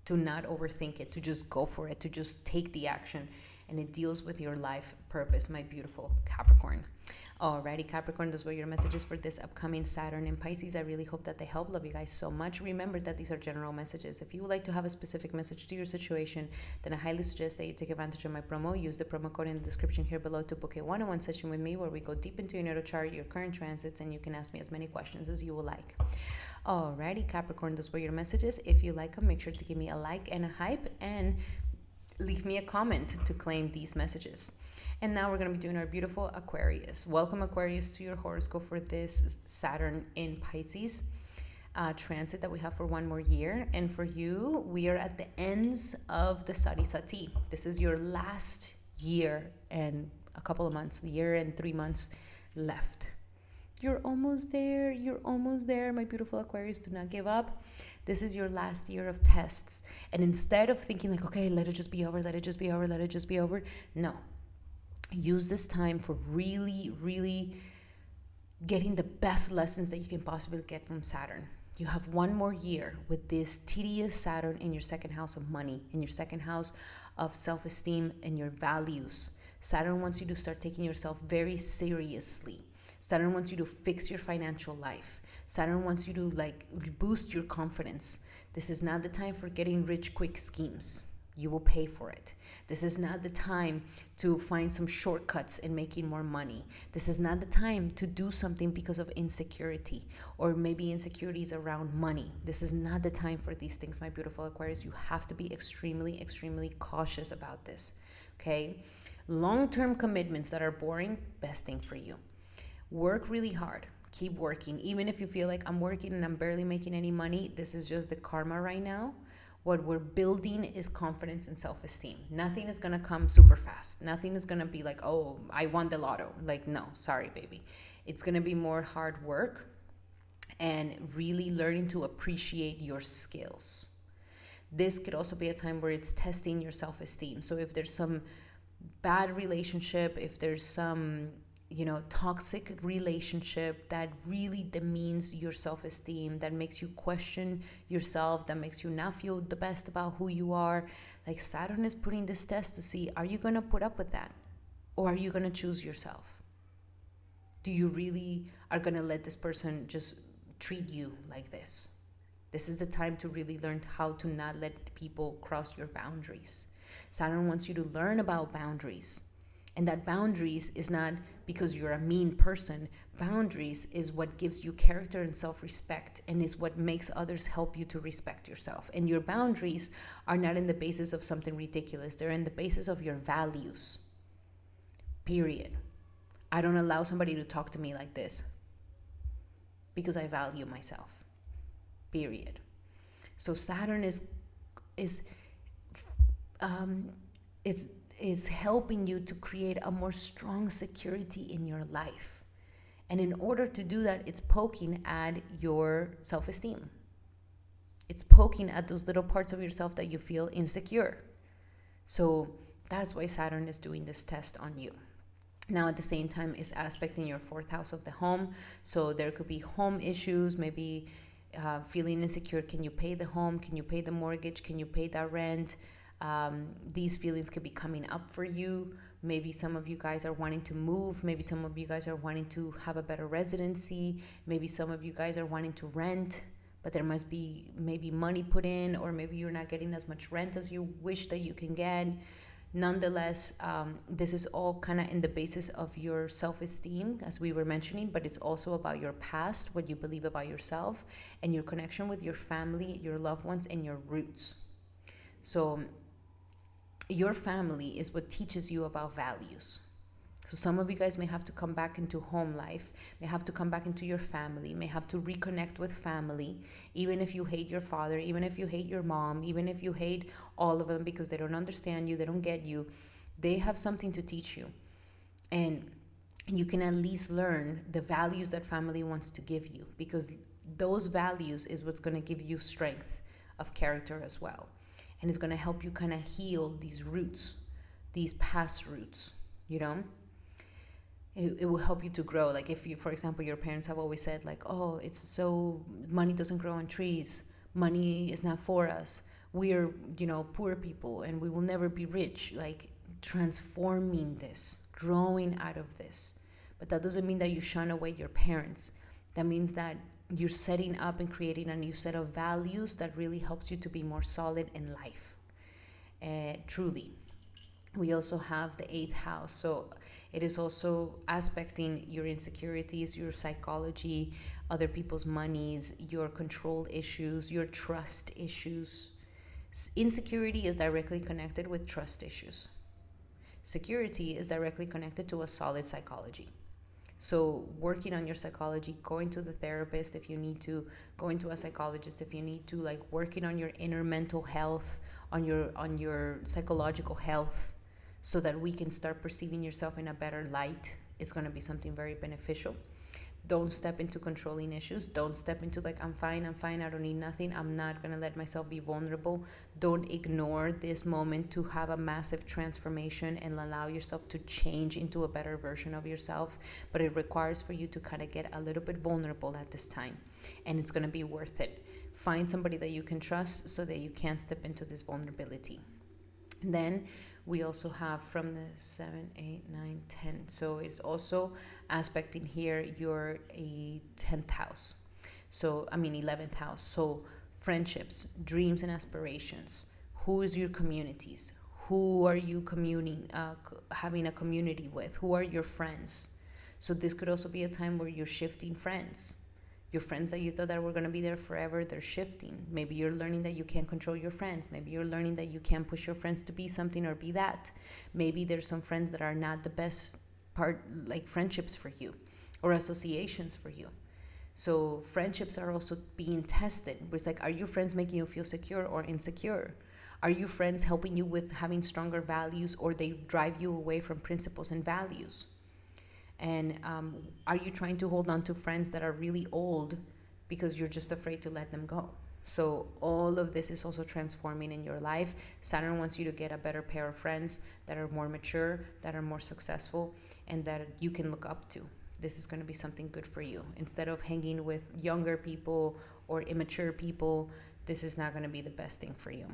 to not overthink it, to just go for it, to just take the action. And it deals with your life purpose, my beautiful Capricorn. Alrighty, Capricorn, those were your messages for this upcoming Saturn in Pisces. I really hope that they help. Love you guys so much. Remember that these are general messages. If you would like to have a specific message to your situation, then I highly suggest that you take advantage of my promo. Use the promo code in the description here below to book a one-on-one session with me where we go deep into your natal chart, your current transits, and you can ask me as many questions as you will like. Alrighty, Capricorn, those were your messages. If you like them, make sure to give me a like and a hype and leave me a comment to claim these messages. And now we're going to be doing our beautiful Aquarius. Welcome, Aquarius, to your horoscope for this Saturn in Pisces transit that we have for one more year. And for you, we are at the ends of the Sadi Sati. This is your last year and a couple of months, a year and 3 months left. You're almost there. You're almost there, my beautiful Aquarius. Do not give up. This is your last year of tests. And instead of thinking like, okay, let it just be over, let it just be over, let it just be over. No. Use this time for really, really getting the best lessons that you can possibly get from Saturn. You have one more year with this tedious Saturn in your second house of money, in your second house of self-esteem and your values. Saturn wants you to start taking yourself very seriously. Saturn wants you to fix your financial life. Saturn wants you to boost your confidence. This is not the time for getting rich quick schemes. You will pay for it. This is not the time to find some shortcuts in making more money. This is not the time to do something because of insecurity or maybe insecurities around money. This is not the time for these things, my beautiful Aquarius. You have to be extremely, extremely cautious about this, okay? Long-term commitments that are boring, best thing for you. Work really hard. Keep working. Even if you feel like I'm working and I'm barely making any money, this is just the karma right now. What we're building is confidence and self-esteem. Nothing is going to come super fast. Nothing is going to be like, oh, I won the lotto. Like, no, sorry, baby. It's going to be more hard work and really learning to appreciate your skills. This could also be a time where it's testing your self-esteem. So if there's some bad relationship, if there's some toxic relationship that really demeans your self-esteem, that makes you question yourself, that makes you not feel the best about who you are. Like Saturn is putting this test to see, are you going to put up with that? Or are you going to choose yourself? Do you really are going to let this person just treat you like this? This is the time to really learn how to not let people cross your boundaries. Saturn wants you to learn about boundaries. And that boundaries is not because you're a mean person. Boundaries is what gives you character and self-respect and is what makes others help you to respect yourself. And your boundaries are not in the basis of something ridiculous. They're in the basis of your values. Period. I don't allow somebody to talk to me like this because I value myself. Period. So Saturn is is helping you to create a more strong security in your life. And in order to do that, it's poking at your self-esteem. It's poking at those little parts of yourself that you feel insecure. So that's why Saturn is doing this test on you. Now, at the same time, it's aspecting your fourth house of the home. So there could be home issues, maybe feeling insecure. Can you pay the home? Can you pay the mortgage? Can you pay that rent? These feelings could be coming up for you. Maybe some of you guys are wanting to move. Maybe some of you guys are wanting to have a better residency. Maybe some of you guys are wanting to rent, but there must be maybe money put in, or maybe you're not getting as much rent as you wish that you can get. Nonetheless, this is all kind of in the basis of your self-esteem, as we were mentioning, but it's also about your past, what you believe about yourself, and your connection with your family, your loved ones, and your roots. So your family is what teaches you about values. So some of you guys may have to come back into home life, may have to come back into your family, may have to reconnect with family, even if you hate your father, even if you hate your mom, even if you hate all of them because they don't understand you, they don't get you. They have something to teach you. And you can at least learn the values that family wants to give you, because those values is what's going to give you strength of character as well. And it's going to help you kind of heal these roots, these past roots, you know? It will help you to grow. Like if you, for example, your parents have always said like, oh, it's so, money doesn't grow on trees. Money is not for us. We're, poor people and we will never be rich. Like transforming this, growing out of this. But that doesn't mean that you shun away your parents. That means that you're setting up and creating a new set of values that really helps you to be more solid in life. Truly. We also have the 8th house. So it is also aspecting your insecurities, your psychology, other people's monies, your control issues, your trust issues. Insecurity is directly connected with trust issues. Security is directly connected to a solid psychology. So working on your psychology, going to the therapist if you need to, going to a psychologist if you need to, like working on your inner mental health, on your psychological health, so that we can start perceiving yourself in a better light, is going to be something very beneficial. Don't step into controlling issues. Don't step into like, I'm fine, I don't need nothing. I'm not going to let myself be vulnerable. Don't ignore this moment to have a massive transformation and allow yourself to change into a better version of yourself. But it requires for you to kind of get a little bit vulnerable at this time. And it's going to be worth it. Find somebody that you can trust so that you can't step into this vulnerability. Then we also have from the 7, 8, 9, 10. So it's also aspecting here your 10th house. So, 11th house. So friendships, dreams and aspirations. Who is your communities? Who are you having a community with? Who are your friends? So this could also be a time where you're shifting friends. Your friends that you thought that were going to be there forever, they're shifting. Maybe you're learning that you can't control your friends. Maybe you're learning that you can't push your friends to be something or be that. Maybe there's some friends that are not the best part, like friendships for you or associations for you. So friendships are also being tested. It's like, are your friends making you feel secure or insecure? Are your friends helping you with having stronger values, or they drive you away from principles and values? And are you trying to hold on to friends that are really old because you're just afraid to let them go? So all of this is also transforming in your life. Saturn wants you to get a better pair of friends that are more mature, that are more successful, and that you can look up to. This is going to be something good for you. Instead of hanging with younger people or immature people, this is not going to be the best thing for you.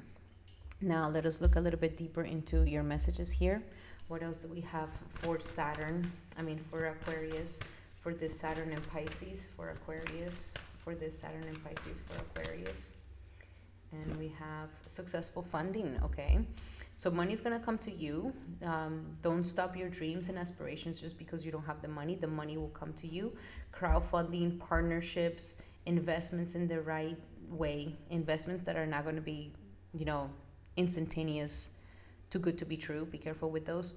Now let us look a little bit deeper into your messages here. What else do we have for for Aquarius, for this Saturn and Pisces, for Aquarius, for this Saturn and Pisces, for Aquarius? And we have successful funding, okay? So money's going to come to you. Don't stop your dreams and aspirations just because you don't have the money. The money will come to you. Crowdfunding, partnerships, investments in the right way, investments that are not going to be, instantaneous, too good to be true. Be careful with those.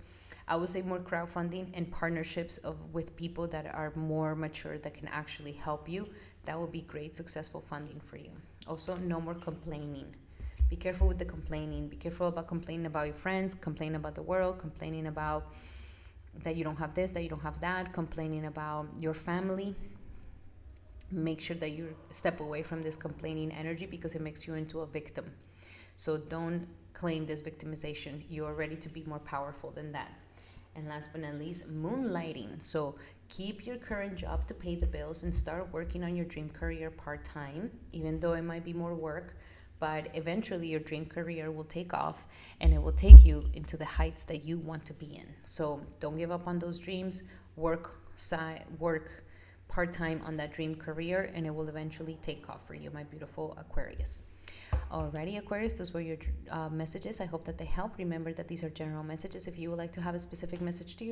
I would say more crowdfunding and partnerships with people that are more mature that can actually help you. That would be great, successful funding for you. Also, no more complaining, Be careful with the complaining. Be careful about complaining about your friends, complaining about the world, complaining about that you don't have this, that you don't have that, complaining about your family. Make sure that you step away from this complaining energy because it makes you into a victim. So don't claim this victimization. You are ready to be more powerful than that. And last but not least, moonlighting. So keep your current job to pay the bills and start working on your dream career part-time, even though it might be more work. But eventually your dream career will take off and it will take you into the heights that you want to be in. So don't give up on those dreams. Work part-time on that dream career and it will eventually take off for you, my beautiful Aquarius. Alrighty, Aquarius, those were your messages. I hope that they help. Remember that these are general messages. If you would like to have a specific message to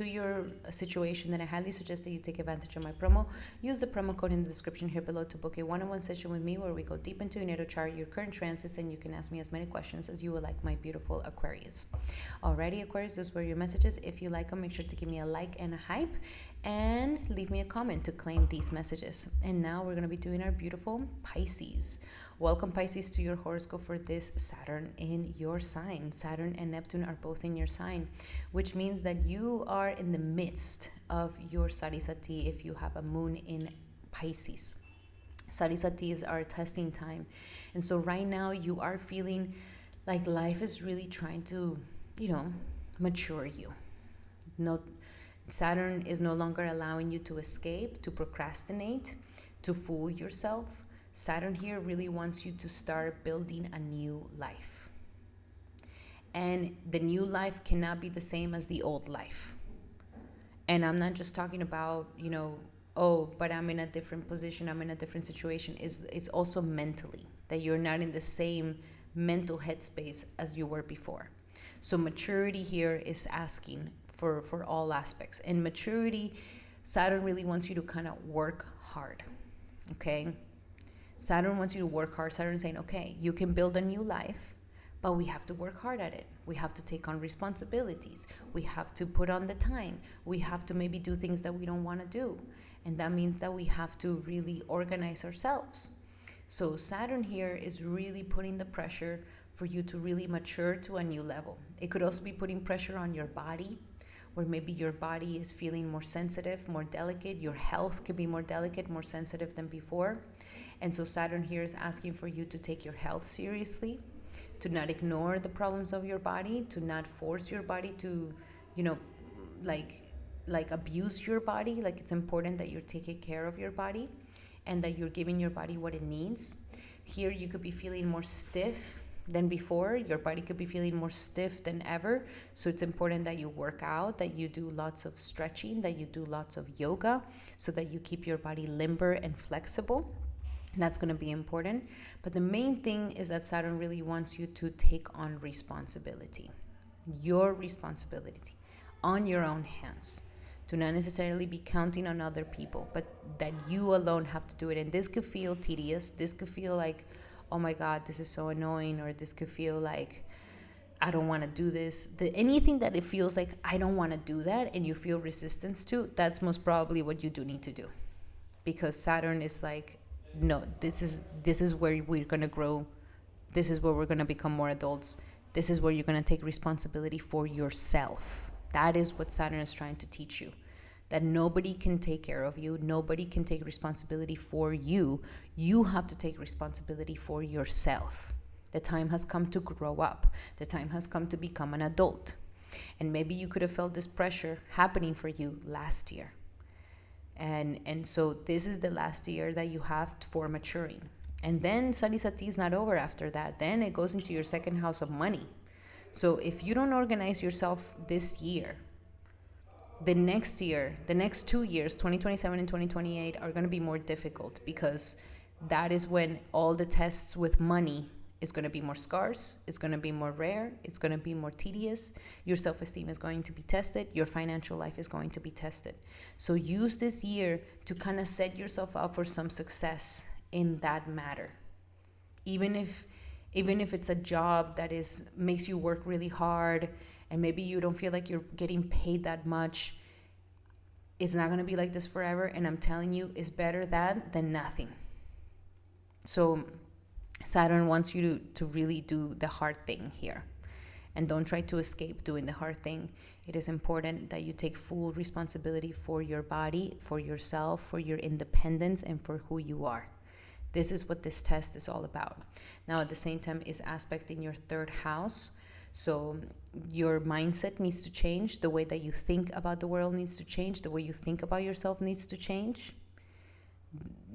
your situation, then I highly suggest that you take advantage of my promo. Use the promo code in the description here below to book a one-on-one session with me where we go deep into your natal chart, your current transits, and you can ask me as many questions as you would like, my beautiful Aquarius. Alrighty, Aquarius, those were your messages. If you like them, make sure to give me a like and a hype and leave me a comment to claim these messages. And now we're going to be doing our beautiful Pisces. Welcome, Pisces, to your horoscope for this Saturn in your sign. Saturn and Neptune are both in your sign, which means that you are in the midst of your Sarisati if you have a moon in Pisces. Sarisati is our testing time. And so right now you are feeling like life is really trying to, mature you. Saturn is no longer allowing you to escape, to procrastinate, to fool yourself. Saturn here really wants you to start building a new life. And the new life cannot be the same as the old life. And I'm not just talking about, but I'm in a different position, I'm in a different situation. It's also mentally, that you're not in the same mental headspace as you were before. So maturity here is asking for all aspects. And maturity, Saturn really wants you to kind of work hard, okay? Saturn wants you to work hard. Saturn saying, okay, you can build a new life, but we have to work hard at it. We have to take on responsibilities. We have to put on the time. We have to maybe do things that we don't want to do. And that means that we have to really organize ourselves. So Saturn here is really putting the pressure for you to really mature to a new level. It could also be putting pressure on your body, where maybe your body is feeling more sensitive, more delicate. Your health could be more delicate, more sensitive than before. And so Saturn here is asking for you to take your health seriously, to not ignore the problems of your body, to not force your body to, like abuse your body. Like, it's important that you're taking care of your body and that you're giving your body what it needs. Here you could be feeling more stiff than before. Your body could be feeling more stiff than ever. So it's important that you work out, that you do lots of stretching, that you do lots of yoga so that you keep your body limber and flexible. That's going to be important. But the main thing is that Saturn really wants you to take on responsibility. Your responsibility on your own hands. To not necessarily be counting on other people, but that you alone have to do it. And this could feel tedious. This could feel like, oh my God, this is so annoying. Or this could feel like, I don't want to do this. Anything that it feels like, I don't want to do that, and you feel resistance to, that's most probably what you do need to do. Because Saturn is like, no, this is where we're going to grow. This is where we're going to become more adults. This is where you're going to take responsibility for yourself. That is what Saturn is trying to teach you. That nobody can take care of you. Nobody can take responsibility for you. You have to take responsibility for yourself. The time has come to grow up. The time has come to become an adult. And maybe you could have felt this pressure happening for you last year. And so this is the last year that you have for maturing. And then Sarisati is not over after that. Then it goes into your second house of money. So if you don't organize yourself this year, the next 2 years, 2027 and 2028, are going to be more difficult, because that is when all the tests with money is going to be more scarce, it's going to be more rare, it's going to be more tedious. Your self-esteem is going to be tested, your financial life is going to be tested. So use this year to kind of set yourself up for some success in that matter. Even if it's a job that makes you work really hard, and maybe you don't feel like you're getting paid that much, it's not going to be like this forever. And I'm telling you, it's better that than nothing. So Saturn wants you to really do the hard thing here. And don't try to escape doing the hard thing. It is important that you take full responsibility for your body, for yourself, for your independence, and for who you are. This is what this test is all about. Now, at the same time, is aspect in your third house. So your mindset needs to change. The way that you think about the world needs to change. The way you think about yourself needs to change.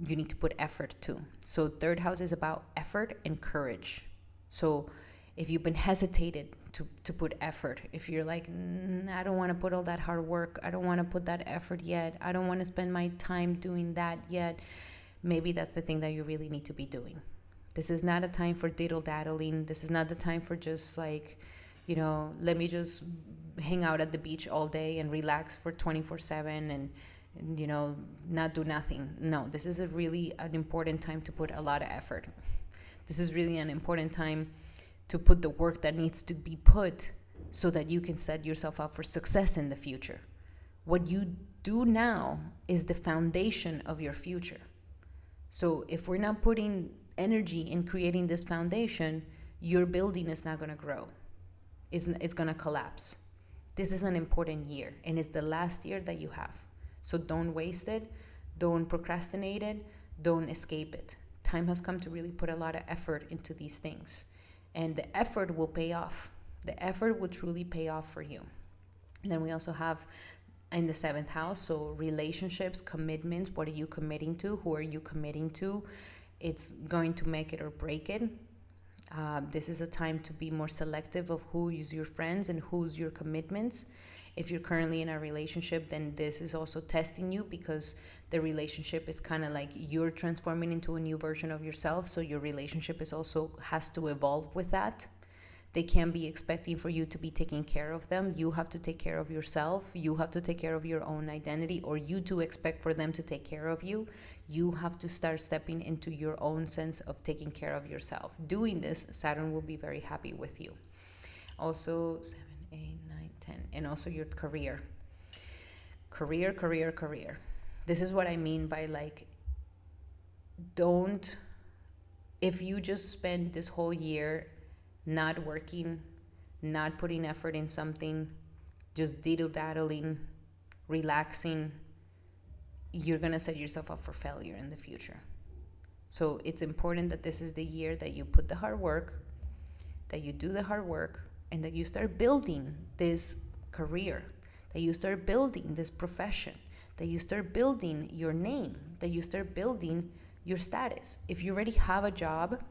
You need to put effort too. So third house is about effort and courage. So if you've been hesitated to put effort, if you're like, I don't want to put all that hard work, I don't want to put that effort yet, I don't want to spend my time doing that yet, maybe that's the thing that you really need to be doing. This is not a time for diddle-daddling. This is not the time for just like, let me just hang out at the beach all day and relax for 24/7 and not do nothing. No, this is really an important time to put a lot of effort. This is really an important time to put the work that needs to be put so that you can set yourself up for success in the future. What you do now is the foundation of your future. So if we're not putting energy in creating this foundation, your building is not going to grow. It's going to collapse. This is an important year, and it's the last year that you have. So don't waste it. Don't procrastinate it. Don't escape it. Time has come to really put a lot of effort into these things. And the effort will pay off. The effort will truly pay off for you. And then we also have in the 7th house, so relationships, commitments. What are you committing to? Who are you committing to? It's going to make it or break it. This is a time to be more selective of who is your friends and who's your commitments. If you're currently in a relationship, then this is also testing you, because the relationship is kind of like you're transforming into a new version of yourself. So your relationship is also has to evolve with that. They can't be expecting for you to be taking care of them. You have to take care of yourself. You have to take care of your own identity, or you to expect for them to take care of you. You have to start stepping into your own sense of taking care of yourself. Doing this, Saturn will be very happy with you. Also, 7, 8, 9, 10, and also your career. Career. This is what I mean by like, if you just spend this whole year not working, not putting effort in something, just diddle-daddling, relaxing, you're going to set yourself up for failure in the future. So it's important that this is the year that you put the hard work, that you do the hard work, and that you start building this career, that you start building this profession, that you start building your name, that you start building your status. If you already have a job,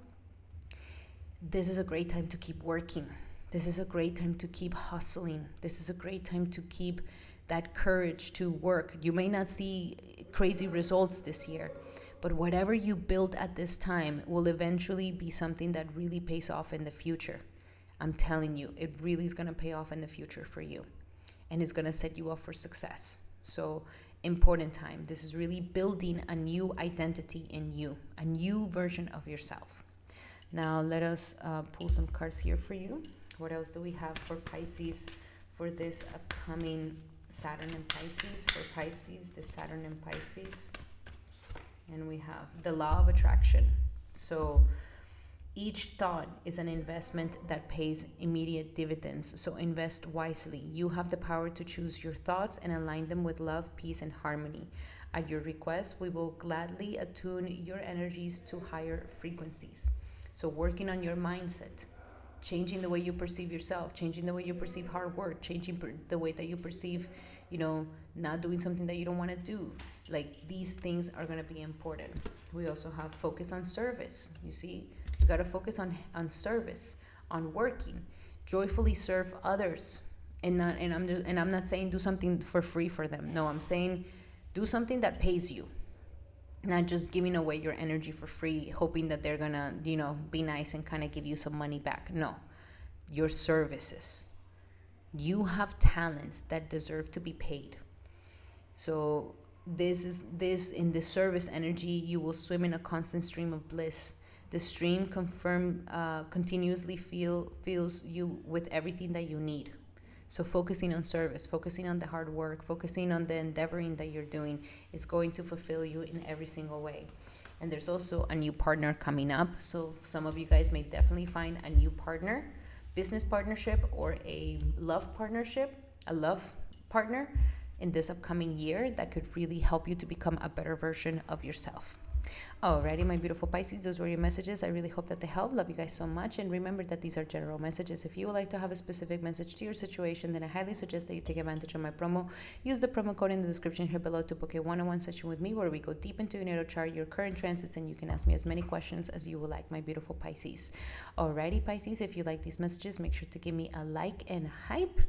this is a great time to keep working. This is a great time to keep hustling. This is a great time to keep that courage to work. You may not see crazy results this year, but whatever you build at this time will eventually be something that really pays off in the future. I'm telling you, it really is going to pay off in the future for you, and it's going to set you up for success. So important time. This is really building a new identity in you, a new version of yourself. Now let us pull some cards here for you. What else do we have for Pisces for this upcoming Saturn and Pisces? For Pisces, the Saturn and Pisces. And we have the law of attraction. So each thought is an investment that pays immediate dividends. So invest wisely. You have the power to choose your thoughts and align them with love, peace, and harmony. At your request, we will gladly attune your energies to higher frequencies. So working on your mindset, changing the way you perceive yourself, changing the way you perceive hard work, changing the way that you perceive, not doing something that you don't want to do. Like, these things are going to be important. We also have focus on service. You see, you got to focus on service, on working, joyfully serve others. And I'm not saying do something for free for them. No, I'm saying do something that pays you. Not just giving away your energy for free, hoping that they're gonna, be nice and kind of give you some money back. No, your services. You have talents that deserve to be paid. So this in the service energy, you will swim in a constant stream of bliss. The stream continuously fills you with everything that you need. So focusing on service, focusing on the hard work, focusing on the endeavoring that you're doing is going to fulfill you in every single way. And there's also a new partner coming up. So some of you guys may definitely find a new partner, business partnership, or a love partnership, a love partner in this upcoming year that could really help you to become a better version of yourself. Alrighty, my beautiful Pisces, those were your messages. I really hope that they help. Love you guys so much. And remember that these are general messages. If you would like to have a specific message to your situation, then I highly suggest that you take advantage of my promo. Use the promo code in the description here below to book a one-on-one session with me where we go deep into your natal chart, your current transits, and you can ask me as many questions as you would like, my beautiful Pisces. Alrighty, Pisces, if you like these messages, make sure to give me a like and hype.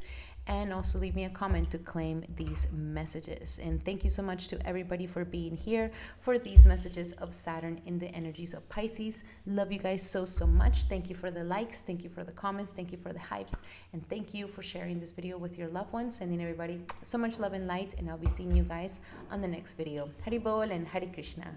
And also leave me a comment to claim these messages. And thank you so much to everybody for being here for these messages of Saturn in the energies of Pisces. Love you guys so, so much. Thank you for the likes. Thank you for the comments. Thank you for the hypes. And thank you for sharing this video with your loved ones. Sending everybody so much love and light. And I'll be seeing you guys on the next video. Hari Bol and Hari Krishna.